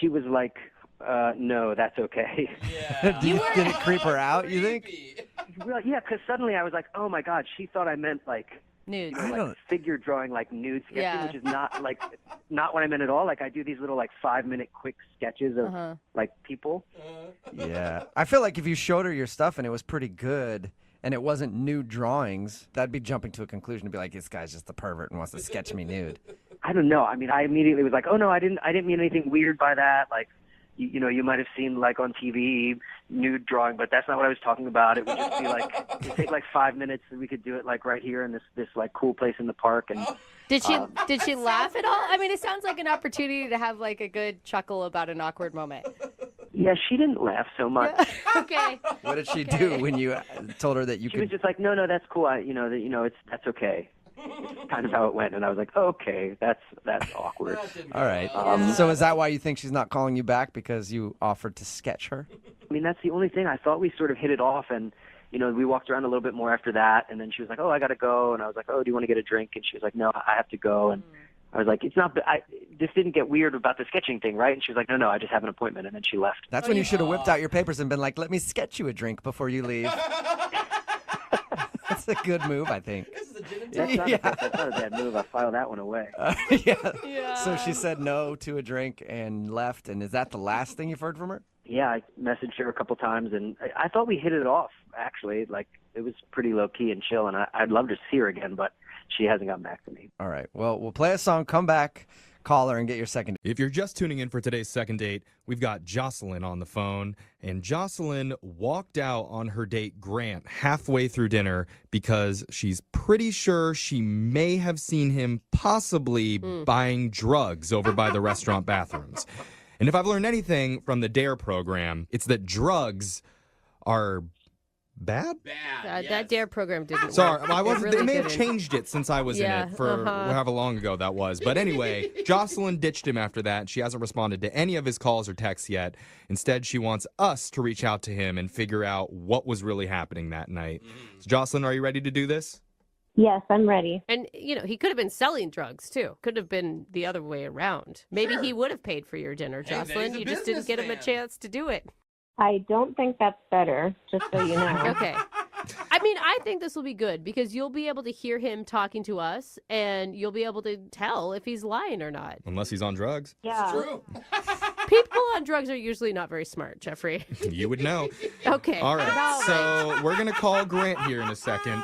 Speaker 15: she was like, no, that's okay.
Speaker 5: Yeah.
Speaker 17: Did it creep her out, you think?
Speaker 15: Well, yeah, because suddenly I was like, oh my God, she thought I meant like
Speaker 3: nude,
Speaker 15: like figure drawing, like nude sketching, which is not what I meant at all. Like I do these little like 5-minute quick sketches of like people.
Speaker 17: Yeah, I feel like if you showed her your stuff and it was pretty good and it wasn't nude drawings, that'd be jumping to a conclusion to be like, this guy's just a pervert and wants to sketch me nude.
Speaker 15: I don't know. I mean, I immediately was like, oh no, I didn't mean anything weird by that. Like, you might have seen like on TV nude drawing, but that's not what I was talking about. It would just be like it'd take like 5 minutes, and we could do it like right here in this like cool place in the park. And
Speaker 3: Did she laugh at all? I mean, it sounds like an opportunity to have like a good chuckle about an awkward moment.
Speaker 15: yeah, she didn't laugh so much.
Speaker 3: Okay.
Speaker 17: What did she do when you told her that you
Speaker 15: She
Speaker 17: could?
Speaker 15: was just like, no, that's cool. That's okay. Kind of how it went, and I was like, okay, that's awkward.
Speaker 17: All right.
Speaker 15: Yeah.
Speaker 17: So is that why you think she's not calling you back, because you offered to sketch her?
Speaker 15: I mean, that's the only thing. I thought we sort of hit it off, and we walked around a little bit more after that, and then she was like, oh, I got to go, and I was like, oh, do you want to get a drink? And she was like, no, I have to go, and I was like, it's not. This didn't get weird about the sketching thing, right? And she was like, no, I just have an appointment, and then she left.
Speaker 17: That's when you should have whipped out your papers and been like, let me sketch you a drink before you leave. That's a good move, I think.
Speaker 15: That's not a bad move. I filed that one away.
Speaker 17: Yeah. So she said no to a drink and left, and is that the last thing you've heard from her?
Speaker 15: Yeah, I messaged her a couple times, and I thought we hit it off, actually. Like, it was pretty low-key and chill, and I'd love to see her again, but she hasn't gotten back to me.
Speaker 17: All right. Well, we'll play a song, come back, call her, and get your second.
Speaker 6: If you're just tuning in for today's second date, we've got Jocelyn on the phone. And Jocelyn walked out on her date, Grant, halfway through dinner because she's pretty sure she may have seen him possibly buying drugs over by the restaurant bathrooms. And if I've learned anything from the DARE program, it's that drugs are bad?
Speaker 3: That DARE program didn't
Speaker 6: Sorry,
Speaker 3: work.
Speaker 6: I wasn't.
Speaker 3: It really
Speaker 6: they may have
Speaker 3: didn't.
Speaker 6: changed it since I was in it for however long ago that was. But anyway, Jocelyn ditched him after that. She hasn't responded to any of his calls or texts yet. Instead, she wants us to reach out to him and figure out what was really happening that night. So, Jocelyn, are you ready to do this?
Speaker 7: Yes, I'm ready.
Speaker 3: And, he could have been selling drugs, too. Could have been the other way around. Maybe he would have paid for your dinner, Jocelyn. You just didn't get him a chance to do it.
Speaker 7: I don't think that's better, just so you know.
Speaker 3: Okay. I mean, I think this will be good because you'll be able to hear him talking to us and you'll be able to tell if he's lying or not.
Speaker 6: Unless he's on drugs.
Speaker 7: Yeah.
Speaker 5: It's true.
Speaker 3: People on drugs are usually not very smart, Jeffrey.
Speaker 6: You would know.
Speaker 3: Okay.
Speaker 6: All right. So we're going to call Grant here in a second.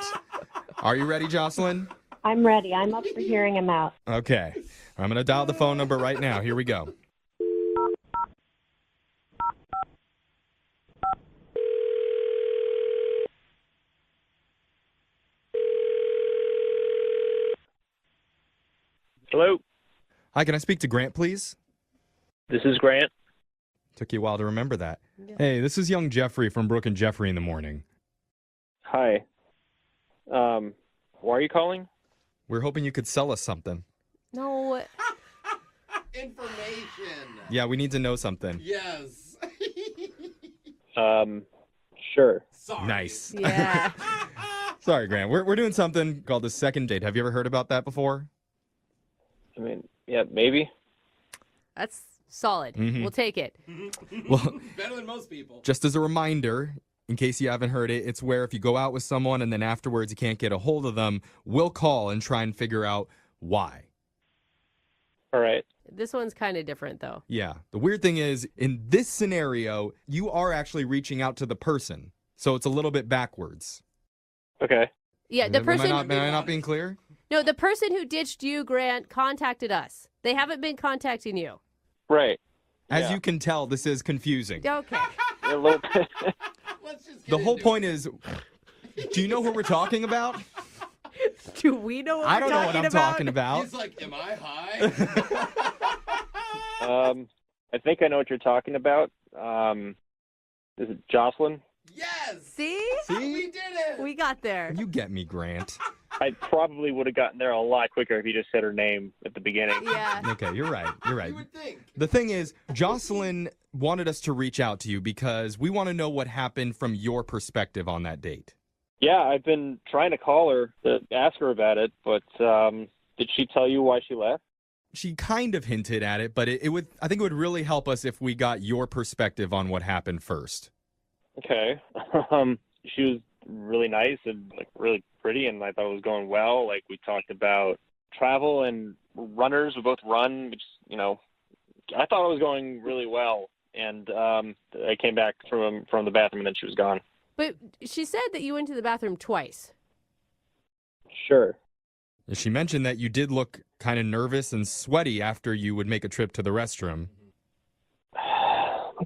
Speaker 6: Are you ready, Jocelyn?
Speaker 7: I'm ready. I'm up for hearing him out.
Speaker 6: Okay. I'm going to dial the phone number right now. Here we go.
Speaker 18: Hello.
Speaker 6: Hi, can I speak to Grant, please?
Speaker 18: This is Grant.
Speaker 6: Took you a while to remember that. Yeah. Hey, this is young Jeffrey from Brooke and Jeffrey in the Morning.
Speaker 18: Hi. Why are you calling?
Speaker 6: We're hoping you could sell us something.
Speaker 3: No.
Speaker 5: Information.
Speaker 6: Yeah, we need to know something.
Speaker 5: Yes.
Speaker 18: Sure.
Speaker 5: Sorry.
Speaker 6: Nice.
Speaker 3: Yeah.
Speaker 6: Sorry, Grant. We're doing something called the second date. Have you ever heard about that before?
Speaker 18: I mean, yeah, maybe.
Speaker 3: That's solid.
Speaker 6: Mm-hmm.
Speaker 3: We'll take it.
Speaker 6: Well,
Speaker 5: better than most people.
Speaker 6: Just as a reminder, in case you haven't heard it, it's where if you go out with someone and then afterwards you can't get a hold of them, we'll call and try and figure out why.
Speaker 18: All right.
Speaker 3: This one's kind of different, though.
Speaker 6: Yeah. The weird thing is, in this scenario, you are actually reaching out to the person. So it's a little bit backwards.
Speaker 18: Okay.
Speaker 3: Yeah, the person...
Speaker 6: Am I not being clear?
Speaker 3: No, the person who ditched you, Grant, contacted us. They haven't been contacting you.
Speaker 18: Right.
Speaker 6: As you can tell, this is confusing.
Speaker 3: Okay.
Speaker 18: A little bit.
Speaker 6: The whole point is, do you know what we're talking about?
Speaker 3: Do we know what
Speaker 6: I don't
Speaker 3: we're
Speaker 6: know what I'm talking about.
Speaker 5: He's like, am I high?
Speaker 18: I think I know what you're talking about. Is it Jocelyn?
Speaker 5: Yes.
Speaker 3: See?
Speaker 5: We did it.
Speaker 3: We got there.
Speaker 6: You get me, Grant.
Speaker 18: I probably would have gotten there a lot quicker if you just said her name at the beginning.
Speaker 3: Yeah.
Speaker 6: Okay, you're right. You're right.
Speaker 5: You would think.
Speaker 6: The thing is, Jocelyn wanted us to reach out to you because we want to know what happened from your perspective on that date.
Speaker 18: Yeah, I've been trying to call her to ask her about it, but did she tell you why she left?
Speaker 6: She kind of hinted at it, but I think it would really help us if we got your perspective on what happened first.
Speaker 18: Okay. She was really nice and like really pretty, and I thought it was going well. Like, we talked about travel and runners. We both run, which, I thought it was going really well. And I came back from the bathroom, and then she was gone.
Speaker 3: But she said that you went to the bathroom twice.
Speaker 18: Sure.
Speaker 6: She mentioned that you did look kind of nervous and sweaty after you would make a trip to the restroom.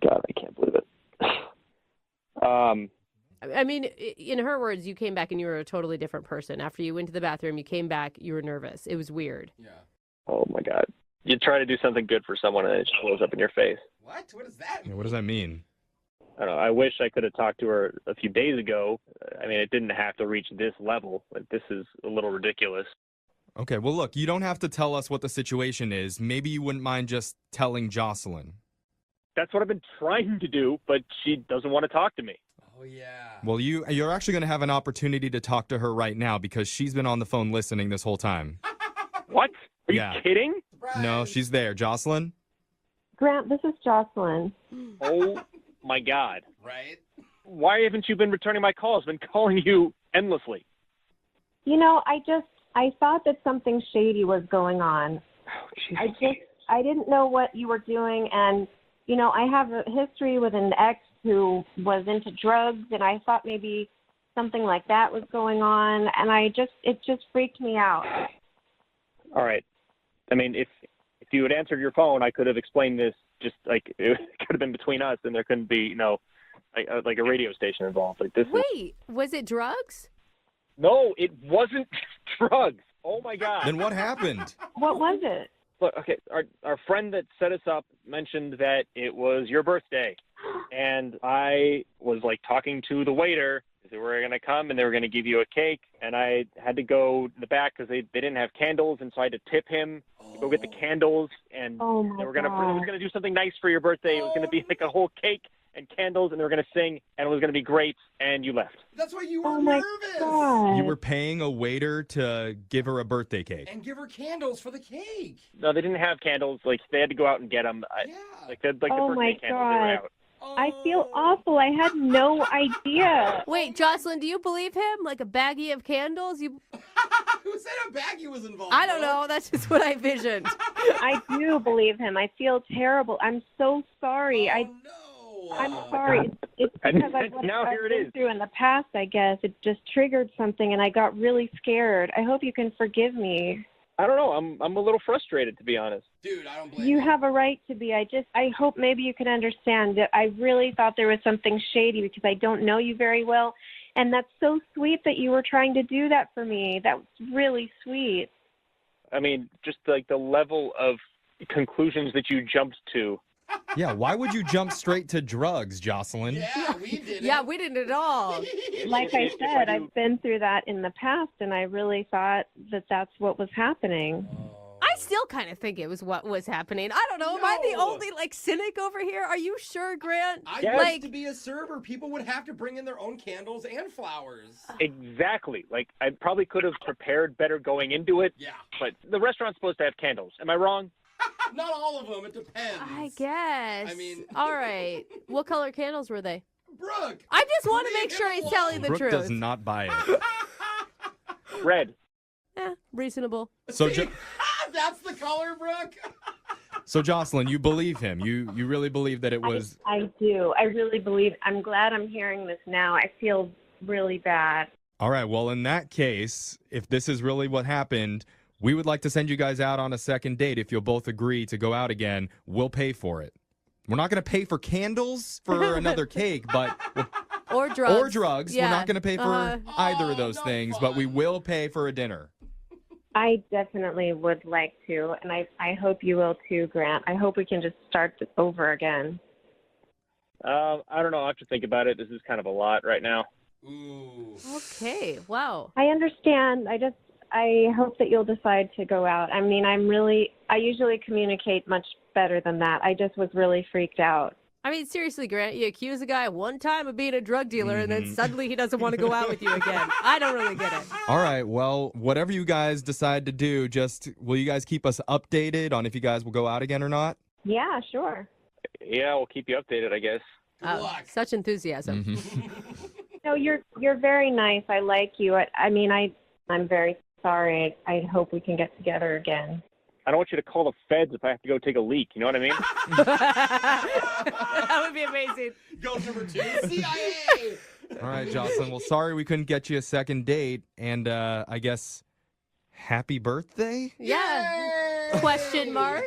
Speaker 18: God, I can't believe it.
Speaker 3: I mean, in her words, you came back and you were a totally different person. After you went to the bathroom, you came back, you were nervous. It was weird.
Speaker 5: Yeah.
Speaker 18: Oh my God. You try to do something good for someone and it just blows up in your face.
Speaker 5: What? What does that mean?
Speaker 6: What does that mean?
Speaker 18: I don't know. I wish I could have talked to her a few days ago. I mean, it didn't have to reach this level. Like, this is a little ridiculous.
Speaker 6: Okay, well, look, you don't have to tell us what the situation is. Maybe you wouldn't mind just telling Jocelyn.
Speaker 18: That's what I've been trying to do, but she doesn't want to talk to me.
Speaker 5: Oh, yeah.
Speaker 6: Well, you're actually going to have an opportunity to talk to her right now because she's been on the phone listening this whole time.
Speaker 18: What? Are you
Speaker 6: Yeah.
Speaker 18: kidding?
Speaker 6: No, she's there. Jocelyn?
Speaker 7: Grant, this is Jocelyn.
Speaker 18: Oh, my God.
Speaker 5: Right?
Speaker 18: Why haven't you been returning my calls? I've been calling you endlessly.
Speaker 7: You know, I thought that something shady was going on. I didn't know what you were doing, and, you know, I have a history with an ex who was into drugs, and I thought maybe something like that was going on, and it just freaked me out.
Speaker 18: All right. I mean, if you had answered your phone, I could have explained this. Just like it could have been between us, and there couldn't be, you know, like a radio station involved. Like this.
Speaker 3: Wait, was it drugs?
Speaker 18: No, it wasn't drugs. Oh my God.
Speaker 6: Then what happened?
Speaker 7: What was it?
Speaker 18: Look, okay, our friend that set us up mentioned that it was your birthday, and I was like talking to the waiter. They were going to come and they were going to give you a cake, and I had to go to the back because they didn't have candles, and so I had to tip him to go get the candles, and they were going to do something nice for your birthday. It was going to be like a whole cake and candles, and they were going to sing, and it was going to be great, and you left.
Speaker 5: That's why you were
Speaker 7: Oh my
Speaker 5: nervous.
Speaker 7: God.
Speaker 6: You were paying a waiter to give her a birthday cake.
Speaker 5: And give her candles for the cake.
Speaker 18: No, they didn't have candles. Like they had to go out and get them. Like the
Speaker 7: Oh
Speaker 18: birthday
Speaker 7: my
Speaker 18: candles, they were
Speaker 7: God.
Speaker 18: out.
Speaker 7: I feel awful. I had no idea.
Speaker 3: Wait, Jocelyn, do you believe him? Like a baggie of candles?
Speaker 5: Who said a baggie was involved?
Speaker 3: I don't know. That's just what I visioned.
Speaker 7: I do believe him. I feel terrible. I'm so sorry. I'm sorry. It's because of what
Speaker 18: Now
Speaker 7: I've
Speaker 18: here it
Speaker 7: been
Speaker 18: is.
Speaker 7: through in the past, I guess. It just triggered something, and I got really scared. I hope you can forgive me.
Speaker 18: I don't know. I'm a little frustrated, to be honest.
Speaker 5: Dude, I don't blame
Speaker 7: You have a right to be. I hope maybe you can understand that I really thought there was something shady because I don't know you very well. And that's so sweet that you were trying to do that for me. That was really sweet.
Speaker 18: I mean, just like the level of conclusions that you jumped to.
Speaker 6: Yeah, why would you jump straight to drugs, Jocelyn?
Speaker 5: Yeah, we did.
Speaker 3: Yeah, we didn't at all.
Speaker 7: Like I said, I've been through that in the past, and I really thought that that's what was happening.
Speaker 3: I still kind of think it was what was happening. I don't know. Am I the only cynic over here? Are you sure, Grant?
Speaker 5: I used to be a server. People would have to bring in their own candles and flowers.
Speaker 18: Exactly. Like, I probably could have prepared better going into it.
Speaker 5: Yeah.
Speaker 18: But the restaurant's supposed to have candles. Am I wrong?
Speaker 5: Not all of them. It depends.
Speaker 3: I guess.
Speaker 5: I mean...
Speaker 3: All right. What color candles were they?
Speaker 5: Brooke.
Speaker 3: I just want to make sure he's telling the
Speaker 6: Brooke
Speaker 3: truth.
Speaker 6: does not buy it.
Speaker 18: Red.
Speaker 3: Reasonable.
Speaker 6: So,
Speaker 5: That's the color, Brooke.
Speaker 6: so Jocelyn, you believe him. You really believe that it was...
Speaker 7: I do. I really believe. I'm glad I'm hearing this now. I feel really bad.
Speaker 6: All right, well, in that case, if this is really what happened, we would like to send you guys out on a second date. If you'll both agree to go out again, we'll pay for it. We're not going to pay for candles for another cake, but...
Speaker 3: Or drugs.
Speaker 6: Or drugs.
Speaker 3: Yeah.
Speaker 6: We're not going to pay for either of those things, but we will pay for a dinner.
Speaker 7: I definitely would like to, and I hope you will too, Grant. I hope we can just start over again.
Speaker 18: I don't know. I'll have to think about it. This is kind of a lot right now.
Speaker 5: Ooh.
Speaker 3: Okay. Wow.
Speaker 7: I understand. I hope that you'll decide to go out. I mean, I usually communicate much better than that. I just was really freaked out.
Speaker 3: I mean, seriously, Grant, you accuse a guy one time of being a drug dealer, and then suddenly he doesn't want to go out with you again. I don't really get it.
Speaker 6: All right, well, whatever you guys decide to do, will you guys keep us updated on if you guys will go out again or not?
Speaker 7: Yeah, sure.
Speaker 18: Yeah, we'll keep you updated, I guess.
Speaker 3: Such enthusiasm.
Speaker 7: No, you're very nice. I like you. I'm very sorry. I hope we can get together again.
Speaker 18: I don't want you to call the feds if I have to go take a leak. You know what I mean?
Speaker 3: That would be amazing.
Speaker 5: Goal number 2, CIA.
Speaker 6: All right, Jocelyn. Well, sorry we couldn't get you a second date, and I guess happy birthday?
Speaker 3: Yeah. Question mark.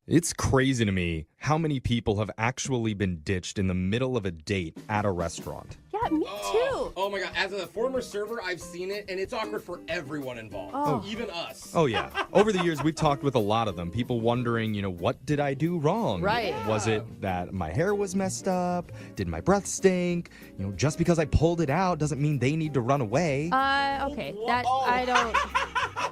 Speaker 6: It's crazy to me how many people have actually been ditched in the middle of a date at a restaurant.
Speaker 3: Yeah, me too.
Speaker 5: Oh my God. As a former server, I've seen it, and it's awkward for everyone involved, even us.
Speaker 6: Oh, yeah. Over the years, we've talked with a lot of them. People wondering, what did I do wrong?
Speaker 3: Right.
Speaker 6: Was it that my hair was messed up? Did my breath stink? Just because I pulled it out doesn't mean they need to run away.
Speaker 3: Okay. That, I don't...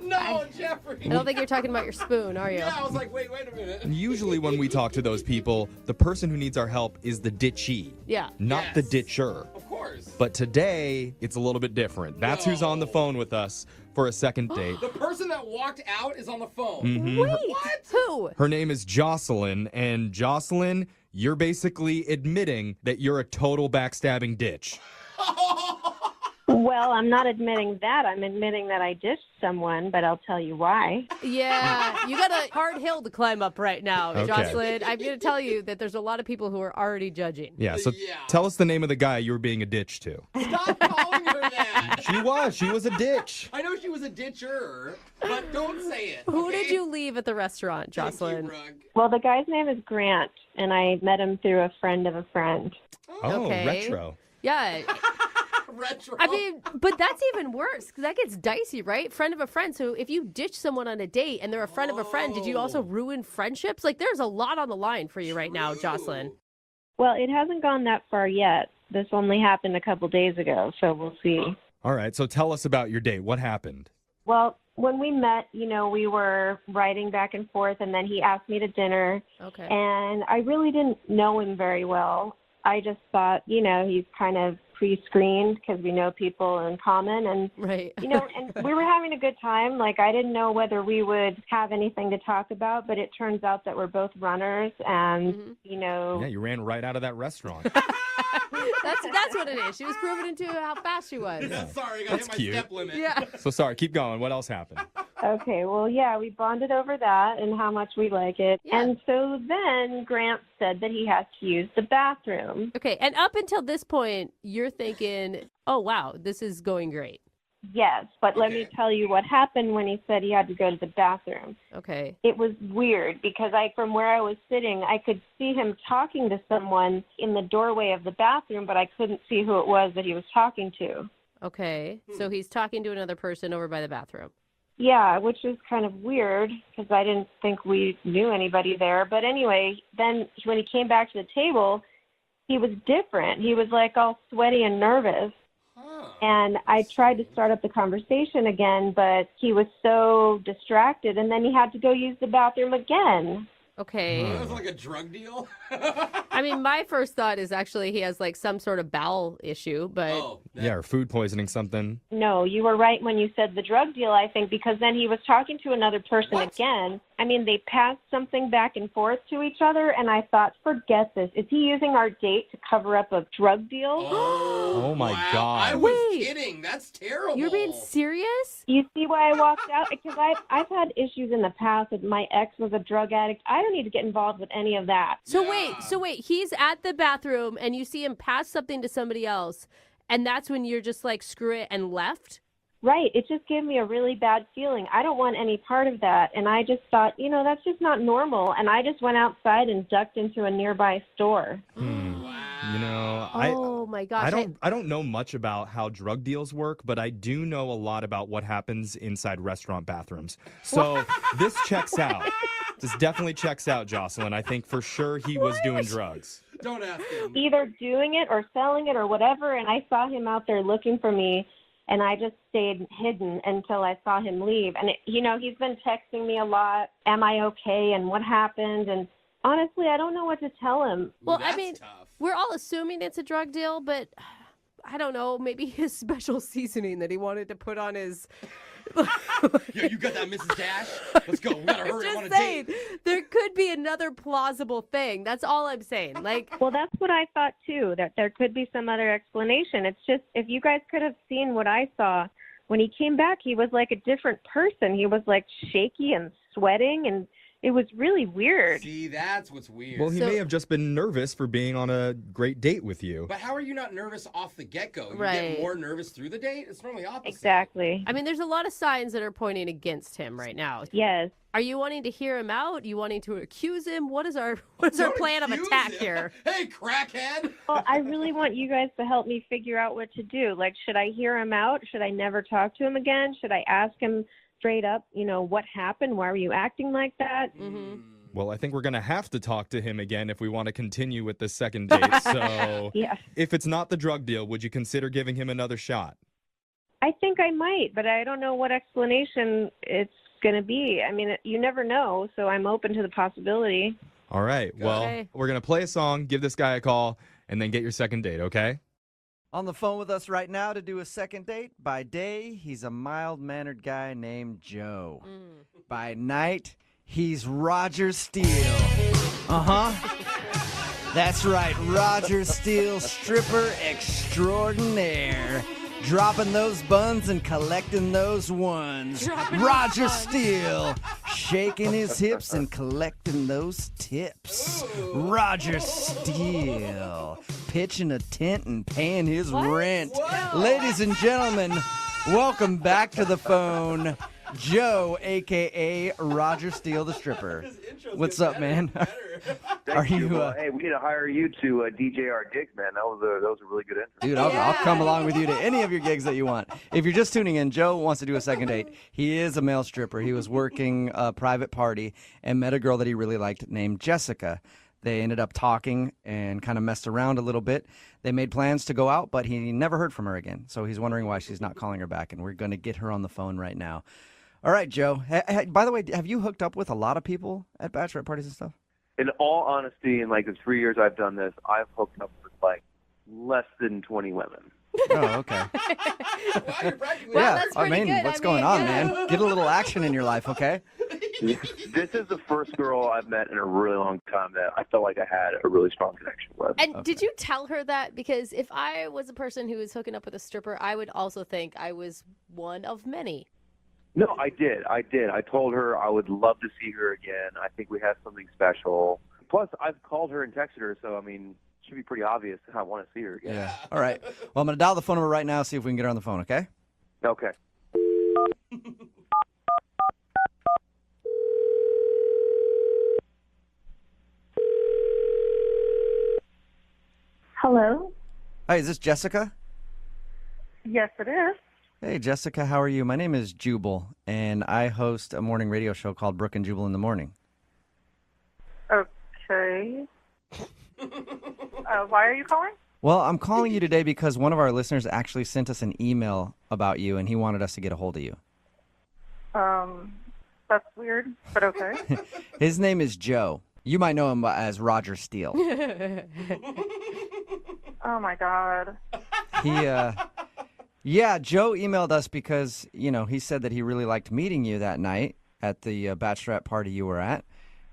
Speaker 5: No, Jeffrey.
Speaker 3: I don't think you're talking about your spoon, are you?
Speaker 5: Yeah, I was like, wait a minute.
Speaker 6: Usually when we talk to those people, the person who needs our help is the ditchee.
Speaker 3: Yeah.
Speaker 6: Not the ditcher.
Speaker 5: Of course.
Speaker 6: But today, it's a little bit different. That's who's on the phone with us for a second date.
Speaker 5: The person that walked out is on the phone.
Speaker 6: Mhm.
Speaker 3: Wait,
Speaker 5: What?
Speaker 3: who?
Speaker 6: Her name is Jocelyn, and Jocelyn, you're basically admitting that you're a total backstabbing ditch.
Speaker 7: Well, I'm not admitting that. I'm admitting that I ditched someone, but I'll tell you why.
Speaker 3: Yeah, you got a hard hill to climb up right now,
Speaker 6: Okay.
Speaker 3: Jocelyn. I'm going to tell you that there's a lot of people who are already judging.
Speaker 6: Yeah, so tell us the name of the guy you were being a ditch to.
Speaker 5: Stop calling her that.
Speaker 6: She was a ditch.
Speaker 5: I know she was a ditcher, but don't say it.
Speaker 3: Who
Speaker 5: okay?
Speaker 3: did you leave at the restaurant, Jocelyn?
Speaker 5: Thank you, Brooke.
Speaker 7: Well, the guy's name is Grant, and I met him through a friend of a friend.
Speaker 6: Oh,
Speaker 3: Okay.
Speaker 6: retro.
Speaker 3: Yeah.
Speaker 5: Retro.
Speaker 3: I mean, but that's even worse because that gets dicey, right? Friend of a friend. So if you ditch someone on a date and they're a friend of a friend, did you also ruin friendships? Like, there's a lot on the line for you right now, Jocelyn.
Speaker 7: Well, it hasn't gone that far yet. This only happened a couple days ago, so we'll see.
Speaker 6: All right, so tell us about your date. What happened?
Speaker 7: Well, when we met, we were writing back and forth, and then he asked me to dinner.
Speaker 3: Okay.
Speaker 7: And I really didn't know him very well. I just thought, he's kind of pre-screened because we know people in common. And,
Speaker 3: right.
Speaker 7: And we were having a good time. Like, I didn't know whether we would have anything to talk about, but it turns out that we're both runners and,
Speaker 6: Yeah, you ran right out of that restaurant.
Speaker 3: That's what it is. She was proving into how fast she was.
Speaker 6: Yeah.
Speaker 5: Sorry, I got
Speaker 6: That's
Speaker 5: hit my
Speaker 6: cute.
Speaker 5: step limit.
Speaker 3: Yeah.
Speaker 6: So sorry, keep going. What else happened?
Speaker 7: Okay, well, yeah, we bonded over that and how much we like it.
Speaker 3: Yeah.
Speaker 7: And so then Grant said that he has to use the bathroom.
Speaker 3: Okay, and up until this point, you're thinking, oh, wow, this is going great.
Speaker 7: Yes, but let me tell you what happened when he said he had to go to the bathroom.
Speaker 3: Okay.
Speaker 7: It was weird because from where I was sitting, I could see him talking to someone in the doorway of the bathroom, but I couldn't see who it was that he was talking to.
Speaker 3: Okay, so he's talking to another person over by the bathroom.
Speaker 7: Yeah, which is kind of weird because I didn't think we knew anybody there. But anyway, then when he came back to the table, he was different. He was like all sweaty and nervous. And I tried to start up the conversation again, but he was so distracted, and then he had to go use the bathroom again.
Speaker 3: Okay.
Speaker 5: That was like a drug deal?
Speaker 3: I mean, my first thought is actually he has like some sort of bowel issue, but
Speaker 6: Yeah, or food poisoning something.
Speaker 7: No, you were right when you said the drug deal, I think, because then he was talking to another person again. I mean, they passed something back and forth to each other, and I thought, forget this. Is he using our date to cover up a drug deal?
Speaker 6: Oh my
Speaker 5: I
Speaker 6: God.
Speaker 5: was kidding. That's terrible.
Speaker 3: You're being serious?
Speaker 7: You see why I walked out? Because I've had issues in the past. With my ex was a drug addict. I don't need to get involved with any of that.
Speaker 3: So wait, he's at the bathroom and you see him pass something to somebody else, and that's when you're just like, screw it, and left?
Speaker 7: Right. It just gave me a really bad feeling. I don't want any part of that. And I just thought, that's just not normal. And I just went outside and ducked into a nearby store.
Speaker 3: Oh my gosh.
Speaker 6: I don't know much about how drug deals work, but I do know a lot about what happens inside restaurant bathrooms. So this checks out. This definitely checks out, Jocelyn. I think for sure he was doing drugs.
Speaker 5: Don't ask him.
Speaker 7: Either doing it or selling it or whatever. And I saw him out there looking for me. And I just stayed hidden until I saw him leave. And, he's been texting me a lot. Am I okay? And what happened? And honestly, I don't know what to tell him.
Speaker 3: Well, I mean, we're all assuming it's a drug deal, but I don't know, maybe his special seasoning that he wanted to put on his...
Speaker 5: Yo, you got that, Mrs. Dash? Let's go. We gotta hurry. I want to
Speaker 3: saying,
Speaker 5: date.
Speaker 3: there could be another plausible thing. That's all I'm saying.
Speaker 7: Well, that's what I thought too, that there could be some other explanation. It's just, if you guys could have seen what I saw, when he came back, he was like a different person. He was like shaky and sweating, and It was really weird.
Speaker 5: See, that's what's weird.
Speaker 6: Well, he may have just been nervous for being on a great date with you.
Speaker 5: But how are you not nervous off the get-go? You
Speaker 3: Right.
Speaker 5: get more nervous through the date? It's normally opposite.
Speaker 7: Exactly.
Speaker 3: I mean, there's a lot of signs that are pointing against him right now.
Speaker 7: Yes.
Speaker 3: Are you wanting to hear him out? You wanting to accuse him? What is our plan of attack here?
Speaker 5: Hey, crackhead!
Speaker 7: Well, I really want you guys to help me figure out what to do. Like, should I hear him out? Should I never talk to him again? Should I ask him straight up, what happened? Why were you acting like that?
Speaker 3: Mm-hmm.
Speaker 6: Well, I think we're going to have to talk to him again if we want to continue with this second date. So
Speaker 7: Yeah.
Speaker 6: if it's not the drug deal, would you consider giving him another shot?
Speaker 7: I think I might, but I don't know what explanation it's going to be. I mean, you never know, so I'm open to the possibility.
Speaker 6: All right. Well, we're going to play a song, give this guy a call, and then get your second date, okay?
Speaker 17: On the phone with us right now to do a second date. By day, he's a mild-mannered guy named Joe. By night, he's Roger Steele. That's right, Roger Steele, stripper extraordinaire. Dropping those buns and collecting those ones. Roger Steele, shaking his hips and collecting those tips. Roger Steele, pitching a tent and paying his rent. Ladies and gentlemen, welcome back to the phone, Joe, a.k.a. Roger Steele, the stripper. What's up, man? Are you?
Speaker 12: Hey, we need to hire you to DJ our gigs, man. That was a really good intro.
Speaker 17: Dude, I'll come along with you to any of your gigs that you want. If you're just tuning in, Joe wants to do a second date. He is a male stripper. He was working a private party and met a girl that he really liked named Jessica. They ended up talking and kind of messed around a little bit. They made plans to go out, but he never heard from her again. So he's wondering why she's not calling her back, and we're going to get her on the phone right now. All right, Joe. By the way, have you hooked up with a lot of people at bachelorette parties and stuff?
Speaker 12: In all honesty, in like the 3 years I've done this, I've hooked up with like less than 20 women.
Speaker 17: Oh, okay. What's going on, man? Get a little action in your life, okay?
Speaker 12: This is the first girl I've met in a really long time that I felt like I had a really strong connection with.
Speaker 3: And did you tell her that? Because if I was a person who was hooking up with a stripper, I would also think I was one of many.
Speaker 12: No, I did. I told her I would love to see her again. I think we have something special. Plus, I've called her and texted her, so, I mean, it should be pretty obvious I want to see her again.
Speaker 17: Yeah. All right. Well, I'm going to dial the phone number right now, see if we can get her on the phone, okay?
Speaker 12: Okay.
Speaker 4: Hello?
Speaker 17: Hi, is this Jessica?
Speaker 13: Yes, it is.
Speaker 17: Hey, Jessica, how are you? My name is Jubal, and I host a morning radio show called Brooke and Jubal in the Morning.
Speaker 13: Okay. Why are you calling?
Speaker 17: Well, I'm calling you today because one of our listeners actually sent us an email about you, and he wanted us to get a hold of you.
Speaker 13: That's weird, but okay.
Speaker 17: His name is Joe. You might know him as Roger Steele.
Speaker 13: Oh, my God.
Speaker 17: Yeah, Joe emailed us because, he said that he really liked meeting you that night at the bachelorette party you were at.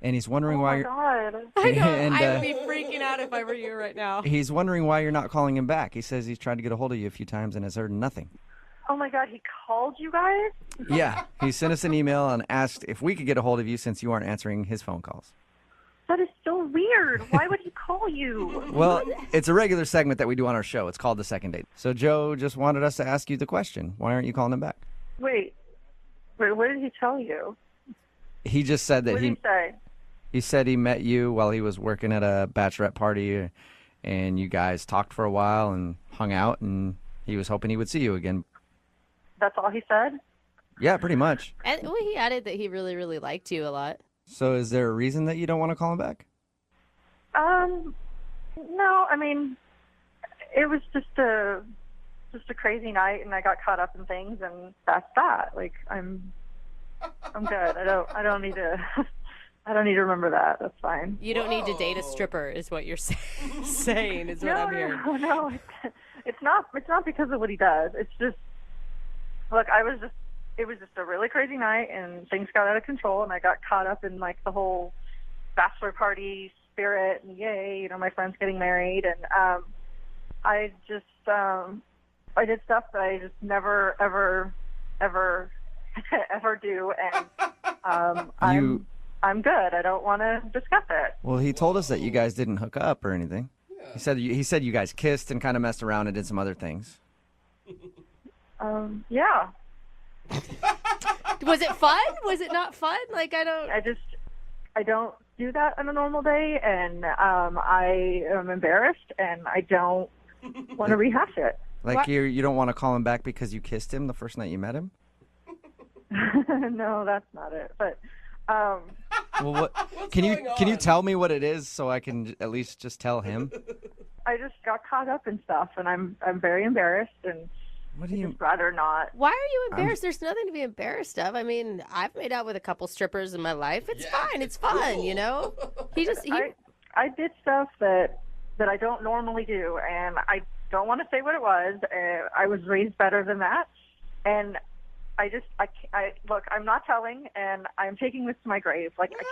Speaker 17: And he's wondering why you're...
Speaker 13: Oh, my God.
Speaker 3: I know.
Speaker 17: And,
Speaker 3: I would be freaking out if I were you right now.
Speaker 17: He's wondering why you're not calling him back. He says he's tried to get a hold of you a few times and has heard nothing.
Speaker 13: Oh, my God. He called you guys?
Speaker 17: Yeah, he sent us an email and asked if we could get a hold of you since you aren't answering his phone calls.
Speaker 13: That is so weird. Why would he call you?
Speaker 17: Well, it's a regular segment that we do on our show. It's called The Second Date. So Joe just wanted us to ask you the question. Why aren't you calling him back?
Speaker 13: Wait, what did he tell you?
Speaker 17: He just said that
Speaker 13: What did he say?
Speaker 17: He said he met you while he was working at a bachelorette party, and you guys talked for a while and hung out, and he was hoping he would see you again.
Speaker 13: That's all he said?
Speaker 17: Yeah, pretty much.
Speaker 3: And he added that he really, really liked you a lot.
Speaker 17: So is there a reason that you don't want to call him back?
Speaker 13: No, I mean, it was just a crazy night, and I got caught up in things, and that's that. Like, I'm good. I don't need to I don't need to remember that. That's fine.
Speaker 3: You don't need to date a stripper, is what you're saying. Is what I'm hearing.
Speaker 13: No, it's not because of what he does. It's just, look, it was just a really crazy night, and things got out of control, and I got caught up in like the whole bachelor party spirit, and yay, my friend's getting married, and I just I did stuff that I just never ever do, and I'm good. I don't want to discuss it.
Speaker 17: Well, he told us that you guys didn't hook up or anything. He said you guys kissed and kind of messed around and did some other things.
Speaker 13: Yeah.
Speaker 3: Was it fun? Was it not fun? Like, I
Speaker 13: don't do that on a normal day, and I am embarrassed, and I don't want to rehash it.
Speaker 17: Like you don't want to call him back because you kissed him the first night you met him?
Speaker 13: No, that's not it. But
Speaker 17: well, what can you tell me what it is so I can at least just tell him?
Speaker 13: I just got caught up in stuff, and I'm very embarrassed, and
Speaker 17: what do you
Speaker 13: just rather not.
Speaker 3: Why are you embarrassed? There's nothing to be embarrassed of. I mean, I've made out with a couple strippers in my life. It's fine. It's fun, you know.
Speaker 13: I did stuff that I don't normally do, and I don't want to say what it was. I was raised better than that, and I look. I'm not telling, and I'm taking this to my grave. Like I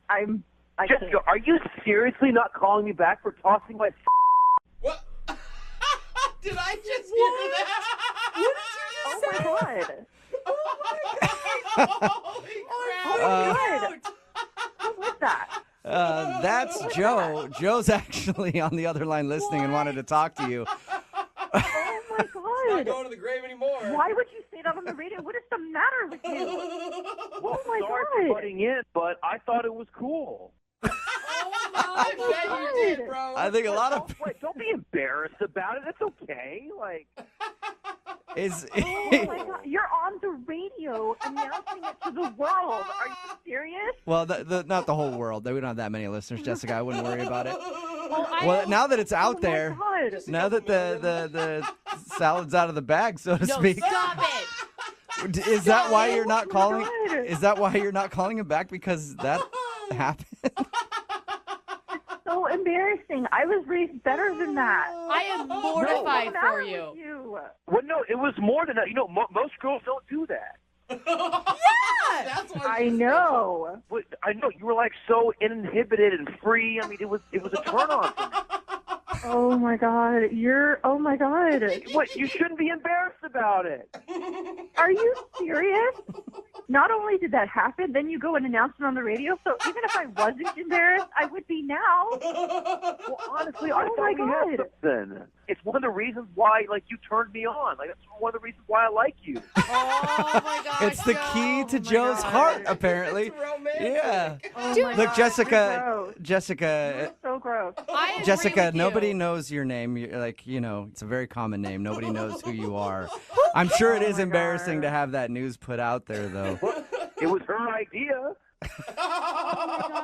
Speaker 13: can't.
Speaker 15: Jessica, are you seriously not calling me back for tossing my?
Speaker 5: What? Did I just hear that?
Speaker 13: What did you just say? Oh my god!
Speaker 5: Oh my god!
Speaker 13: Who was that?
Speaker 17: That's Joe. Joe's actually on the other line listening and wanted to talk to you.
Speaker 13: Oh my god!
Speaker 5: Not going to the grave anymore.
Speaker 13: Why would you say that on the radio? What is the matter with you?
Speaker 15: Well,
Speaker 13: oh my
Speaker 15: sorry
Speaker 13: god!
Speaker 15: for butting in, but I thought it was cool.
Speaker 5: I bet you did, bro.
Speaker 17: I think a lot of
Speaker 15: Don't be embarrassed about it. It's okay. Like,
Speaker 13: oh my god! You're on the radio announcing it to the world. Are you serious?
Speaker 17: Well, not the whole world. We don't have that many listeners, Jessica. I wouldn't worry about it.
Speaker 3: Well,
Speaker 17: now that it's out there,
Speaker 13: God.
Speaker 17: now that the salad's out of the bag, so to
Speaker 3: No,
Speaker 17: speak.
Speaker 3: stop it.
Speaker 17: Is that why you're not calling?
Speaker 13: God.
Speaker 17: Is that why you're not calling him back? Because that happened.
Speaker 13: So embarrassing. I was raised better than that.
Speaker 3: I am mortified
Speaker 13: What's the
Speaker 3: for
Speaker 13: matter
Speaker 3: you.
Speaker 13: with you?
Speaker 15: well, no, it was more than that. You know, most girls don't do that.
Speaker 3: Yeah.
Speaker 5: That's why
Speaker 13: I know.
Speaker 15: But I know you were like so uninhibited and free. I mean, it was a turn on for me.
Speaker 13: Oh my god. Oh my god.
Speaker 15: What? You shouldn't be embarrassed about it.
Speaker 13: Are you serious? Not only did that happen, then you go and announce it on the radio. So even if I wasn't embarrassed, I would be now.
Speaker 15: Well, honestly, I
Speaker 13: Oh
Speaker 15: thought
Speaker 13: my
Speaker 15: we had
Speaker 13: God.
Speaker 15: something. It's one of the reasons why, like, you turned me on. Like, that's one of the reasons why I like you.
Speaker 3: Oh my gosh.
Speaker 17: It's the key to Joe's heart, apparently.
Speaker 5: It's romantic.
Speaker 17: Yeah.
Speaker 13: Oh
Speaker 3: Dude,
Speaker 13: my
Speaker 17: Look,
Speaker 13: God,
Speaker 17: Jessica.
Speaker 13: you're
Speaker 17: Jessica.
Speaker 13: so gross.
Speaker 3: I agree
Speaker 17: Jessica,
Speaker 3: with you.
Speaker 17: nobody knows your name. You're like, it's a very common name. Nobody knows who you are. I'm sure it is
Speaker 13: my
Speaker 17: embarrassing
Speaker 13: God.
Speaker 17: to have that news put out there, though.
Speaker 15: It was her idea.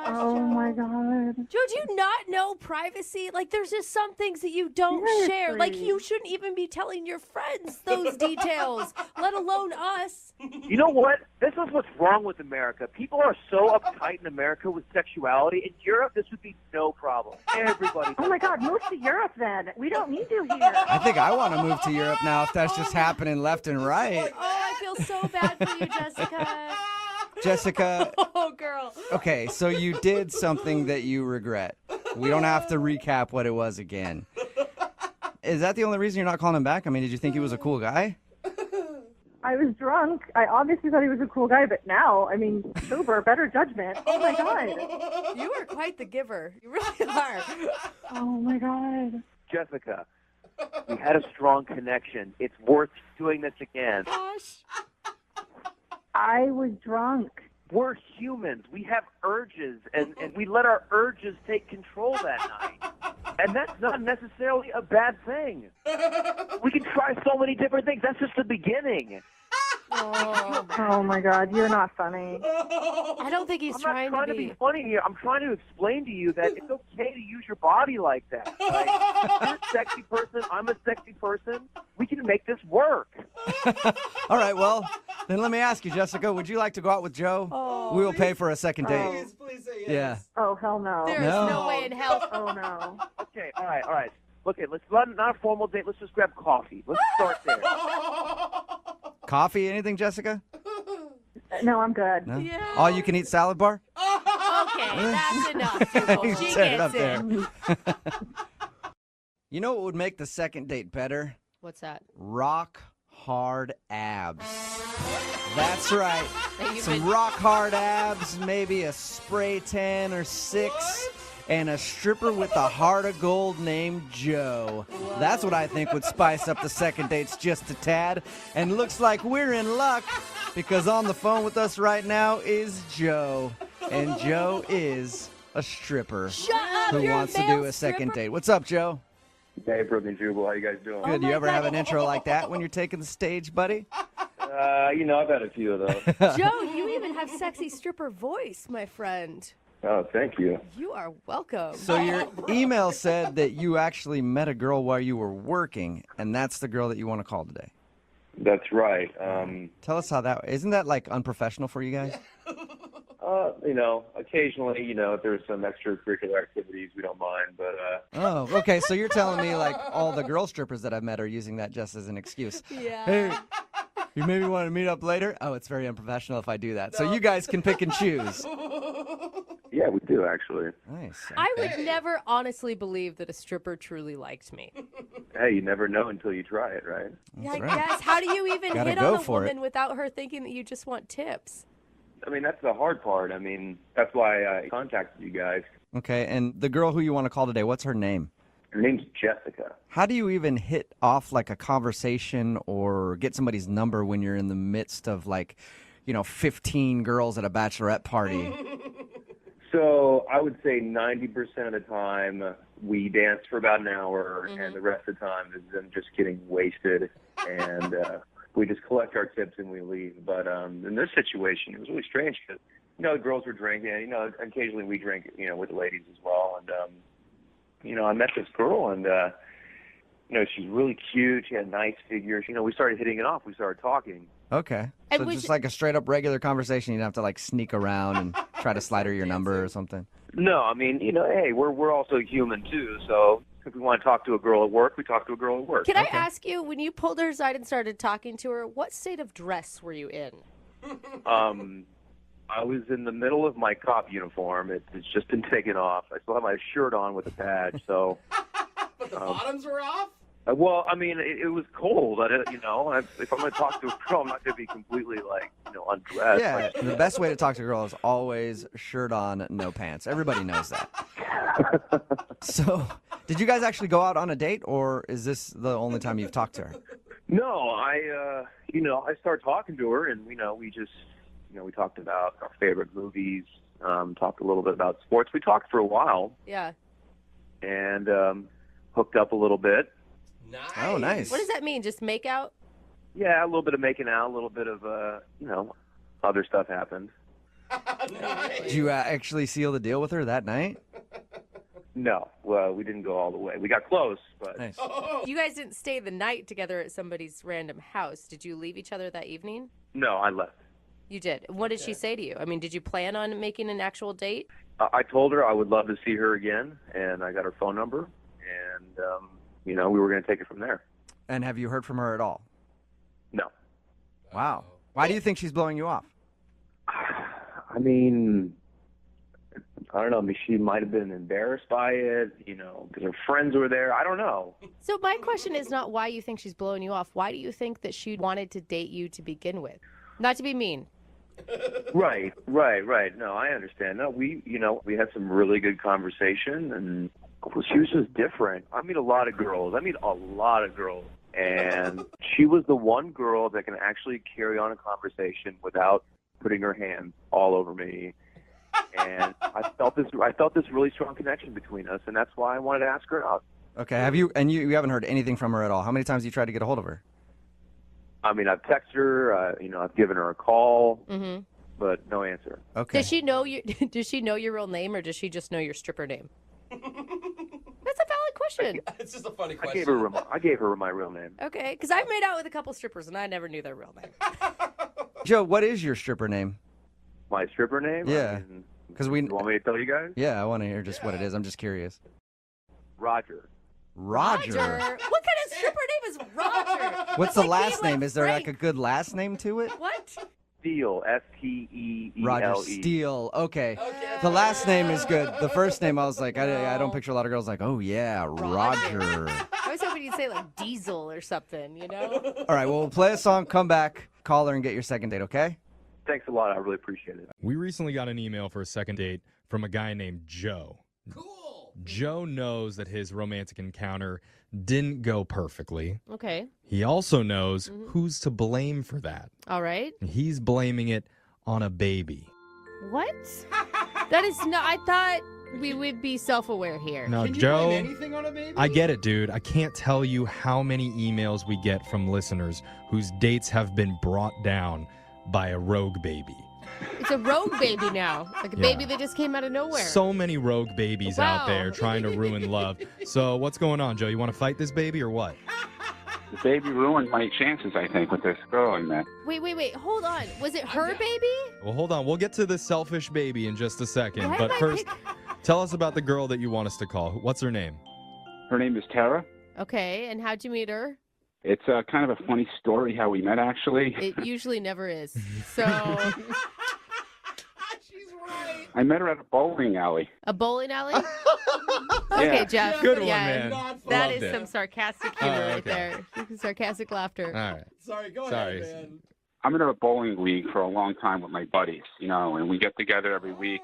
Speaker 13: Oh my god.
Speaker 3: Joe, do you not know privacy? Like, there's just some things that you don't share. Like, you shouldn't even be telling your friends those details, let alone us.
Speaker 15: You know what? This is what's wrong with America. People are so uptight in America with sexuality. In Europe, this would be no problem. Everybody.
Speaker 13: Oh my god, move to Europe then. We don't need you here.
Speaker 17: I think I want to move to Europe now if that's just happening left and right.
Speaker 3: Oh, I feel so bad for you, Jessica.
Speaker 17: Jessica,
Speaker 3: Oh, girl.
Speaker 17: okay, so you did something that you regret. We don't have to recap what it was again. Is that the only reason you're not calling him back? I mean, did you think he was a cool guy?
Speaker 13: I was drunk. I obviously thought he was a cool guy, but now, I mean, sober, better judgment. Oh my god.
Speaker 3: You are quite the giver. You really are.
Speaker 13: Oh my god.
Speaker 15: Jessica, we had a strong connection. It's worth doing this again.
Speaker 3: Gosh.
Speaker 13: I was drunk.
Speaker 15: We're humans. We have urges, and we let our urges take control that night. And that's not necessarily a bad thing. We can try so many different things. That's just the beginning.
Speaker 13: Oh my god, you're not funny.
Speaker 3: I don't think he's
Speaker 15: I'm not trying to be funny here. I'm trying to explain to you that it's okay to use your body like that. Like, you're a sexy person. I'm a sexy person. We can make this work.
Speaker 17: All right, well, then let me ask you, Jessica, would you like to go out with Joe?
Speaker 3: Oh,
Speaker 17: We will pay for a second date.
Speaker 5: Please say yes.
Speaker 17: Yeah.
Speaker 13: Oh, hell no.
Speaker 3: There is
Speaker 17: No.
Speaker 3: no way in hell.
Speaker 13: Oh no.
Speaker 15: Okay, all right. Okay, let's not a formal date. Let's just grab coffee. Let's start there.
Speaker 17: Coffee, anything, Jessica?
Speaker 13: No, I'm good.
Speaker 17: No?
Speaker 3: Yeah.
Speaker 17: All you can eat salad bar?
Speaker 3: Okay, that's enough, Jubal.
Speaker 17: You
Speaker 3: She
Speaker 17: set it up
Speaker 3: gets it.
Speaker 17: there. You know what would make the second date better?
Speaker 3: What's that?
Speaker 17: Rock hard abs. That's right.
Speaker 3: You've
Speaker 17: Some
Speaker 3: been-
Speaker 17: rock hard abs, maybe a spray tan or 6, and a stripper with a heart of gold named Joe. That's what I think would spice up the second dates just a tad. And looks like we're in luck because on the phone with us right now is Joe. And Joe is a stripper who
Speaker 3: you're a
Speaker 17: wants to
Speaker 3: male
Speaker 17: do a second
Speaker 3: stripper?
Speaker 17: date. What's up, Joe?
Speaker 2: Hey, Brooke and Jubal, how you guys doing?
Speaker 17: Good. You ever have an intro like that when you're taking the stage, buddy?
Speaker 2: I've had a few of those.
Speaker 3: Joe, you even have sexy stripper voice, my friend.
Speaker 2: Oh, thank you.
Speaker 3: You are welcome.
Speaker 17: So your email said that you actually met a girl while you were working, and that's the girl that you want to call today.
Speaker 2: That's right.
Speaker 17: Tell us how that. Isn't that like unprofessional for you guys?
Speaker 2: Occasionally, if there's some extracurricular activities, we don't mind. But
Speaker 17: Oh, okay. So you're telling me like all the girl strippers that I've met are using that just as an excuse.
Speaker 3: Yeah.
Speaker 17: Hey, you maybe want to meet up later? Oh, it's very unprofessional if I do that. So you guys can pick and choose.
Speaker 2: yeah, we do actually.
Speaker 17: Nice.
Speaker 3: I would never honestly believe that a stripper truly liked me.
Speaker 2: Hey, you never know until you try it, right?
Speaker 3: Yeah, I guess. How do you even
Speaker 17: Gotta
Speaker 3: hit
Speaker 17: go
Speaker 3: on a
Speaker 17: for it.
Speaker 3: woman without her thinking that you just want tips?
Speaker 2: I mean, that's the hard part. I mean, that's why I contacted you guys.
Speaker 17: Okay, and the girl who you want to call today, what's her name?
Speaker 2: Her name's Jessica.
Speaker 17: How do you even hit off like a conversation or get somebody's number when you're in the midst of 15 girls at a bachelorette party?
Speaker 2: So I would say 90% of the time we dance for about an hour, and the rest of the time is them just getting wasted, and we just collect our tips and we leave. But in this situation, it was really strange because the girls were drinking. Occasionally we drink, with the ladies as well. And I met this girl, and she's really cute. She had nice figures. We started hitting it off. We started talking.
Speaker 17: Okay.
Speaker 3: And
Speaker 17: So just like a straight up regular conversation, you don't have to sneak around and try to slide her your number or something.
Speaker 2: No, I mean, hey, we're also human too. So if we want to talk to a girl at work, we talk to a girl at work.
Speaker 3: Can I ask you, when you pulled her aside and started talking to her, what state of dress were you in?
Speaker 2: I was in the middle of my cop uniform. It's just been taken off. I still have my shirt on with a badge. So.
Speaker 5: But the bottoms were off?
Speaker 2: Well, I mean, it was cold. If I'm going to talk to a girl, I'm not going to be completely undressed.
Speaker 17: Yeah, the best way to talk to a girl is always shirt on, no pants. Everybody knows that. So, did you guys actually go out on a date, or is this the only time you've talked to her?
Speaker 2: No, I started talking to her, and we just, we talked about our favorite movies, talked a little bit about sports. We talked for a while.
Speaker 3: Yeah.
Speaker 2: And hooked up a little bit.
Speaker 5: Nice.
Speaker 17: Oh, nice.
Speaker 3: What does that mean? Just make out?
Speaker 2: Yeah, a little bit of making out, a little bit of, other stuff happened.
Speaker 5: Nice.
Speaker 17: Did you actually seal the deal with her that night?
Speaker 2: No, well, we didn't go all the way. We got close, but
Speaker 17: Nice.
Speaker 3: You guys didn't stay the night together at somebody's random house. Did you leave each other that evening?
Speaker 2: no, I left.
Speaker 3: You did. What did she say to you? I mean, did you plan on making an actual date?
Speaker 2: I told her I would love to see her again, and I got her phone number, and, we were going to take it from there.
Speaker 17: And have you heard from her at all?
Speaker 2: No.
Speaker 17: Wow. Why do you think she's blowing you off?
Speaker 2: I mean, I don't know. I mean, she might have been embarrassed by it, because her friends were there. I don't know.
Speaker 3: So my question is not why you think she's blowing you off. Why do you think that she wanted to date you to begin with? Not to be mean.
Speaker 2: Right. No, I understand. No, we had some really good conversation, and she was just different. I meet a lot of girls. And she was the one girl that can actually carry on a conversation without putting her hands all over me. And I felt this really strong connection between us, and that's why I wanted to ask her out.
Speaker 17: Okay. Have you haven't heard anything from her at all? How many times have you tried to get a hold of her?
Speaker 2: I mean, I've texted her, I've given her a call, but no answer.
Speaker 17: Okay.
Speaker 3: Does she know you? Does she know your real name, or does she just know your stripper name? That's a valid question.
Speaker 5: It's just a funny
Speaker 2: I
Speaker 5: question.
Speaker 2: gave her my real name.
Speaker 3: Okay, because I've made out with a couple strippers and I never knew their real name.
Speaker 17: Joe, what is your stripper name?
Speaker 2: My stripper name?
Speaker 17: Yeah. Because
Speaker 2: You want me to tell you guys?
Speaker 17: Yeah, I want to hear just what it is. I'm just curious.
Speaker 2: Roger.
Speaker 17: Roger.
Speaker 3: What kind of stripper name is Roger?
Speaker 17: What's
Speaker 3: It's
Speaker 17: the
Speaker 3: like
Speaker 17: last
Speaker 3: being
Speaker 17: name?
Speaker 3: like
Speaker 17: Is there
Speaker 3: Frank.
Speaker 17: like a good last name to it?
Speaker 3: What?
Speaker 2: Steele. Steele.
Speaker 17: Roger Steele. Okay. The last name is good. The first name, I was like, I don't picture a lot of girls like, oh yeah, Roger.
Speaker 3: I was hoping you'd say like diesel or something, you know?
Speaker 17: All right, well, we'll play a song, come back, call her, and get your second date, okay?
Speaker 12: Thanks a lot. I really appreciate it.
Speaker 6: We recently got an email for a second date from a guy named Joe.
Speaker 5: Cool.
Speaker 6: Joe knows that his romantic encounter didn't go perfectly.
Speaker 3: Okay.
Speaker 6: He also knows who's to blame for that.
Speaker 3: All right.
Speaker 6: He's blaming it on a baby.
Speaker 3: What? That is not. I thought we would be self-aware here.
Speaker 6: Now,
Speaker 5: Can you
Speaker 6: Joe,
Speaker 5: blame anything on a baby?
Speaker 6: I get it, dude. I can't tell you how many emails we get from listeners whose dates have been brought down by a rogue baby.
Speaker 3: It's a rogue baby now, like a baby that just came out of nowhere.
Speaker 6: So many rogue babies out
Speaker 3: Wow.
Speaker 6: there trying to ruin love. So what's going on, Joe? You want to fight this baby or what?
Speaker 19: The baby ruined my chances, I think, with this girl I met.
Speaker 3: Wait. Hold on. Was it her baby?
Speaker 6: Well, hold on. We'll get to the selfish baby in just a second.
Speaker 3: Why
Speaker 6: But
Speaker 3: am I
Speaker 6: first, tell us about the girl that you want us to call. What's her name?
Speaker 19: Her name is Tara.
Speaker 3: Okay, and how'd you meet her?
Speaker 19: It's kind of a funny story how we met, actually.
Speaker 3: It usually never is. So,
Speaker 19: I met her at a bowling alley.
Speaker 3: a bowling alley?
Speaker 19: Yeah.
Speaker 3: Okay, Jeff.
Speaker 6: Good one,
Speaker 3: yeah,
Speaker 6: man.
Speaker 3: That
Speaker 6: Loved
Speaker 3: is
Speaker 6: it.
Speaker 3: some sarcastic humor
Speaker 6: Oh,
Speaker 3: right
Speaker 6: okay.
Speaker 3: there. Sarcastic laughter.
Speaker 6: All right.
Speaker 5: Sorry, go
Speaker 6: Sorry.
Speaker 5: ahead, man.
Speaker 19: I'm in a bowling league for a long time with my buddies, and we get together every week.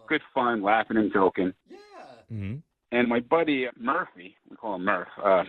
Speaker 19: Good fun, laughing and joking.
Speaker 6: Mm-hmm.
Speaker 19: And my buddy Murphy, we call him Murph.
Speaker 3: Of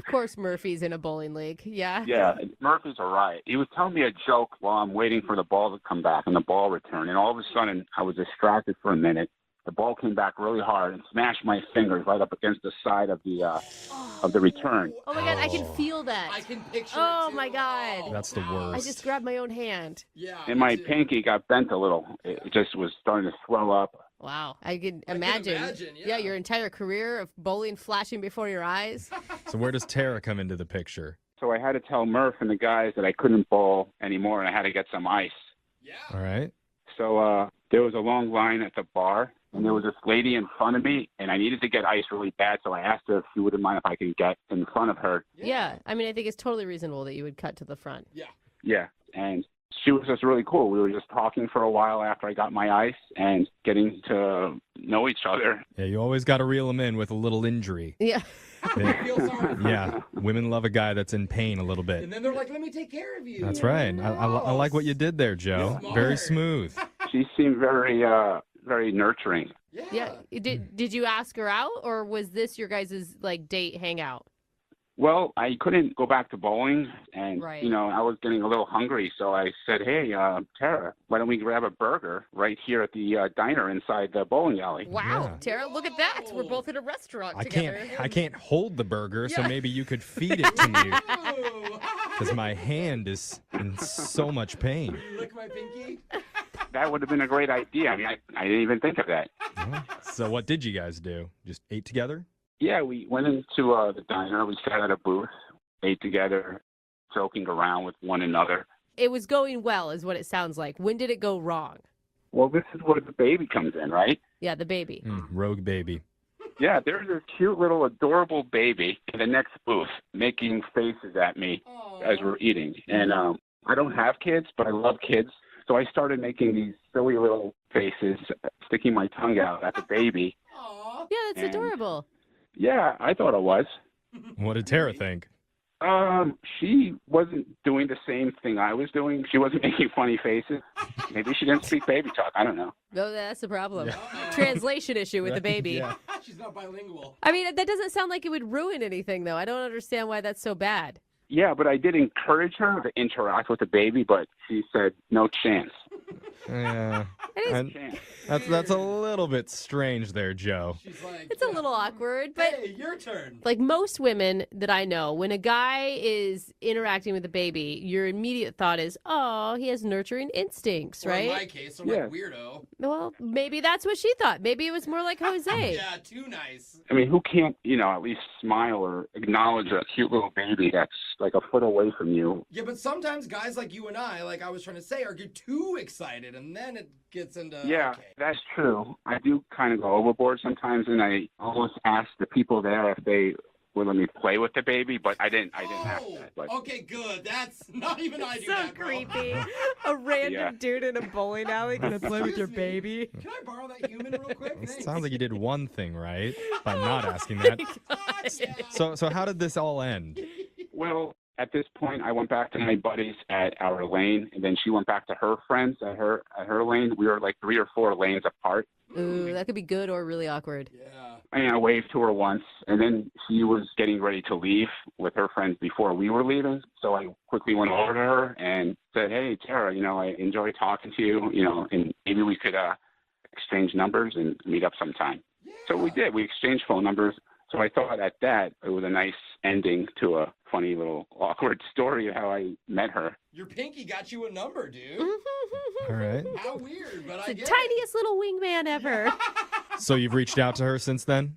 Speaker 3: course, Murphy's in a bowling league. Yeah.
Speaker 19: Yeah, Murphy's a riot. He was telling me a joke while I'm waiting for the ball to come back and the ball return. And all of a sudden, I was distracted for a minute. The ball came back really hard and smashed my fingers right up against the side of the return.
Speaker 3: Oh my God, I can feel that.
Speaker 5: I can picture
Speaker 3: Oh
Speaker 5: it too.
Speaker 3: my God.
Speaker 6: That's the worst.
Speaker 3: I just grabbed my own hand.
Speaker 5: Yeah.
Speaker 19: And my pinky got bent a little. It just was starting to swell up.
Speaker 3: Wow. I can imagine. Yeah, your entire career of bowling flashing before your eyes.
Speaker 6: So where does Tara come into the picture?
Speaker 19: So I had to tell Murph and the guys that I couldn't bowl anymore and I had to get some ice.
Speaker 6: All right.
Speaker 19: So there was a long line at the bar, and there was this lady in front of me, and I needed to get ice really bad, so I asked her if she wouldn't mind if I could get in front of her.
Speaker 3: Yeah. I mean, I think it's totally reasonable that you would cut to the front.
Speaker 19: Yeah, and she was just really cool. We were just talking for a while after I got my ice and getting to know each other.
Speaker 6: Yeah, you always got to reel them in with a little injury.
Speaker 3: Yeah.
Speaker 6: Yeah, women love a guy that's in pain a little bit.
Speaker 5: And then they're like, let me take care of you.
Speaker 6: That's right. I like what you did there, Joe. Very smooth.
Speaker 19: She seemed very, very nurturing.
Speaker 3: Yeah. Did you ask her out, or was this your guys' like date hangout?
Speaker 19: Well, I couldn't go back to bowling, and,
Speaker 3: Right.
Speaker 19: I was getting a little hungry, so I said, hey, Tara, why don't we grab a burger right here at the diner inside the bowling alley?
Speaker 3: Wow, Tara, look at that. We're both in a restaurant together.
Speaker 6: I can't hold the burger, so
Speaker 3: Yeah.
Speaker 6: maybe you could feed it to me. Because my hand is in so much pain.
Speaker 5: You lick my pinky?
Speaker 19: That would have been a great idea. I mean, I didn't even think of that.
Speaker 6: So what did you guys do? Just ate together?
Speaker 19: Yeah, we went into the diner. We sat at a booth, ate together, joking around with one another.
Speaker 3: It was going well, is what it sounds like. When did it go wrong?
Speaker 19: Well, this is where the baby comes in, right?
Speaker 3: Yeah, the baby.
Speaker 6: Rogue baby.
Speaker 19: Yeah, there's this cute little adorable baby in the next booth making faces at me as we're eating. And I don't have kids, but I love kids. So I started making these silly little faces, sticking my tongue out at the baby.
Speaker 3: Yeah, that's adorable.
Speaker 19: Yeah, I thought it was.
Speaker 6: What did Tara think?
Speaker 19: She wasn't doing the same thing I was doing. She wasn't making funny faces. Maybe she didn't speak baby talk. I don't know.
Speaker 3: No, that's the problem. Translation issue with the baby.
Speaker 19: Yeah.
Speaker 5: She's not bilingual.
Speaker 3: I mean, that doesn't sound like it would ruin anything, though. I don't understand why that's so bad.
Speaker 19: Yeah, but I did encourage her to interact with the baby, but she said no chance.
Speaker 6: Yeah. That's a little bit strange there, Joe.
Speaker 3: It's a little awkward, but
Speaker 5: Hey, your turn.
Speaker 3: like most women that I know, when a guy is interacting with a baby, your immediate thought is, oh, he has nurturing instincts,
Speaker 5: Or
Speaker 3: right?
Speaker 5: in my case, I'm like, weirdo.
Speaker 3: Well, maybe that's what she thought. Maybe it was more like Jose.
Speaker 5: Yeah, too nice.
Speaker 19: I mean, who can't, at least smile or acknowledge a cute little baby that's like a foot away from you?
Speaker 5: Yeah, but sometimes guys like you and I, like I was trying to say, get too excited, and then it gets into
Speaker 19: Yeah,
Speaker 5: okay.
Speaker 19: that's true. I do kind of go overboard sometimes, and I almost ask the people there if they would let me play with the baby, but I didn't ask that. But
Speaker 5: Okay, good. That's not even I do
Speaker 3: So
Speaker 5: that, bro.
Speaker 3: creepy. A random
Speaker 19: Yeah.
Speaker 3: dude in a bowling alley gonna play with your baby.
Speaker 5: Can I borrow that human real quick?
Speaker 6: It
Speaker 5: Thanks.
Speaker 6: sounds like you did one thing right by not asking that. So how did this all end?
Speaker 19: well, at this point, I went back to my buddies at our lane, and then she went back to her friends at her lane. We were like 3 or 4 lanes apart.
Speaker 3: Ooh, that could be good or really awkward.
Speaker 19: And I waved to her once, and then she was getting ready to leave with her friends before we were leaving. So I quickly went over to her and said, "Hey, Tara, I enjoyed talking to you, and maybe we could exchange numbers and meet up sometime." So we did. We exchanged phone numbers. So I thought at that it was a nice ending to a funny little awkward story of how I met her.
Speaker 5: Your pinky got you a number, dude.
Speaker 6: All right.
Speaker 5: How weird, but
Speaker 3: It's
Speaker 5: I
Speaker 3: the
Speaker 5: get
Speaker 3: tiniest little wingman ever.
Speaker 6: So you've reached out to her since then?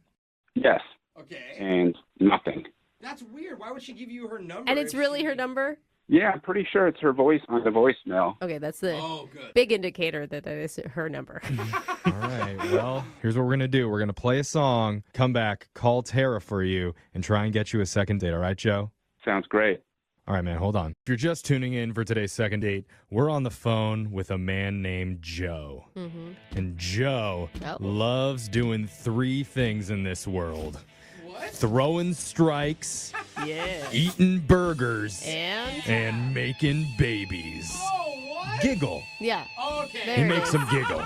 Speaker 19: Yes.
Speaker 5: Okay.
Speaker 19: And nothing.
Speaker 5: That's weird. Why would she give you her number?
Speaker 3: And it's really her number?
Speaker 19: Yeah, I'm pretty sure it's her voice on the voicemail.
Speaker 3: Okay, that's the
Speaker 5: good.
Speaker 3: big indicator that is her number.
Speaker 6: All right. Well, here's what we're going to do. We're going to play a song, come back, call Tara for you, and try and get you a second date. All right, Joe?
Speaker 19: Sounds great.
Speaker 6: All right, man, hold on. If you're just tuning in for today's second date, we're on the phone with a man named Joe.
Speaker 3: Mm-hmm.
Speaker 6: And Joe loves doing 3 things in this world.
Speaker 5: What?
Speaker 6: Throwing strikes,
Speaker 3: Yeah.
Speaker 6: eating burgers,
Speaker 3: And?
Speaker 6: and making babies.
Speaker 5: Oh, what?
Speaker 6: Giggle.
Speaker 3: Yeah.
Speaker 5: Okay.
Speaker 3: There
Speaker 6: He
Speaker 3: it
Speaker 6: makes
Speaker 3: is.
Speaker 6: them giggle.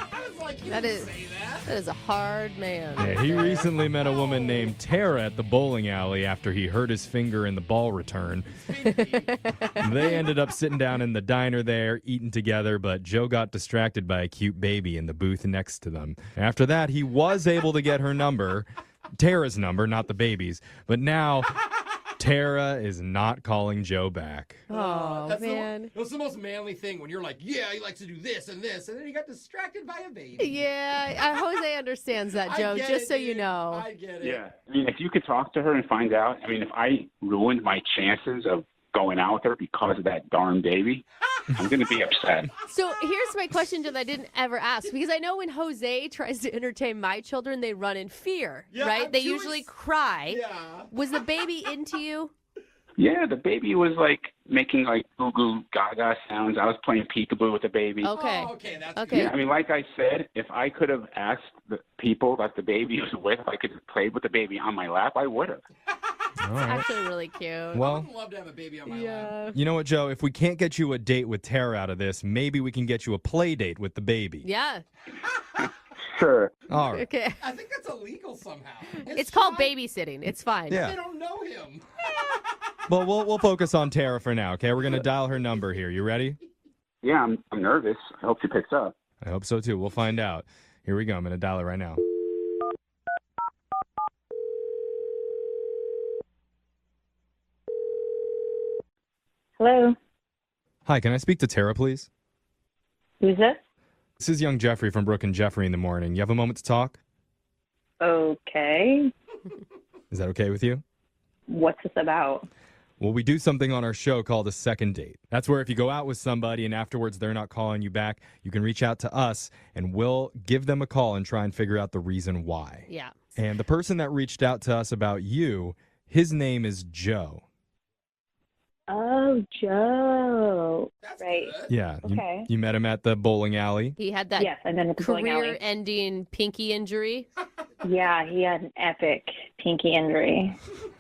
Speaker 3: That is a hard man.
Speaker 6: Yeah, he recently met a woman named Tara at the bowling alley after he hurt his finger in the ball return. They ended up sitting down in the diner there, eating together, but Joe got distracted by a cute baby in the booth next to them. After that, he was able to get her number, Tara's number, not the baby's, but now Tara is not calling Joe back.
Speaker 3: Oh,
Speaker 5: That's
Speaker 3: man.
Speaker 5: That's the most manly thing when you're like, yeah, he likes to do this, and then he got distracted by a baby.
Speaker 3: Yeah, Jose understands that,
Speaker 5: I
Speaker 3: Joe,
Speaker 5: get
Speaker 3: just
Speaker 5: it,
Speaker 3: so you
Speaker 5: dude.
Speaker 3: know.
Speaker 5: I get it.
Speaker 19: Yeah. I mean, if you could talk to her and find out, if I ruined my chances of going out with her because of that darn baby, I'm going to be upset.
Speaker 3: So here's my question that I didn't ever ask, because I know when Jose tries to entertain my children, they run in fear,
Speaker 19: Yeah,
Speaker 3: right?
Speaker 19: I'm
Speaker 3: They
Speaker 19: curious.
Speaker 3: usually cry.
Speaker 5: Yeah.
Speaker 3: Was the baby into you?
Speaker 19: Yeah, the baby was like making like goo goo gaga sounds. I was playing peekaboo with the baby.
Speaker 3: Okay.
Speaker 5: Okay, that's
Speaker 3: okay.
Speaker 19: Yeah, I mean, like I said, if I could have asked the people that the baby was with, if I could have played with the baby on my lap, I would have.
Speaker 6: All right.
Speaker 3: Actually, really cute.
Speaker 6: Well,
Speaker 5: I'd love to have a baby on my lap.
Speaker 6: you know what, Joe? If we can't get you a date with Tara out of this, maybe we can get you a play date with the baby.
Speaker 3: Yeah.
Speaker 19: Sure.
Speaker 6: All right.
Speaker 3: Okay.
Speaker 5: I think that's illegal somehow.
Speaker 3: It's called babysitting. It's fine.
Speaker 6: Yeah.
Speaker 5: They don't know him.
Speaker 6: Well, we'll focus on Tara for now, okay? We're going to dial her number here. You ready?
Speaker 19: Yeah, I'm nervous. I hope she picks up.
Speaker 6: I hope so, too. We'll find out. Here we go. I'm going to dial it right now.
Speaker 11: Hello,
Speaker 6: Hi, can I speak to Tara, please?
Speaker 11: who's this?
Speaker 6: This is young Jeffrey from Brooke and Jeffrey in the morning. You have a moment to talk?
Speaker 11: Okay,
Speaker 6: Is that okay with you?
Speaker 11: what's this about?
Speaker 6: Well, we do something on our show called a second date. That's where if you go out with somebody and afterwards they're not calling you back, you can reach out to us and we'll give them a call and try and figure out the reason why.
Speaker 3: Yeah.
Speaker 6: And the person that reached out to us about you, his name is Joe.
Speaker 11: Oh, Joe. Right.
Speaker 6: Yeah.
Speaker 11: Okay.
Speaker 6: You met him at the bowling alley.
Speaker 3: He had that
Speaker 11: Yes, and then at the bowling alley.
Speaker 3: career-ending pinky injury.
Speaker 11: Yeah, he had an epic pinky injury.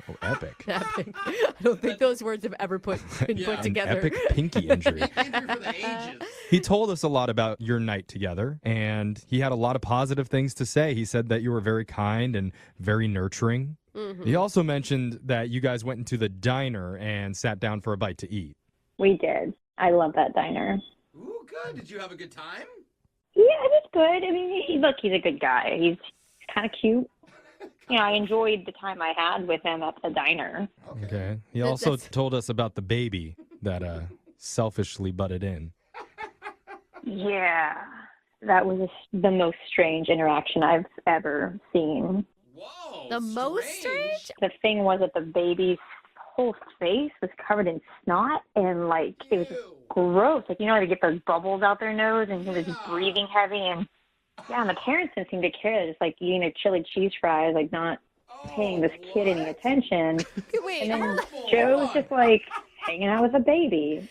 Speaker 6: Oh, epic.
Speaker 3: Epic. I don't think those words have ever been put
Speaker 6: An
Speaker 3: together.
Speaker 6: epic pinky injury.
Speaker 5: Injury for the ages.
Speaker 6: He told us a lot about your night together, and he had a lot of positive things to say. He said that you were very kind and very nurturing.
Speaker 3: Mm-hmm.
Speaker 6: He also mentioned that you guys went into the diner and sat down for a bite to eat.
Speaker 11: We did. I love that diner.
Speaker 5: Ooh, good. Did you have a good time?
Speaker 11: Yeah, it was good. I mean, look, he's a good guy. He's kind of cute. You know, I enjoyed the time I had with him at the diner.
Speaker 6: Okay. He also told us about the baby that selfishly butted in.
Speaker 11: Yeah, that was the most strange interaction I've ever seen.
Speaker 3: The most strange?
Speaker 11: The thing was that the baby's whole face was covered in snot and like it was gross. Like, you know, they get those bubbles out their nose and he was breathing heavy and yeah, and the parents didn't seem to care. Just like eating a chili cheese fries, like not
Speaker 20: paying this kid any attention.
Speaker 3: Wait,
Speaker 20: And then Joe was just like hanging out with a baby.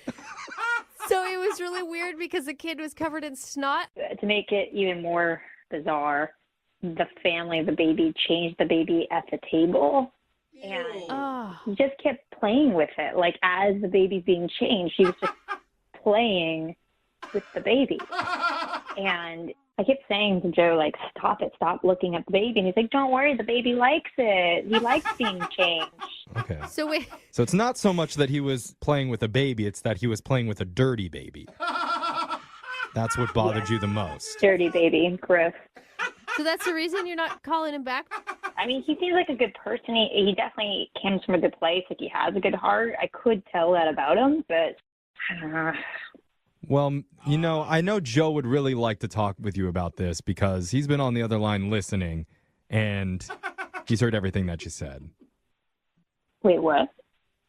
Speaker 3: So it was really weird because the kid was covered in snot?
Speaker 20: To make it even more bizarre, the family of the baby changed the baby at the table. And he just kept playing with it. Like, as the baby's being changed, he was just playing with the baby. And I kept saying to Joe, like, stop it, stop looking at the baby. And he's like, don't worry, the baby likes it. He likes being changed.
Speaker 6: Okay.
Speaker 3: So wait.
Speaker 6: So it's not so much that he was playing with a baby, it's that he was playing with a dirty baby. That's what bothered you the most.
Speaker 20: Dirty baby, gross.
Speaker 3: So that's the reason you're not calling him back?
Speaker 20: I mean, he seems like a good person. He definitely comes from a good place. Like, he has a good heart. I could tell that about him, but I don't know.
Speaker 6: Well, you know, I know Joe would really like to talk with you about this because he's been on the other line listening, and he's heard everything that you said.
Speaker 20: Wait, what?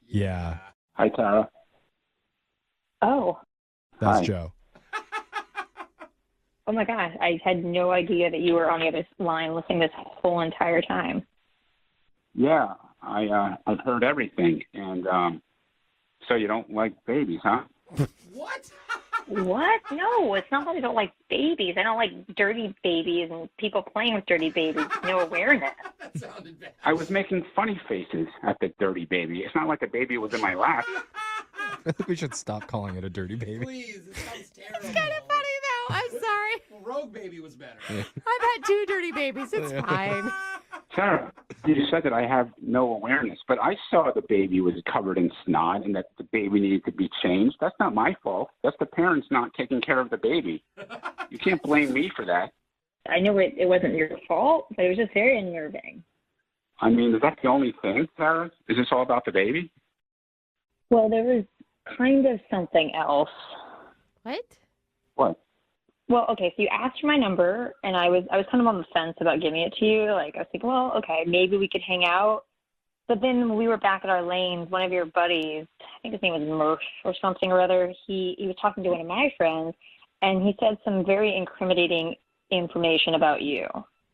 Speaker 6: Yeah.
Speaker 19: Hi, Tara.
Speaker 20: Oh.
Speaker 6: That's
Speaker 19: Hi.
Speaker 6: Joe.
Speaker 20: Oh, my God. I had no idea that you were on the other line listening this whole entire time.
Speaker 19: Yeah, I've heard everything, and so you don't like babies, huh?
Speaker 20: What? No, it's not that I don't like babies. I don't like dirty babies and people playing with dirty babies. No awareness.
Speaker 19: I was making funny faces at the dirty baby. It's not like the baby was in my lap.
Speaker 6: I think we should stop calling it a dirty baby.
Speaker 5: Please, it sounds terrible.
Speaker 3: It's kind of funny, though. I'm sorry.
Speaker 5: Rogue baby was better.
Speaker 6: Yeah.
Speaker 3: I've had 2 dirty babies. It's fine.
Speaker 19: Sarah, you said that I have no awareness, but I saw the baby was covered in snot and that the baby needed to be changed. That's not my fault. That's the parents not taking care of the baby. You can't blame me for that.
Speaker 20: I know it wasn't your fault, but it was just very unnerving.
Speaker 19: I mean, is that the only thing, Sarah? Is this all about the baby?
Speaker 20: Well, there was kind of something else.
Speaker 3: What?
Speaker 19: What?
Speaker 20: Well, okay, so you asked for my number, and I was kind of on the fence about giving it to you. Like, I was thinking, well, okay, maybe we could hang out. But then when we were back at our lanes, one of your buddies, I think his name was Murph or something or other, he was talking to one of my friends, and he said some very incriminating information about you.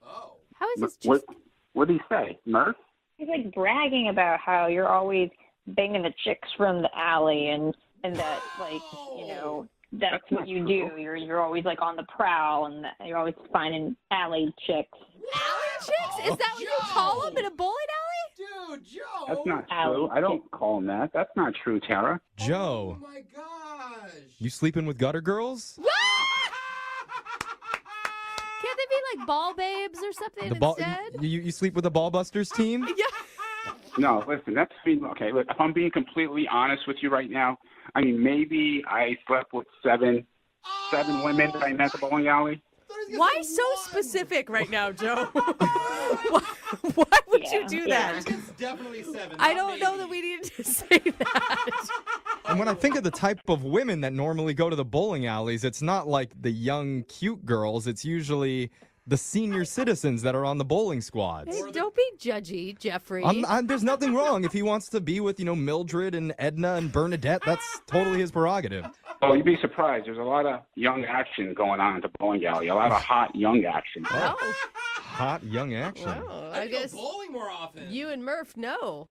Speaker 3: How is this just...
Speaker 19: What did he say, Murph?
Speaker 20: He's like bragging about how you're always banging the chicks from the alley and that, like, you know, that's what you do. You're always like on the prowl and you're always finding alley chicks.
Speaker 3: Alley chicks? Is that what you call them in a bowling alley?
Speaker 5: Dude, Joe.
Speaker 19: That's not true. I don't call him that. That's not true, Tara.
Speaker 6: Joe.
Speaker 5: Oh my gosh.
Speaker 6: You sleeping with gutter girls?
Speaker 3: Can't they be like ball babes or something instead?
Speaker 6: You sleep with the Ballbusters team?
Speaker 3: Yeah.
Speaker 19: No, listen, that's okay. Look, if I'm being completely honest with you right now, I mean, maybe I slept with seven women that I met at the bowling alley.
Speaker 3: Why so specific right now, Joe? Why would you do that?
Speaker 5: It's definitely 7.
Speaker 3: I don't know that we needed to say that.
Speaker 6: And when I think of the type of women that normally go to the bowling alleys, it's not like the young, cute girls. It's usually the senior citizens that are on the bowling squads.
Speaker 3: Hey, don't be judgy, Jeffrey.
Speaker 6: There's nothing wrong. If he wants to be with, Mildred and Edna and Bernadette, that's totally his prerogative.
Speaker 19: Oh, you'd be surprised. There's a lot of young action going on at the bowling alley. A lot of hot young action.
Speaker 3: Oh.
Speaker 6: Hot young action.
Speaker 3: Well, I guess
Speaker 5: bowling more often.
Speaker 3: You and Murph know.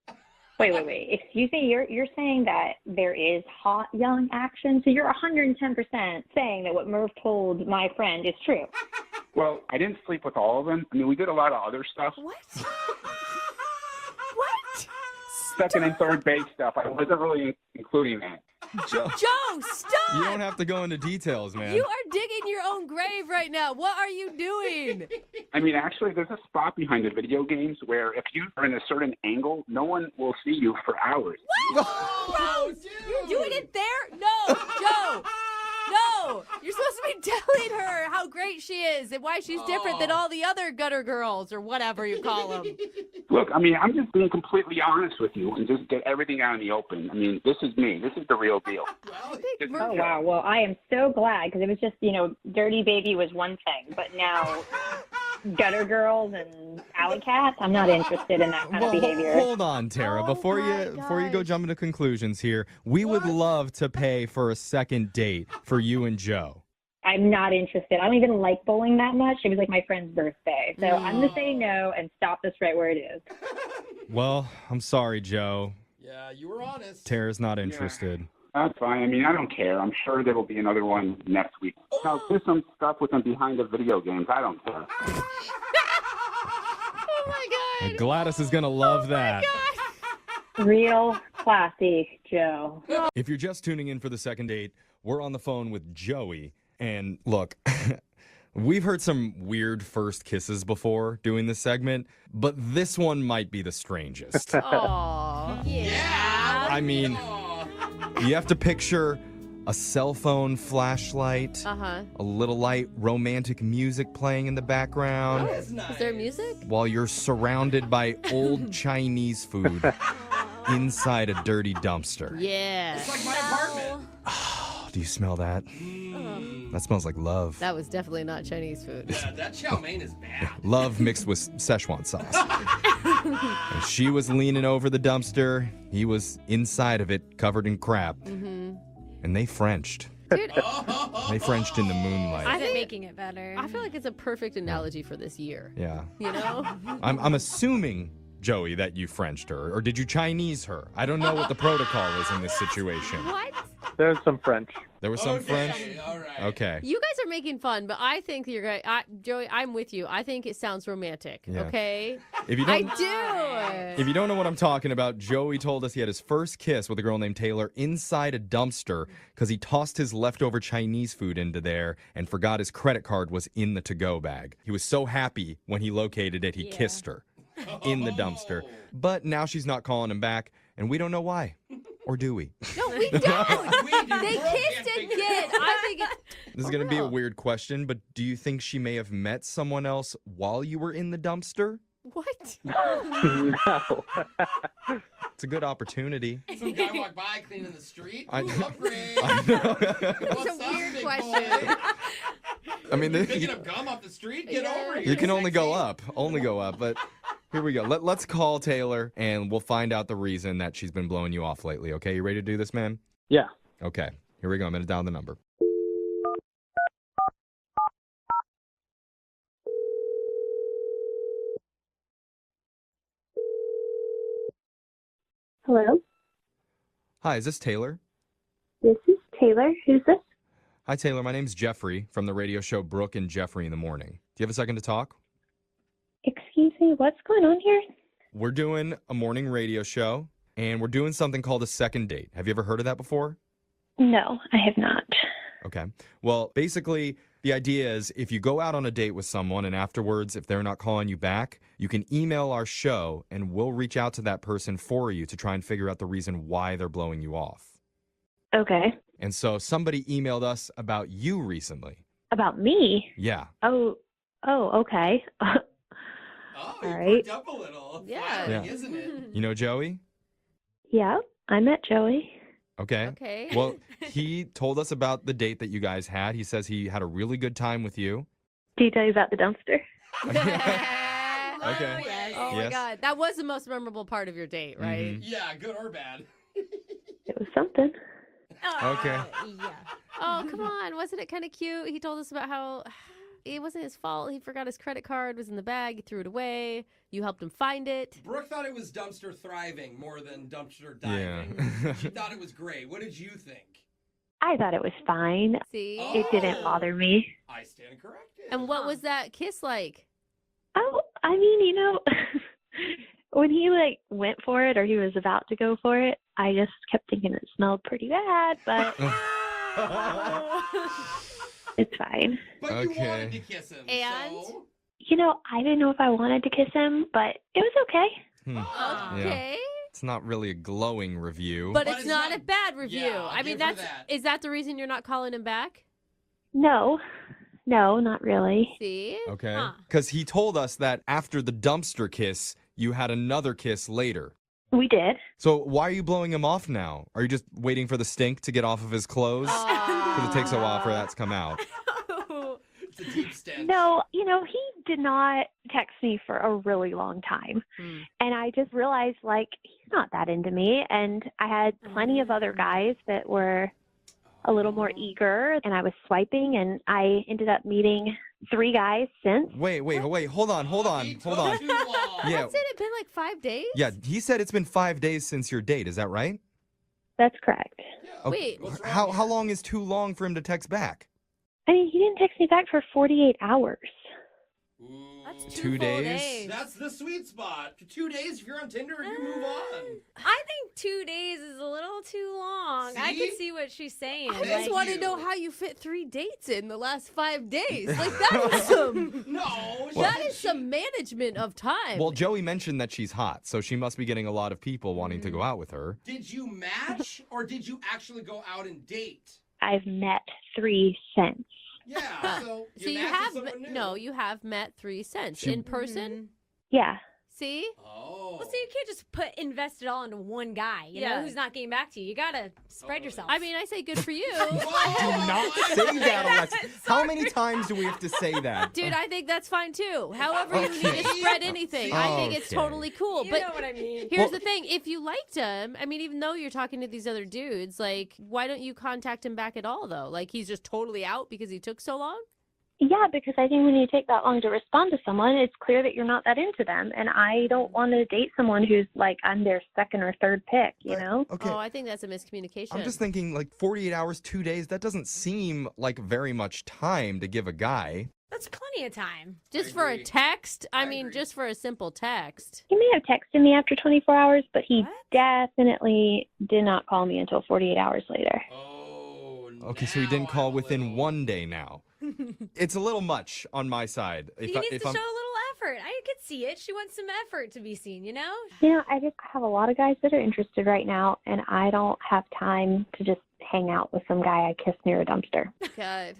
Speaker 20: Wait. Excuse me, you're saying that there is hot young action? So you're 110% saying that what Murph told my friend is true.
Speaker 19: Well, I didn't sleep with all of them. I mean, we did a lot of other stuff.
Speaker 3: What?
Speaker 19: Second and third base stuff. I wasn't really including that.
Speaker 6: Joe,
Speaker 3: stop!
Speaker 6: You don't have to go into details, man.
Speaker 3: You are digging your own grave right now. What are you doing?
Speaker 19: I mean, actually, there's a spot behind the video games where if you are in a certain angle, no one will see you for hours.
Speaker 3: What? Gross! You're doing it there? No, Joe! No! You're supposed to be telling her how great she is and why she's different than all the other gutter girls or whatever you call them.
Speaker 19: Look, I mean, I'm just being completely honest with you and just get everything out in the open. I mean, this is me. This is the real deal.
Speaker 20: Oh, wow. Well, I am so glad because it was just, dirty baby was one thing, but now gutter girls and alley cats, I'm not interested in that kind of behavior.
Speaker 6: Hold on, Tara. Before you go jump into conclusions here, we would love to pay for a second date for you and Joe.
Speaker 20: I'm not interested. I don't even like bowling that much. It was like my friend's birthday. So I'm going to say no and stop this right where it is.
Speaker 6: Well, I'm sorry, Joe.
Speaker 5: Yeah, you were honest.
Speaker 6: Tara's not interested.
Speaker 19: That's fine. I mean, I don't care. I'm sure there will be another one next week. Now, do some stuff with them behind the video games. I don't care.
Speaker 3: Oh my God.
Speaker 6: Gladys is going to love that.
Speaker 20: Real classy, Joe.
Speaker 6: If you're just tuning in for the second date, we're on the phone with Joey. And look, we've heard some weird first kisses before doing this segment, but this one might be the strangest.
Speaker 3: Aww. Yeah.
Speaker 6: I mean, you have to picture a cell phone flashlight, a little light romantic music playing in the background.
Speaker 3: Is there music?
Speaker 6: While you're surrounded by old Chinese food inside a dirty dumpster.
Speaker 3: Yeah.
Speaker 5: It's like my apartment.
Speaker 6: Do you smell that? That smells like love.
Speaker 3: That was definitely not Chinese food.
Speaker 5: Yeah, that chow mein is bad.
Speaker 6: Love mixed with Szechuan sauce. And she was leaning over the dumpster. He was inside of it, covered in crap. And they Frenched.
Speaker 3: Dude,
Speaker 6: They Frenched in the moonlight.
Speaker 9: I think making it better.
Speaker 3: I feel like it's a perfect analogy for this year.
Speaker 6: Yeah.
Speaker 3: You know?
Speaker 6: I'm assuming, Joey, that you Frenched her. Or did you Chinese her? I don't know what the protocol is in this situation.
Speaker 3: What?
Speaker 10: There's some French.
Speaker 6: There was some French?
Speaker 5: All right.
Speaker 6: Okay.
Speaker 3: You guys are making fun, but I think you're right. Joey, I'm with you. I think it sounds romantic.
Speaker 6: Yeah.
Speaker 3: Okay?
Speaker 6: If you
Speaker 3: I
Speaker 6: don't,
Speaker 3: do.
Speaker 6: If you don't know what I'm talking about, Joey told us he had his first kiss with a girl named Taylor inside a dumpster because he tossed his leftover Chinese food into there and forgot his credit card was in the to-go bag. He was so happy when he located it, he kissed her in the dumpster. But now she's not calling him back, and we don't know why. Or do we?
Speaker 3: No, we don't. They kissed again. I think it's...
Speaker 6: This is going to be a weird question, but do you think she may have met someone else while you were in the dumpster?
Speaker 3: What?
Speaker 10: No.
Speaker 6: It's a good opportunity.
Speaker 5: Some guy walked by cleaning the street.
Speaker 6: I-
Speaker 5: Ooh, upgrade.
Speaker 6: I know.
Speaker 5: What's
Speaker 3: It's a
Speaker 5: up,
Speaker 3: weird
Speaker 5: big
Speaker 3: question.
Speaker 5: boy?
Speaker 6: I mean,
Speaker 5: Picking up gum off the street? Get over here.
Speaker 6: you can only go up. Only go up. But here we go. Let's call Taylor, and we'll find out the reason that she's been blowing you off lately. Okay, you ready to do this, man?
Speaker 10: Yeah.
Speaker 6: Okay, here we go. I'm going to dial the number.
Speaker 7: Hello,
Speaker 6: Hi, is this Taylor?
Speaker 7: this is Taylor. Who's this?
Speaker 6: Hi, Taylor. My name's Jeffrey from the radio show Brooke and Jeffrey in the Morning. Do you have a second to talk?
Speaker 7: Excuse me, what's going on here?
Speaker 6: We're doing a morning radio show, and we're doing something called a second date. Have you ever heard of that before?
Speaker 7: No, I have not.
Speaker 6: Okay. Well, basically, the idea is if you go out on a date with someone and afterwards, if they're not calling you back, you can email our show and we'll reach out to that person for you to try and figure out the reason why they're blowing you off.
Speaker 7: Okay.
Speaker 6: And so somebody emailed us about you recently.
Speaker 7: About me?
Speaker 6: Yeah.
Speaker 7: Oh, okay.
Speaker 5: Oh,
Speaker 7: All
Speaker 5: you
Speaker 7: right.
Speaker 5: perked up a little.
Speaker 3: Yeah.
Speaker 5: Flattering,
Speaker 6: Yeah.
Speaker 5: isn't it?
Speaker 6: You know Joey?
Speaker 7: Yeah, I met Joey.
Speaker 6: Okay.
Speaker 3: Okay.
Speaker 6: Well, he told us about the date that you guys had. He says he had a really good time with you.
Speaker 7: Did he tell you about the dumpster?
Speaker 6: Okay.
Speaker 3: Yes. Oh my
Speaker 6: Yes.
Speaker 3: God. That was the most memorable part of your date, right?
Speaker 5: Yeah, good or bad.
Speaker 7: It was something.
Speaker 6: Okay.
Speaker 9: Yeah.
Speaker 3: Oh, come on. Wasn't it kind of cute? He told us about how it wasn't his fault. He forgot his credit card was in the bag. He threw it away. You helped him find it.
Speaker 5: Brooke thought it was dumpster thriving more than dumpster diving.
Speaker 6: Yeah.
Speaker 5: She thought it was great. What did you think?
Speaker 7: I thought it was fine.
Speaker 3: See?
Speaker 7: It didn't bother me.
Speaker 5: I stand corrected.
Speaker 3: And what was that kiss like?
Speaker 7: Oh, I mean, when he went for it or he was about to go for it, I just kept thinking it smelled pretty bad, but it's fine.
Speaker 5: But you wanted to kiss him.
Speaker 3: And?
Speaker 5: So...
Speaker 7: I didn't know if I wanted to kiss him, but it was okay.
Speaker 3: Okay.
Speaker 6: It's not really a glowing review.
Speaker 3: But it's not a bad review.
Speaker 5: Yeah, I'll
Speaker 3: I mean,
Speaker 5: give her
Speaker 3: is that the reason you're not calling him back?
Speaker 7: No, not really.
Speaker 3: See?
Speaker 6: Okay.
Speaker 3: Huh.
Speaker 6: Because he told us that after the dumpster kiss, you had another kiss later.
Speaker 7: We did.
Speaker 6: So why are you blowing him off now? Are you just waiting for the stink to get off of his clothes? Because it takes a while for that to come out.
Speaker 5: It's a deep stench.
Speaker 7: No, he did not text me for a really long time. And I just realized, he's not that into me. And I had plenty of other guys that were a little more eager, and I was swiping, and I ended up meeting 3 guys since.
Speaker 6: Wait, hold on. Yeah.
Speaker 3: Hasn't it been like 5 days?
Speaker 6: Yeah, he said it's been 5 days since your date. Is that right?
Speaker 7: That's correct.
Speaker 3: Wait,
Speaker 6: How long is too long for him to text back?
Speaker 7: I mean, he didn't text me back for 48 hours.
Speaker 3: That's
Speaker 6: 2 days?
Speaker 5: That's the sweet spot. 2 days, if you're on Tinder, you move on.
Speaker 9: I think 2 days is a little too long. I
Speaker 5: See?
Speaker 9: can see what she's saying.
Speaker 3: I just want to know how you fit 3 dates in the last 5 days. Like, that is some... That is some management of time.
Speaker 6: Well, Joey mentioned that she's hot, so she must be getting a lot of people wanting to go out with her.
Speaker 5: Did you match, or did you actually go out and date?
Speaker 7: I've met 3 since.
Speaker 5: Yeah, so
Speaker 3: you have met 3 since. In person?
Speaker 7: Yeah.
Speaker 3: See?
Speaker 5: Oh.
Speaker 9: Well, so you can't just invest it all into one guy, you know,
Speaker 3: Yeah.
Speaker 9: who's not getting back to you. You gotta spread yourself.
Speaker 3: I mean, I say good for you.
Speaker 6: Do not say that, Alexa. How many times do we have to say that?
Speaker 3: Dude, I think that's fine too. However you need to spread anything, I think it's totally cool.
Speaker 9: You
Speaker 3: But
Speaker 9: know what I mean.
Speaker 3: here's the thing. If you liked him, I mean, even though you're talking to these other dudes, like, why don't you contact him back at all, though? Like, he's just totally out because he took so long?
Speaker 7: Yeah, because I think when you take that long to respond to someone, it's clear that you're not that into them. And I don't want to date someone who's like, I'm their second or third pick, you know?
Speaker 6: Okay.
Speaker 3: Oh, I think that's a miscommunication.
Speaker 6: I'm just thinking, like, 48 hours, 2 days, that doesn't seem like very much time to give a guy.
Speaker 9: That's plenty of time.
Speaker 3: Just for a text? I mean, just for a simple text.
Speaker 7: He may have texted me after 24 hours, but he definitely did not call me until 48 hours later.
Speaker 6: Okay, so he didn't call within 1 day now. It's a little much on my side.
Speaker 9: He needs to show a little effort. I could see it. She wants some effort to be seen, you know?
Speaker 7: You know, I just have a lot of guys that are interested right now, and I don't have time to just hang out with some guy I kissed near a dumpster.
Speaker 3: God.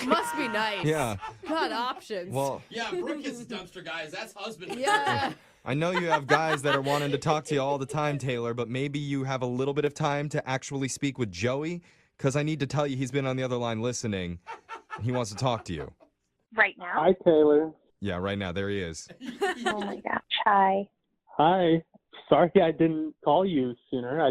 Speaker 3: Must be nice.
Speaker 6: Yeah.
Speaker 3: Got options.
Speaker 6: Well,
Speaker 5: Yeah, Brooke is dumpster guys. That's husband.
Speaker 3: Yeah.
Speaker 6: I know you have guys that are wanting to talk to you all the time, Taylor, but maybe you have a little bit of time to actually speak with Joey, because I need to tell you he's been on the other line listening. He wants to talk to you.
Speaker 7: Right now?
Speaker 21: Hi, Taylor.
Speaker 6: Yeah, right now. There he is.
Speaker 7: Oh my gosh. Hi.
Speaker 21: Hi. Sorry I didn't call you sooner.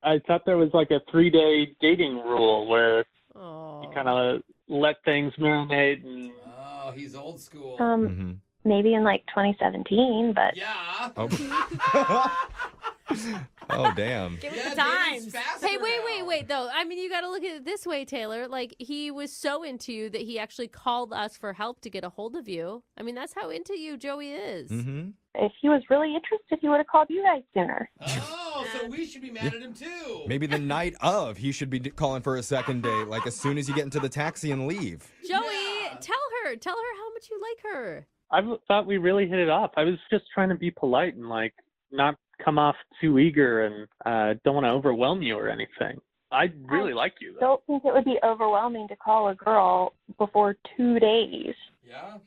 Speaker 21: I thought there was like a 3-day dating rule where you kind of let things marinate. And...
Speaker 5: Oh, he's old school.
Speaker 7: Maybe in like 2017, but
Speaker 5: yeah.
Speaker 6: Oh, damn.
Speaker 9: Give it the times.
Speaker 3: Hey, wait, though. I mean, you got to look at it this way, Taylor. Like, he was so into you that he actually called us for help to get a hold of you. I mean, that's how into you Joey is.
Speaker 6: Mm-hmm.
Speaker 7: if he was really interested, he would have called you guys sooner.
Speaker 5: Oh, so we should be mad at him too.
Speaker 6: Maybe the night of, he should be calling for a second date, like as soon as you get into the taxi and leave.
Speaker 3: Joey, tell her how much you like her.
Speaker 21: I thought we really hit it off. I was just trying to be polite and like not come off too eager and don't want to overwhelm you or anything. I really like you, though.
Speaker 7: Don't think it would be overwhelming to call a girl before 2 days.
Speaker 5: Yeah,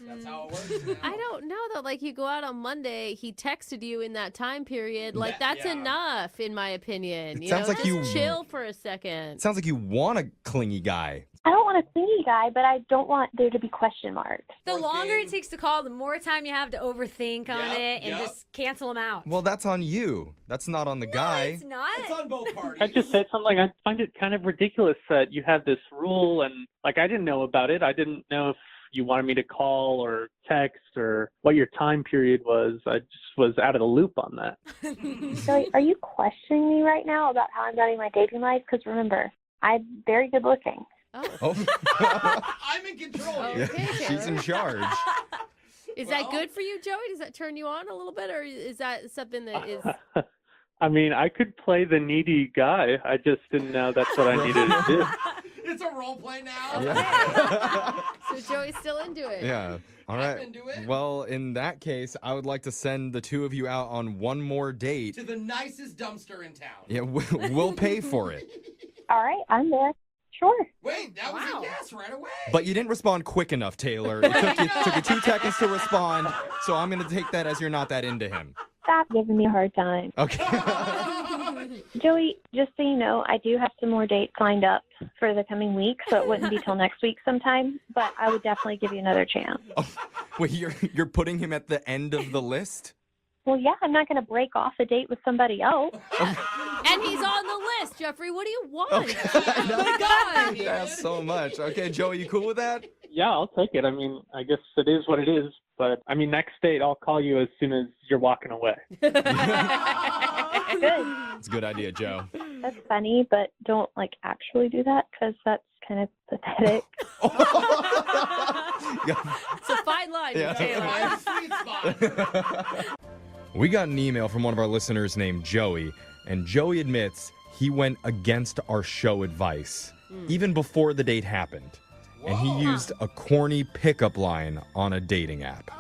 Speaker 5: that's how it works.
Speaker 3: I don't know, though. Like, you go out on Monday, he texted you in that time period. Like, that's enough, in my opinion.
Speaker 6: It sounds like
Speaker 3: just
Speaker 6: you
Speaker 3: chill for a second.
Speaker 6: Sounds like you want a clingy guy.
Speaker 7: I don't want a clingy guy, but I don't want there to be question marks.
Speaker 9: The longer it takes to call, the more time you have to overthink on it and just cancel them out.
Speaker 6: Well, that's on you. That's not on the guy.
Speaker 9: It's not.
Speaker 5: It's on both parties.
Speaker 21: I just said something. I find it kind of ridiculous that you have this rule, and like I didn't know about it. I didn't know if you wanted me to call or text or what your time period was. I just was out of the loop on that.
Speaker 7: So are you questioning me right now about how I'm running my dating life? Because remember, I'm very good looking.
Speaker 6: Oh.
Speaker 5: I'm in control here.
Speaker 3: Okay,
Speaker 6: She's in charge.
Speaker 3: Is that good for you, Joey? Does that turn you on a little bit, or is that something that is...
Speaker 21: I mean, I could play the needy guy. I just didn't know that's what I needed to do.
Speaker 5: It's a role play now.
Speaker 3: So Joey's still into it.
Speaker 6: Yeah. All right. Well, in that case, I would like to send the two of you out on one more date.
Speaker 5: To the nicest dumpster in town.
Speaker 6: Yeah, we'll pay for it.
Speaker 7: All right, I'm there. Sure.
Speaker 5: Wait, that was a yes right away.
Speaker 6: But you didn't respond quick enough, Taylor. It took you 2 seconds to respond, so I'm going to take that as you're not that into him.
Speaker 7: Stop giving me a hard time.
Speaker 6: Okay.
Speaker 7: Joey, just so you know, I do have some more dates lined up for the coming week, so it wouldn't be till next week sometime, but I would definitely give you another chance.
Speaker 6: Oh, wait, you're putting him at the end of the list?
Speaker 7: Well, yeah, I'm not going to break off a date with somebody else.
Speaker 3: And he's on the list. Jeffrey. What do you want?
Speaker 6: Okay.
Speaker 3: Oh my God.
Speaker 6: Yeah, so much. Okay, Joey, you cool with that?
Speaker 21: Yeah, I'll take it. I mean, I guess it is what it is. But I mean, next date, I'll call you as soon as you're walking away.
Speaker 20: Good.
Speaker 6: It's a good idea, Joe.
Speaker 20: That's funny, but don't actually do that because that's kind of pathetic.
Speaker 3: It's a fine line,
Speaker 6: Yeah.
Speaker 3: Taylor.
Speaker 6: We got an email from one of our listeners named Joey, and Joey admits he went against our show advice, even before the date happened. And he used a corny pickup line on a dating app.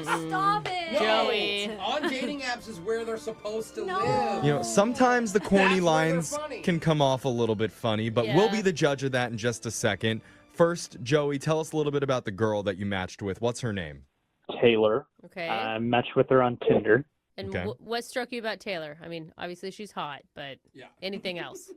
Speaker 9: Stop it.
Speaker 3: Joey.
Speaker 5: On dating apps is where they're supposed to live.
Speaker 6: You know, sometimes the corny
Speaker 5: That's why they're
Speaker 6: lines
Speaker 5: funny.
Speaker 6: can come off a little bit funny, but we'll be the judge of that in just a second. First, Joey, tell us a little bit about the girl that you matched with. What's her name?
Speaker 21: Taylor.
Speaker 3: Okay.
Speaker 21: I matched with her on Tinder.
Speaker 3: And
Speaker 6: Okay.
Speaker 3: what struck you about Taylor? I mean, obviously she's hot, but anything else?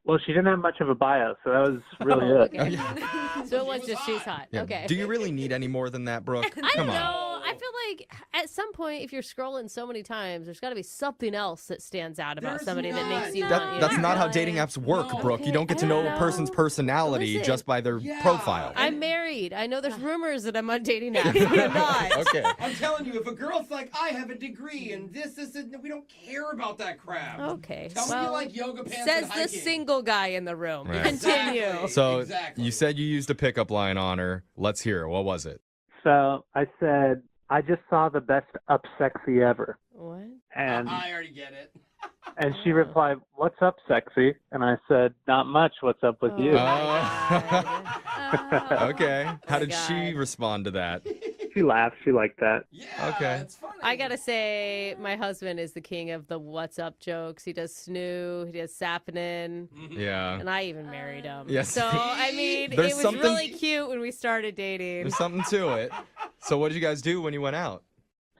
Speaker 21: Well, she didn't have much of a bio, so that was really it.
Speaker 3: Okay. So it was just she's hot.
Speaker 6: Yeah.
Speaker 3: Okay.
Speaker 6: Do you really need any more than that, Brooke?
Speaker 3: I
Speaker 6: Come
Speaker 3: don't
Speaker 6: on.
Speaker 3: know. I feel like at some point, if you're scrolling so many times, there's got to be something else that stands out about somebody that makes you want.
Speaker 6: That's not how dating apps work, Brooke. You don't get to know a person's personality just by their profile.
Speaker 3: I'm married. I know there's rumors that I'm on dating apps. I'm not.
Speaker 6: Okay.
Speaker 5: I'm telling you, if a girl's like, I have a degree and this, we don't care about that crap.
Speaker 3: Okay.
Speaker 5: Tell me
Speaker 3: Well,
Speaker 5: you like yoga pants
Speaker 3: says
Speaker 5: and
Speaker 3: the
Speaker 5: hiking.
Speaker 3: single guy in the room.
Speaker 6: Right.
Speaker 3: Continue.
Speaker 6: So you said you used a pickup line on her. Let's hear it. What was it?
Speaker 21: So I said, I just saw the best up sexy ever.
Speaker 3: What?
Speaker 21: And
Speaker 5: I already get it.
Speaker 21: and she replied, "What's up, sexy?" And I said, "Not much. What's up with you?"
Speaker 6: Okay. How did she respond to that?
Speaker 21: She laughed. She liked that.
Speaker 6: Okay.
Speaker 3: I gotta say, my husband is the king of the "what's up" jokes. He does snoo, he does sappening.
Speaker 6: Yeah.
Speaker 3: And I even married him.
Speaker 6: Yes.
Speaker 3: So I mean,
Speaker 6: There's
Speaker 3: it was
Speaker 6: something-
Speaker 3: really cute when we started dating.
Speaker 6: There's something to it. So what did you guys do when you went out?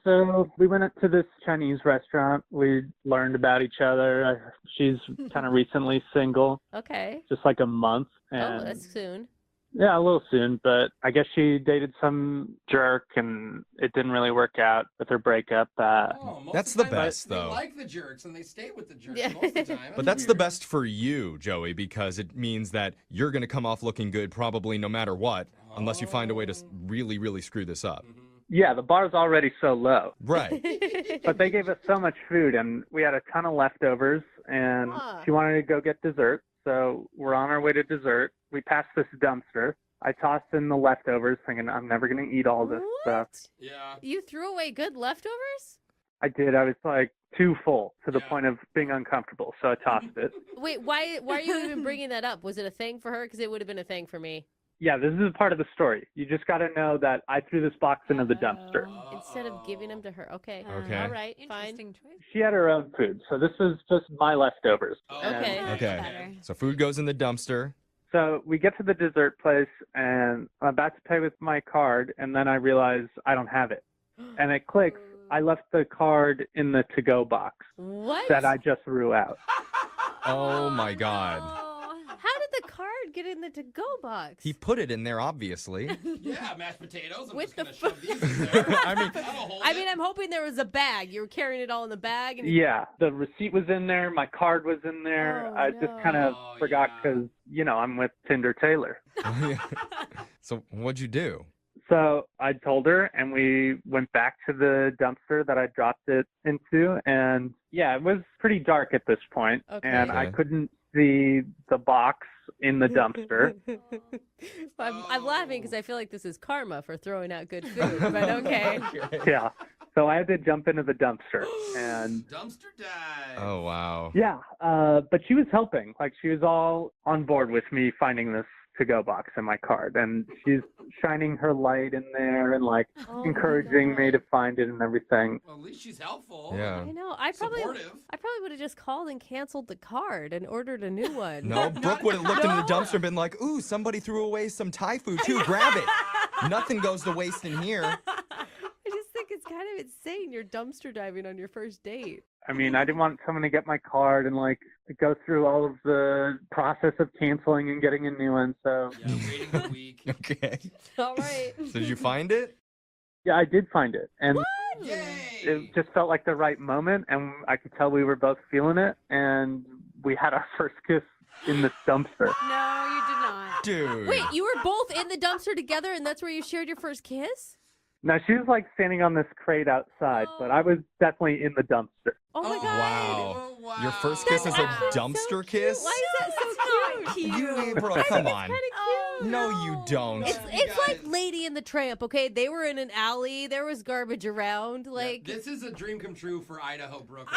Speaker 21: So we went up to this Chinese restaurant. We learned about each other. She's kind of recently single,
Speaker 3: Okay.
Speaker 21: just like a month. And
Speaker 3: Oh, that's soon.
Speaker 21: yeah, a little soon, but I guess she dated some jerk and it didn't really work out with her breakup.
Speaker 6: That's the best,
Speaker 5: They
Speaker 6: though.
Speaker 5: like the jerks and they stay with the jerks most of the time.
Speaker 6: But that's the best for you, Joey, because it means that you're going to come off looking good probably no matter what, unless you find a way to really, really screw this up.
Speaker 21: Yeah, the bar's already so low.
Speaker 6: Right.
Speaker 21: But they gave us so much food and we had a ton of leftovers and she wanted to go get dessert. So we're on our way to dessert. We passed this dumpster. I tossed in the leftovers thinking I'm never going to eat all this stuff.
Speaker 5: Yeah.
Speaker 3: You threw away good leftovers?
Speaker 21: I did. I was like too full to the point of being uncomfortable. So I tossed it.
Speaker 3: Wait, why are you even bringing that up? Was it a thing for her? Because it would have been a thing for me.
Speaker 21: Yeah, this is part of the story. You just got to know that I threw this box into the dumpster.
Speaker 3: Instead of giving them to her. Okay.
Speaker 21: Okay.
Speaker 3: All right. Fine.
Speaker 21: She had her own food. So this is just my leftovers.
Speaker 3: Okay.
Speaker 6: Okay. So food goes in the dumpster.
Speaker 21: So we get to the dessert place and I'm about to pay with my card and then I realize I don't have it. And it clicks. I left the card in the to-go box
Speaker 3: What?
Speaker 21: that I just threw out.
Speaker 6: Oh, my God.
Speaker 3: How did the card get in the to-go box?
Speaker 6: He put it in there, obviously.
Speaker 5: Yeah, mashed potatoes. I'm
Speaker 3: With
Speaker 5: just going to shove these in there.
Speaker 3: I mean, I'm hoping there was a bag. You were carrying it all in the bag. And
Speaker 21: Yeah, the receipt was in there. My card was in there. I just kind of forgot because, I'm with Tinder Taylor.
Speaker 6: So what'd you do?
Speaker 21: So I told her, and we went back to the dumpster that I dropped it into. And yeah, it was pretty dark at this point, and I
Speaker 6: Okay.
Speaker 21: couldn't see the box in the dumpster.
Speaker 3: I'm laughing because I feel like this is karma for throwing out good food. But okay.
Speaker 21: Yeah. So I had to jump into the dumpster, and
Speaker 5: Dumpster dive.
Speaker 6: Oh, wow.
Speaker 21: yeah, but she was helping. Like, she was all on board with me finding this to-go box in my card, and she's shining her light in there and like encouraging me to find it and everything.
Speaker 5: Well, at least she's helpful.
Speaker 6: Yeah.
Speaker 3: I know. I probably
Speaker 5: Supportive.
Speaker 3: would have just called and canceled the card and ordered a new one.
Speaker 6: No, Brooke would have looked into the dumpster and been like, ooh, somebody threw away some Thai food too. Grab it. Nothing goes to waste in here.
Speaker 3: I just think it's kind of insane. You're dumpster diving on your first date.
Speaker 21: I mean, I didn't want someone to get my card and like go through all of the process of canceling and getting a new one. So
Speaker 5: waiting a week.
Speaker 6: Okay.
Speaker 3: All right.
Speaker 6: So did you find it?
Speaker 21: yeah, I did find it, and
Speaker 5: Yay!
Speaker 21: it just felt like the right moment, and I could tell we were both feeling it, and we had our first kiss in this dumpster.
Speaker 9: No, you did not.
Speaker 6: Dude.
Speaker 3: Wait, you were both in the dumpster together, and that's where you shared your first kiss?
Speaker 21: Now, she was like standing on this crate outside, but I was definitely in the dumpster.
Speaker 3: Oh my God.
Speaker 6: Wow. Your first kiss is a dumpster kiss?
Speaker 3: Why is that so cute?
Speaker 6: You, bro, come on. No, you don't.
Speaker 3: It's like Lady and the Tramp, okay? They were in an alley. There was garbage around. Like
Speaker 5: This is a dream come true for Idaho Brooke.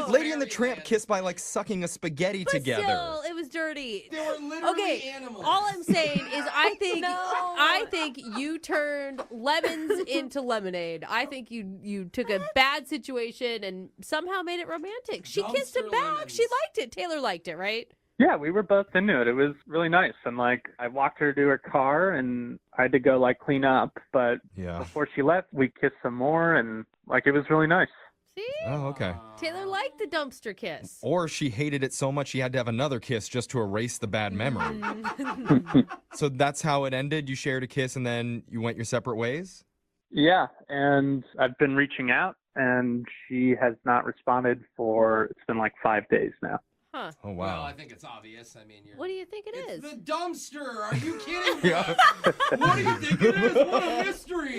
Speaker 6: Lady and the Tramp kissed by like sucking a spaghetti together.
Speaker 3: Still, it was dirty.
Speaker 5: They were literally
Speaker 3: Okay,
Speaker 5: animals.
Speaker 3: all I'm saying is I think you turned lemons into lemonade. I think you took a bad situation and somehow made it romantic. She kissed him back. She liked it. Taylor liked it, right?
Speaker 21: Yeah, we were both into it. It was really nice. And like, I walked her to her car and I had to go like clean up. But before she left, we kissed some more and like, it was really nice.
Speaker 3: See?
Speaker 6: Oh, okay.
Speaker 3: Taylor liked the dumpster kiss.
Speaker 6: Or she hated it so much she had to have another kiss just to erase the bad memory. So that's how it ended? You shared a kiss and then you went your separate ways?
Speaker 21: Yeah, and I've been reaching out and she has not responded it's been like 5 days now.
Speaker 3: Huh.
Speaker 6: Oh, wow.
Speaker 5: Well, I think it's obvious. I mean,
Speaker 3: What do you think it is?
Speaker 5: the dumpster. Are you kidding me? What do you think it is? What a mystery.